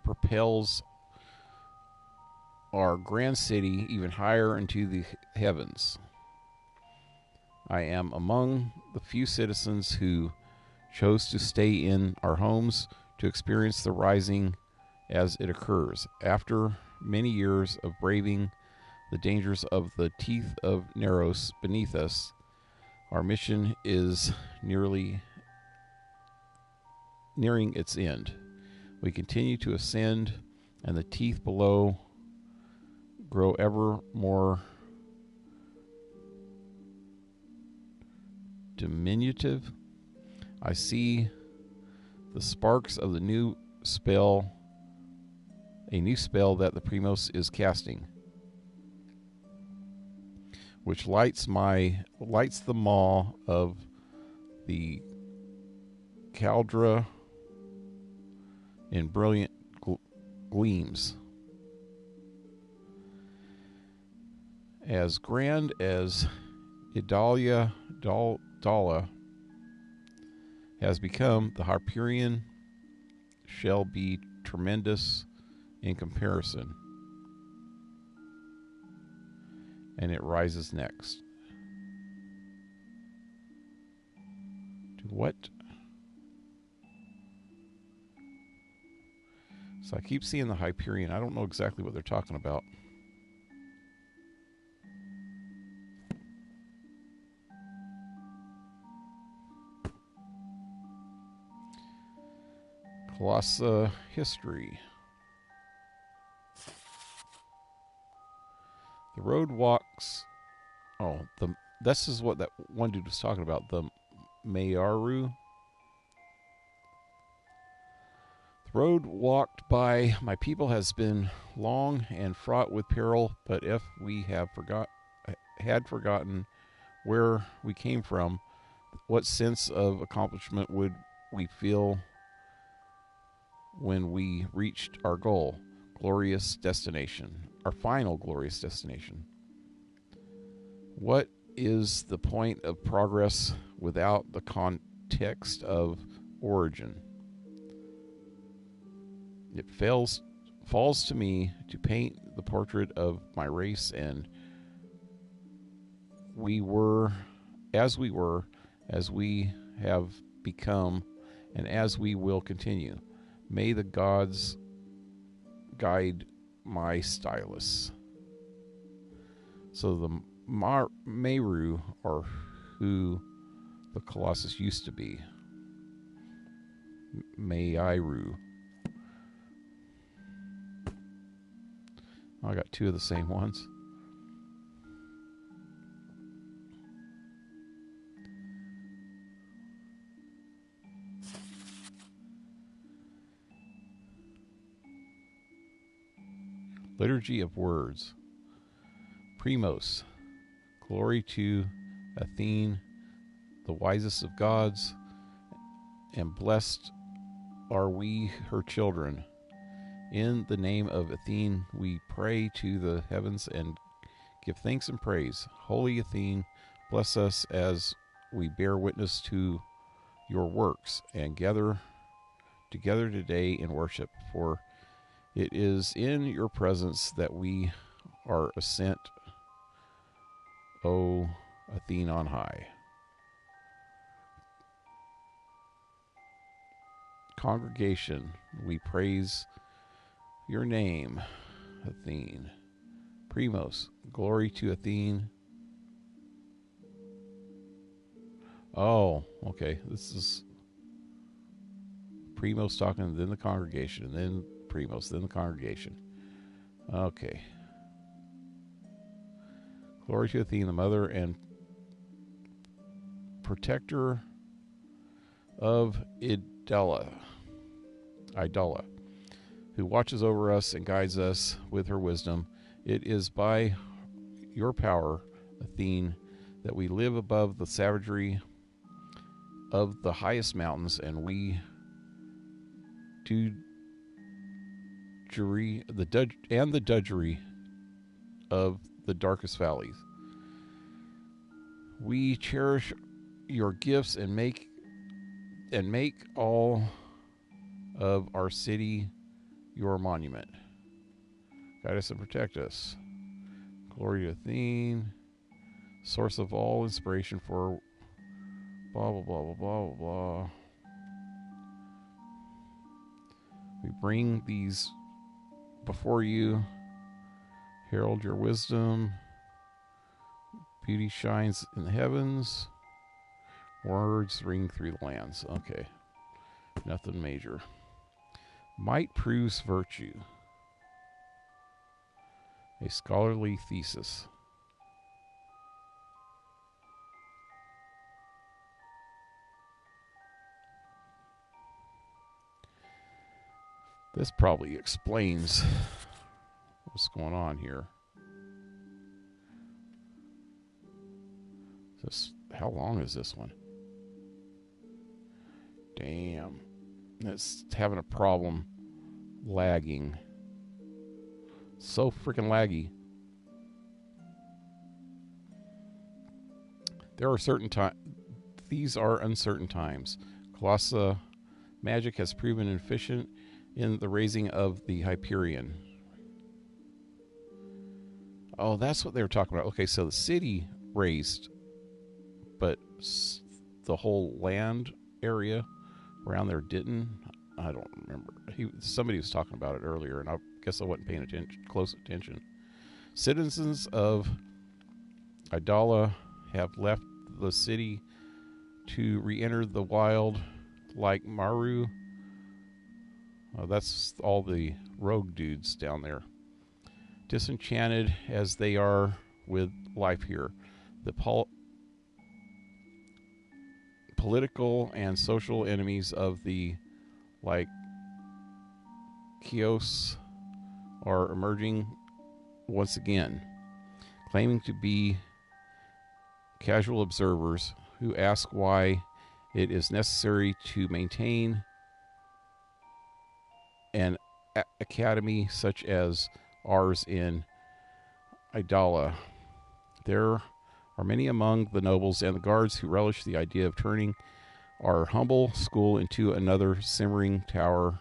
propels our grand city even higher into the heavens. I am among the few citizens who chose to stay in our homes to experience the rising as it occurs. After many years of braving the dangers of the teeth of Neros beneath us, our mission is nearing its end. We continue to ascend, and the teeth below grow ever more diminutive. I see the sparks of the new spell, a new spell that the Primos is casting, which lights the maw of the caldera in brilliant gleams. As grand as Dala has become, the Hyperion shall be tremendous in comparison. And it rises next. To what? So I keep seeing the Hyperion. I don't know exactly what they're talking about. Colossa history. The road walks. Oh, this is what that one dude was talking about. The Mayaru. The road walked by my people has been long and fraught with peril, but if we had forgotten where we came from, what sense of accomplishment would we feel when we reached our goal, glorious destination, our final glorious destination? What is the point of progress without the context of origin? It falls to me to paint the portrait of my race, and as we have become, and as we will continue. May the gods guide my stylus. So the Meru are who the Colossus used to be. Meiru. I got two of the same ones. Liturgy of Words. Primos. Glory to Athene, the wisest of gods, and blessed are we, her children. In the name of Athene, we pray to the heavens and give thanks and praise. Holy Athene, bless us as we bear witness to your works and gather together today in worship, for it is in your presence that we are ascent, O Athene on high. Congregation, we praise your name, Athene. Primos, glory to Athene. Oh, okay. This is Primos talking, then the congregation, and then Primos, then the congregation. Okay. Glory to Athene, the mother and protector of Idola, who watches over us and guides us with her wisdom. It is by your power, Athene, that we live above the savagery of the highest mountains, and we do the drudgery of the darkest valleys. We cherish your gifts and make all of our city your monument. Guide us and protect us. Glory to Athene, source of all inspiration for blah, blah, blah, blah, blah, blah, blah. We bring these before you. Herald your wisdom. Beauty shines in the heavens. Words ring through the lands. Okay. Nothing major. Might proves virtue. A scholarly thesis. This probably explains what's going on here. How long is this one? Damn. It's having a problem lagging. So freaking laggy. There are certain times. These are uncertain times. Colossus magic has proven efficient in the raising of the Hyperion. Oh, that's what they were talking about. Okay, so the city raised, but the whole land area around there didn't. I don't remember. Somebody was talking about it earlier, and I guess I wasn't paying close attention. Citizens of Idola have left the city to re-enter the wild like Maru. That's all the rogue dudes down there. Disenchanted as they are with life here, the political and social enemies of the Chios are emerging once again, claiming to be casual observers who ask why it is necessary to maintain an academy such as ours in Idola. There are many among the nobles and the guards who relish the idea of turning our humble school into another shimmering tower,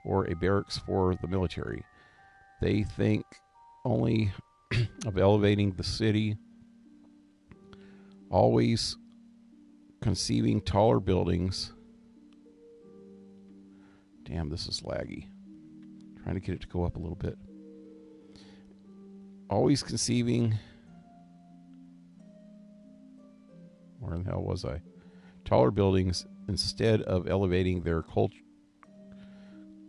or a barracks for the military. They think only of elevating the city, always conceiving taller buildings. Damn, this is laggy. Trying to get it to go up a little bit. Always conceiving. Where in the hell was I? Taller buildings instead of elevating their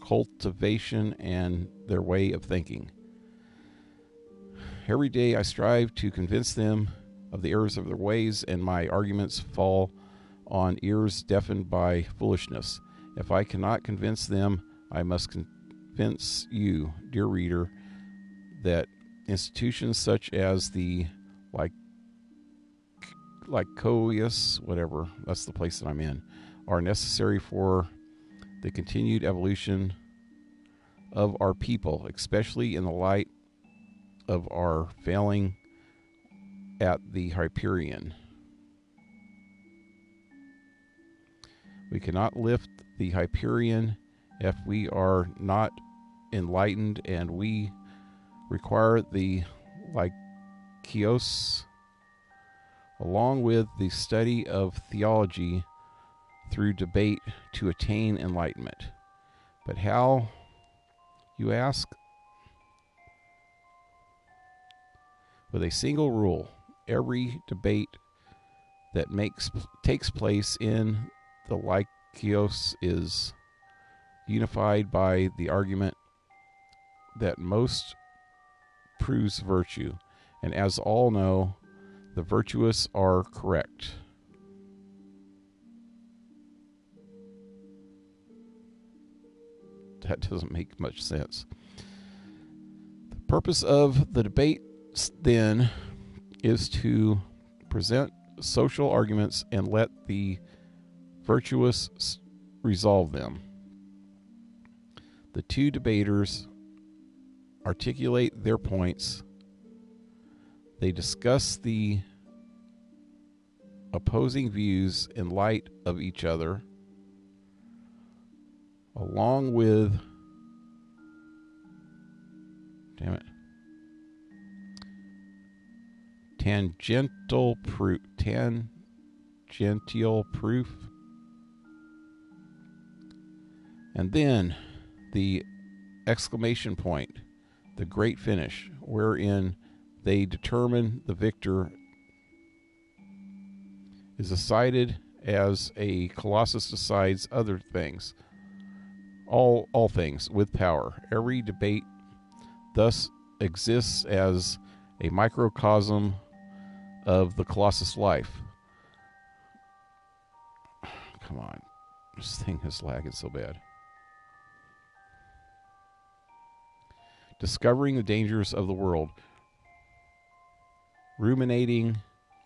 cultivation and their way of thinking. Every day I strive to convince them of the errors of their ways, and my arguments fall on ears deafened by foolishness. If I cannot convince them, I must convince you, dear reader, that institutions such as the Lycoius, whatever, that's the place that I'm in, are necessary for the continued evolution of our people, especially in the light of our failing at the Hyperion. We cannot lift the Hyperion if we are not enlightened, and we require the Lykios, along with the study of theology through debate, to attain enlightenment. But how, you ask? With a single rule: every debate that takes place in the Lykios is unified by the argument that most proves virtue, and as all know, the virtuous are correct. That doesn't make much sense. The purpose of the debates, then, is to present social arguments and let the virtuous resolve them. The two debaters articulate their points. They discuss the opposing views in light of each other, along with tangential proof. And then the exclamation point, the great finish, wherein they determine the victor is decided as a Colossus decides other things, all things with power. Every debate thus exists as a microcosm of the Colossus life. Come on, this thing is lagging so bad. Discovering the dangers of the world, ruminating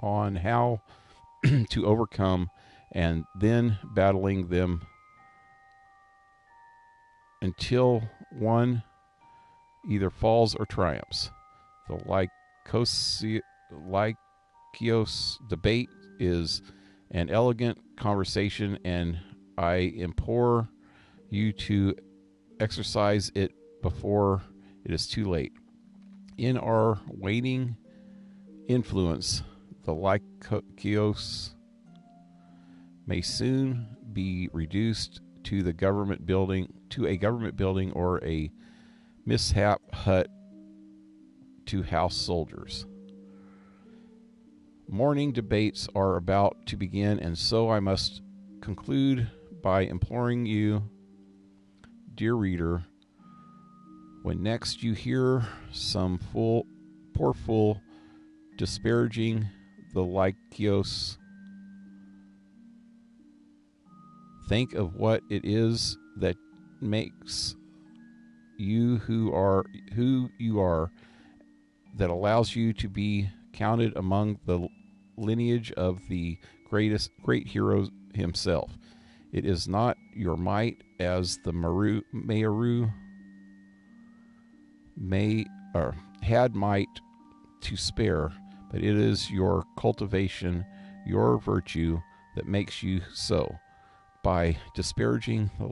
on how to overcome, and then battling them until one either falls or triumphs. The Lykios debate is an elegant conversation, and I implore you to exercise it before it is too late. In our waning influence, the Lykios may soon be reduced to a government building, or a mishap hut to house soldiers. Morning debates are about to begin, and so I must conclude by imploring you, dear reader, when next you hear some poor fool disparaging the Lykios, think of what it is that makes you who you are, that allows you to be counted among the lineage of the great hero himself. It is not your might as the Mayoru had might to spare, but it is your cultivation, your virtue, that makes you so. By disparaging the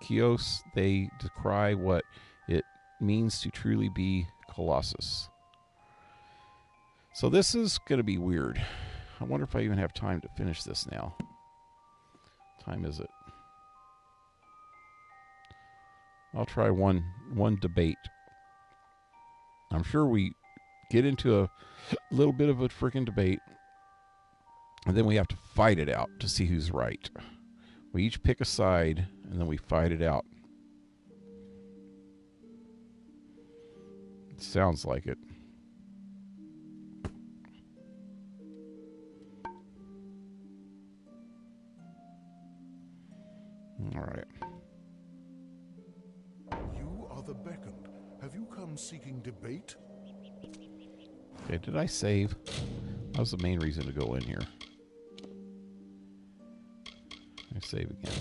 Lykios, they decry what it means to truly be Colossus. So this is going to be weird. I wonder if I even have time to finish this now. What time is it? I'll try one debate. I'm sure we get into a little bit of a freaking debate, and then we have to fight it out to see who's right. We each pick a side, and then we fight it out. It sounds like it. All right. You are the beckoned. Have you come seeking debate? Okay, did I save? That was the main reason to go in here. I save again.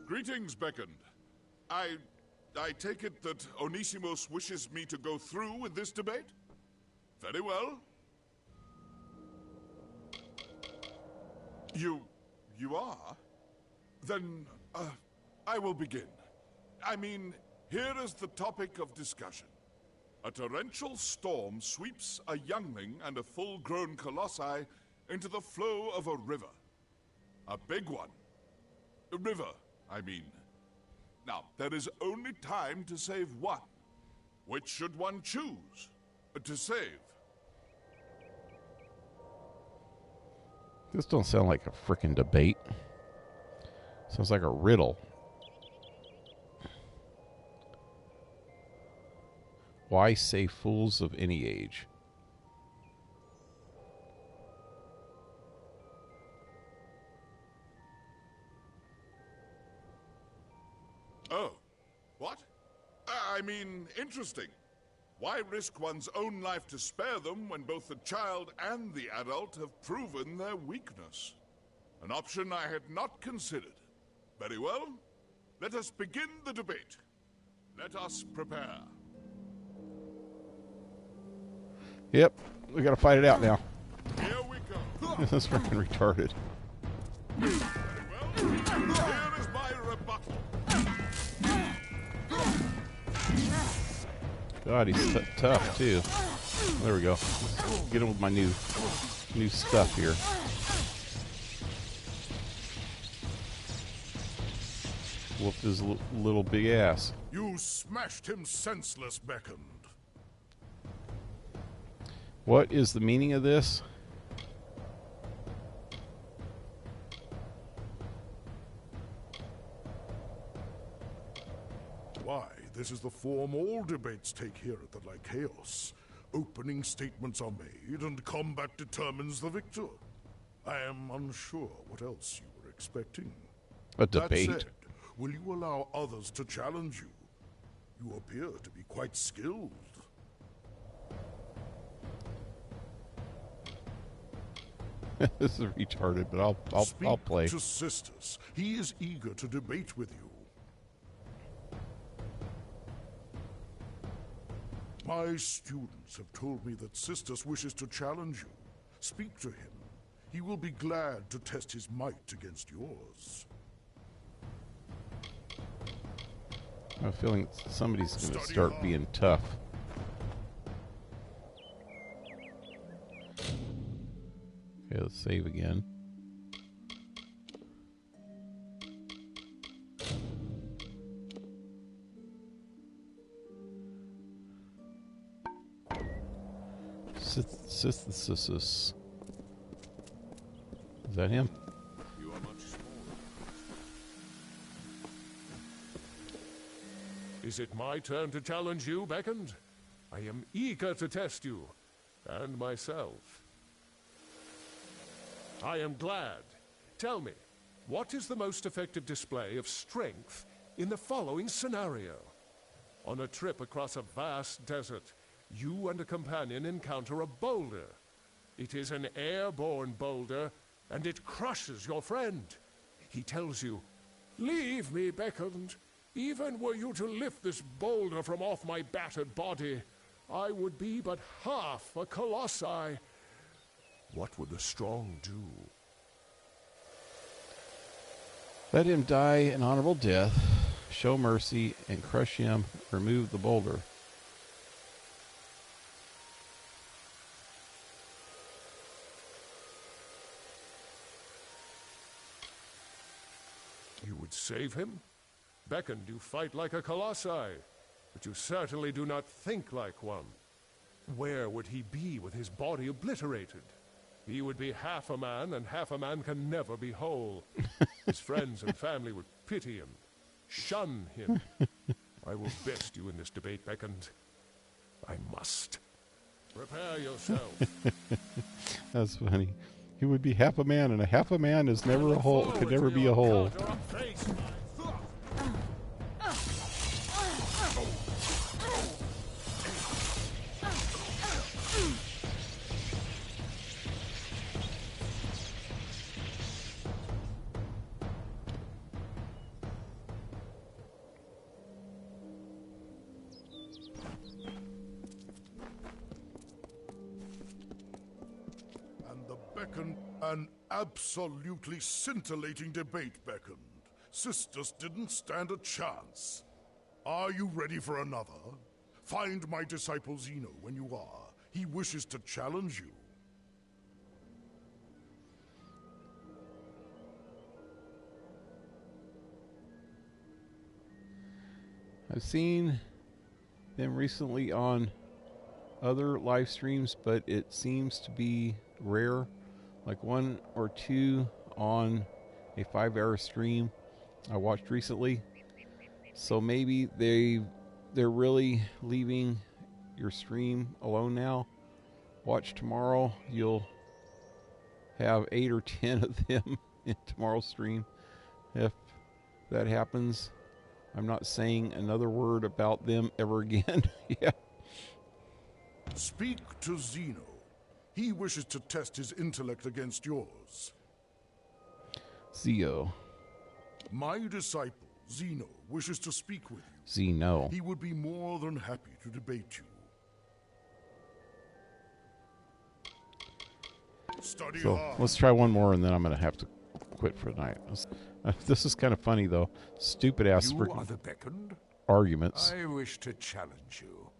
Greetings, beckoned. I take it that Onisimos wishes me to go through with this debate? Very well. You are? Then, I will begin. I mean, here is the topic of discussion. A torrential storm sweeps a youngling and a full-grown colossi into the flow of a river. A big one. A river, I mean. Now, there is only time to save one. Which should one choose to save? This don't sound like a frickin' debate. Sounds like a riddle. Why save fools of any age? Oh, what? I mean, interesting. Why risk one's own life to spare them when both the child and the adult have proven their weakness? An option I had not considered. Very well. Let us begin the debate. Let us prepare. Yep, we gotta fight it out now. Here we go. This is freaking retarded. Very well. Here is my rebuttal. God, he's tough too. There we go. Let's get him with my new stuff here. Whooped his little big ass. You smashed him senseless, beckoned. What is the meaning of this? Why, this is the form all debates take here at the Lycaeus. Opening statements are made, and combat determines the victor. I am unsure what else you were expecting. A debate? That said, will you allow others to challenge you? You appear to be quite skilled. This is retarded, but I'll play. Speak to Sisters. He is eager to debate with you. My students have told me that Sisters wishes to challenge you. Speak to him. He will be glad to test his might against yours. I have a feeling somebody's going to start being tough. Okay, let's save again. Synthesis. Is that him? You are much smaller. Is it my turn to challenge you, Beckoned? I am eager to test you, and myself. I am glad. Tell me, what is the most effective display of strength in the following scenario? On a trip across a vast desert, you and a companion encounter a boulder. It is an airborne boulder, and it crushes your friend. He tells you, "Leave me, Beckoned. Even were you to lift this boulder from off my battered body, I would be but half a colossi." What would the strong do? Let him die an honorable death. show mercy, and crush him. Remove the boulder. You would save him? Beckoned, you fight like a colossi, but you certainly do not think like one. Where would he be with his body obliterated? He would be half a man, and half a man can never be whole. His friends and family would pity him, shun him. I will best you in this debate, Beckoned. I must. Prepare yourself. That's funny. He would be half a man, and a half a man is never a whole. Could never be a whole. An absolutely scintillating debate beckoned. Sisters didn't stand a chance. Are you ready for another? Find my disciple Zeno when you are. He wishes to challenge you. I've seen them recently on other live streams, but it seems to be rare. Like 1 or 2 on a 5-hour stream I watched recently. So maybe they're really leaving your stream alone now. Watch tomorrow. You'll have 8 or 10 of them in tomorrow's stream. If that happens, I'm not saying another word about them ever again. Yeah. Speak to Zeno. He wishes to test his intellect against yours. Zeno. My disciple, Zeno, wishes to speak with you. Zeno. He would be more than happy to debate you. Study hard. Let's try one more, and then I'm going to have to quit for the night. This is kind of funny, though. Stupid-ass You are the Beckoned? arguments. I wish to challenge you.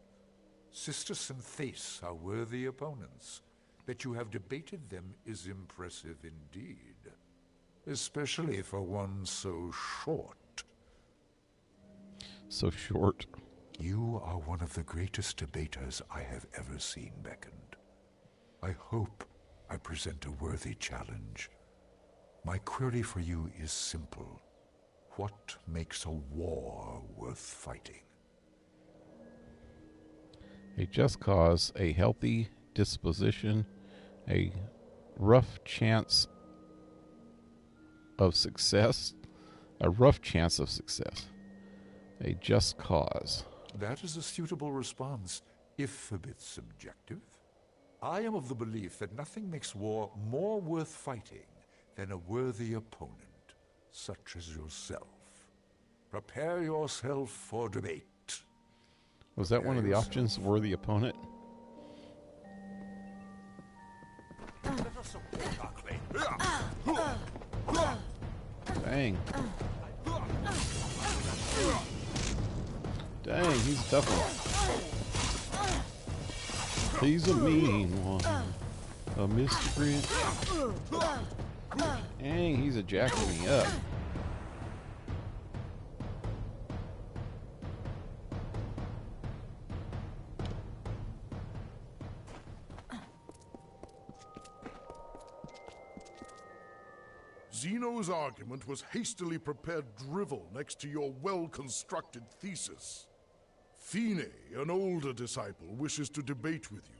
Sister Synthase are worthy opponents. That you have debated them is impressive indeed. Especially for one so short. So short. You are one of the greatest debaters I have ever seen, Beckoned. I hope I present a worthy challenge. My query for you is simple. What makes a war worth fighting? A just cause, a healthy disposition, a rough chance of success, a just cause. That is a suitable response, if a bit subjective. I am of the belief that nothing makes war more worth fighting than a worthy opponent, such as yourself. Prepare yourself for debate. Was that one of the options? Worthy opponent? Dang. Dang, he's a tough one. He's a mean one. A miscreant. Dang, he's a jacking me up. Zeno's argument was hastily prepared drivel next to your well-constructed thesis. Fine, an older disciple, wishes to debate with you.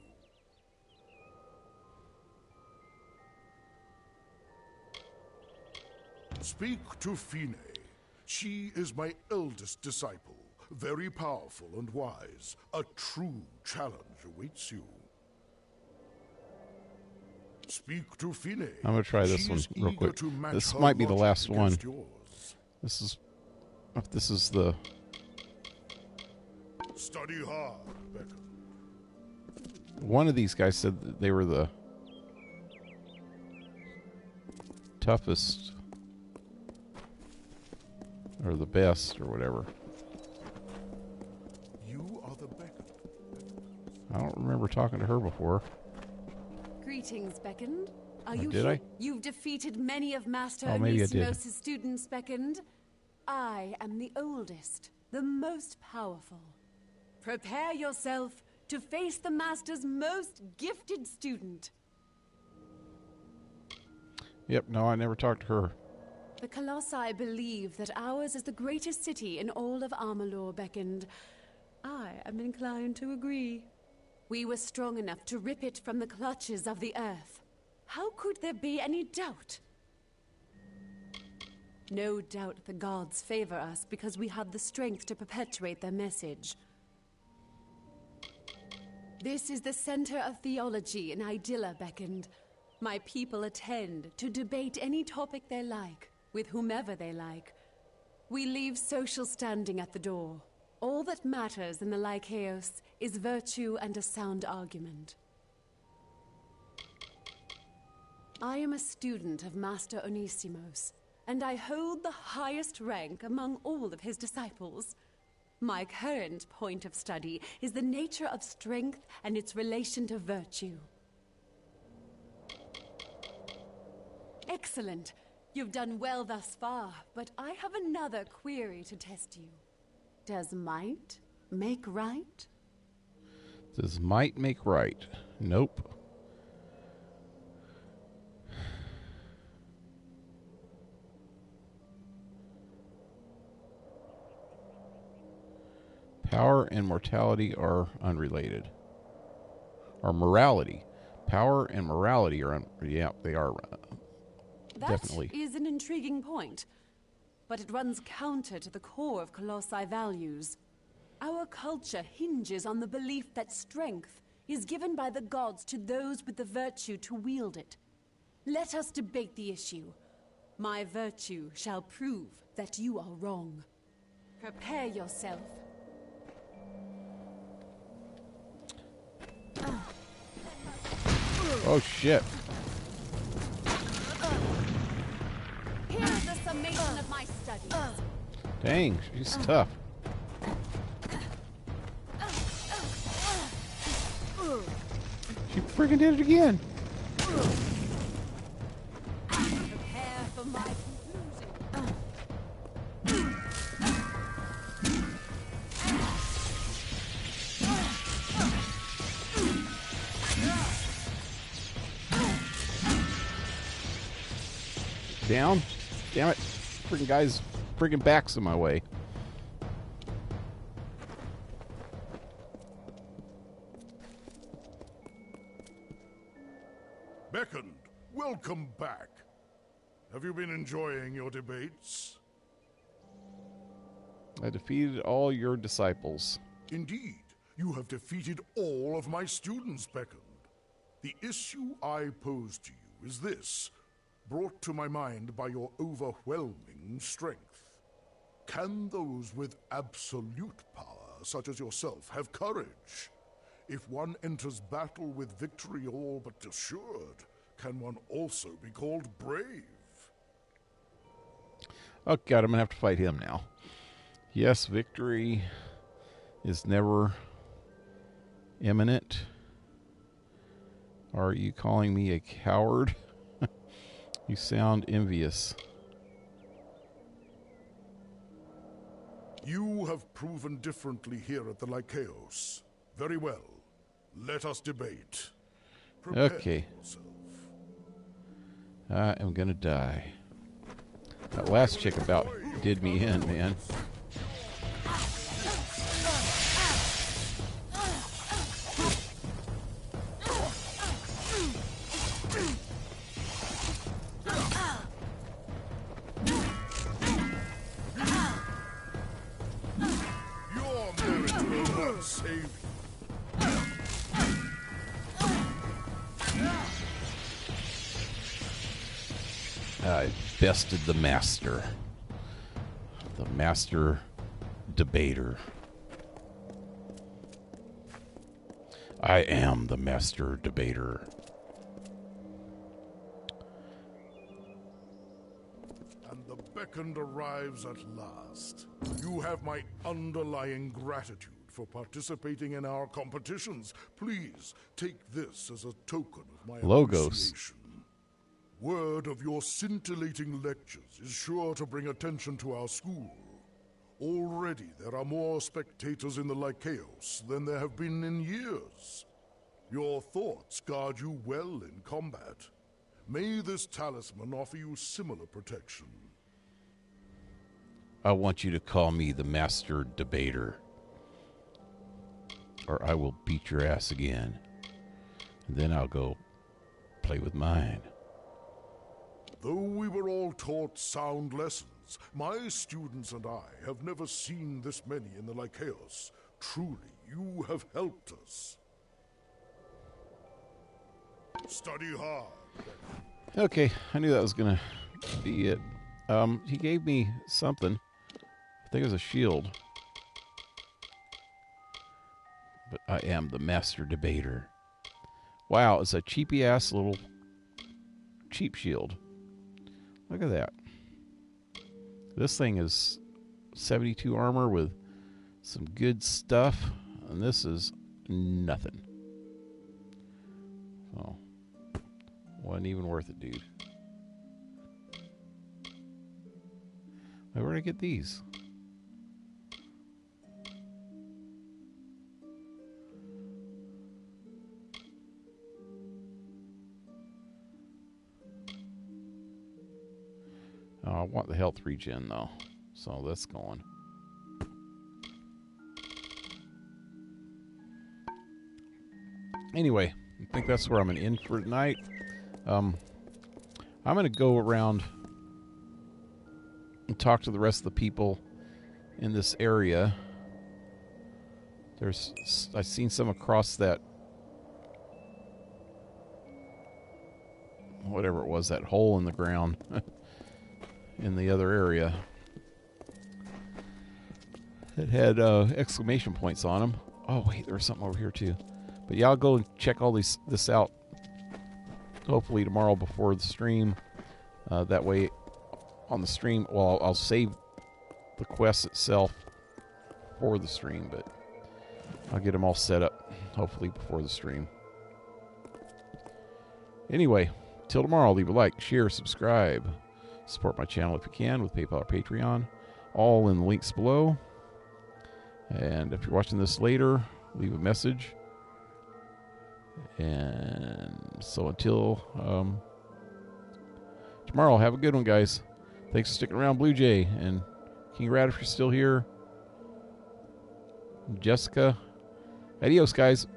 Speak to Fine. She is my eldest disciple, very powerful and wise. A true challenge awaits you. Speak to Fine. I'm going to try this one real quick. This might be the last one. This is the... Study hard, Becca. One of these guys said that they were the toughest. or the best, or whatever. You are the Beckoned. I don't remember talking to her before. Greetings, Beckoned. Are Oh, you did here? I? You've defeated many of Master Oh, maybe I did. Onisimos' students, Beckoned. I am the oldest, the most powerful. Prepare yourself to face the Master's most gifted student. Yep, no, I never talked to her. The Colossi believe that ours is the greatest city in all of Amalur, Beckoned. I am inclined to agree. We were strong enough to rip it from the clutches of the earth. How could there be any doubt? No doubt the gods favor us because we have the strength to perpetuate their message. This is the center of theology in Idylla, Beckoned. My people attend to debate any topic they like, with whomever they like. We leave social standing at the door. All that matters in the Lycaeus is virtue and a sound argument. I am a student of Master Onisimos, and I hold the highest rank among all of his disciples. My current point of study is the nature of strength and its relation to virtue. Excellent. You've done well thus far, but I have another query to test you. Does might make right? Does might make right? Nope. Power and mortality are unrelated. Or morality. Power and morality are yeah, they are definitely. That is an intriguing point, but it runs counter to the core of Colossi values. Our culture hinges on the belief that strength is given by the gods to those with the virtue to wield it. Let us debate the issue. My virtue shall prove that you are wrong. Prepare yourself. Oh shit. Here's the summation of my studies. Dang, she's tough. She freaking did it again. Prepare for my conclusion. Down. Damn it. Freaking guy's freaking backs in my way. Beckoned, welcome back. Have you been enjoying your debates? I defeated all your disciples. Indeed, you have defeated all of my students, Beckoned. The issue I pose to you is this, brought to my mind by your overwhelming strength. Can those with absolute power, such as yourself, have courage? If one enters battle with victory all but assured, can one also be called brave? Oh god, I'm gonna have to fight him now. Yes, victory is never imminent. Are you calling me a coward? You sound envious. You have proven differently here at the Lycaeus. Very well. Let us debate. Prepare Okay. yourself. I am gonna die. That last chick about did me in, man. Your merit will not save you. I bested the master. The master debater. I am the master debater. And the beckoned arrives at last. You have my underlying gratitude for participating in our competitions. Please take this as a token of my Logos. appreciation. Word of your scintillating lectures is sure to bring attention to our school. Already there are more spectators in the Lycaeus than there have been in years. Your thoughts guard you well in combat. May this talisman offer you similar protection. I want you to call me the Master Debater, or I will beat your ass again. And then I'll go play with mine. Though we were all taught sound lessons, my students and I have never seen this many in the Lycaeus. Truly, you have helped us. Study hard. Okay, I knew that was going to be it. He gave me something. I think it was a shield. But I am the Master Debater. Wow, it's a cheapy-ass little cheap shield. Look at that. This thing is 72 armor with some good stuff, and this is nothing. Oh, wasn't even worth it, dude. Where did I get these? Oh, I want the health regen though, so that's going. Anyway, I think that's where I'm going to end for tonight. I'm going to go around and talk to the rest of the people in this area. I've seen some across that, whatever it was, that hole in the ground in the other area. It had exclamation points on them. Oh wait, there was something over here too. But yeah, I'll go and check all this out hopefully tomorrow before the stream. That way on the stream, well, I'll save the quest itself for the stream, but I'll get them all set up hopefully before the stream. Anyway, till tomorrow, leave a like, share, subscribe. Support my channel if you can with PayPal or Patreon. All in the links below. And if you're watching this later, leave a message. And so until tomorrow, have a good one, guys. Thanks for sticking around, Blue Jay. And King Rat, if you're still here. Jessica. Adios, guys.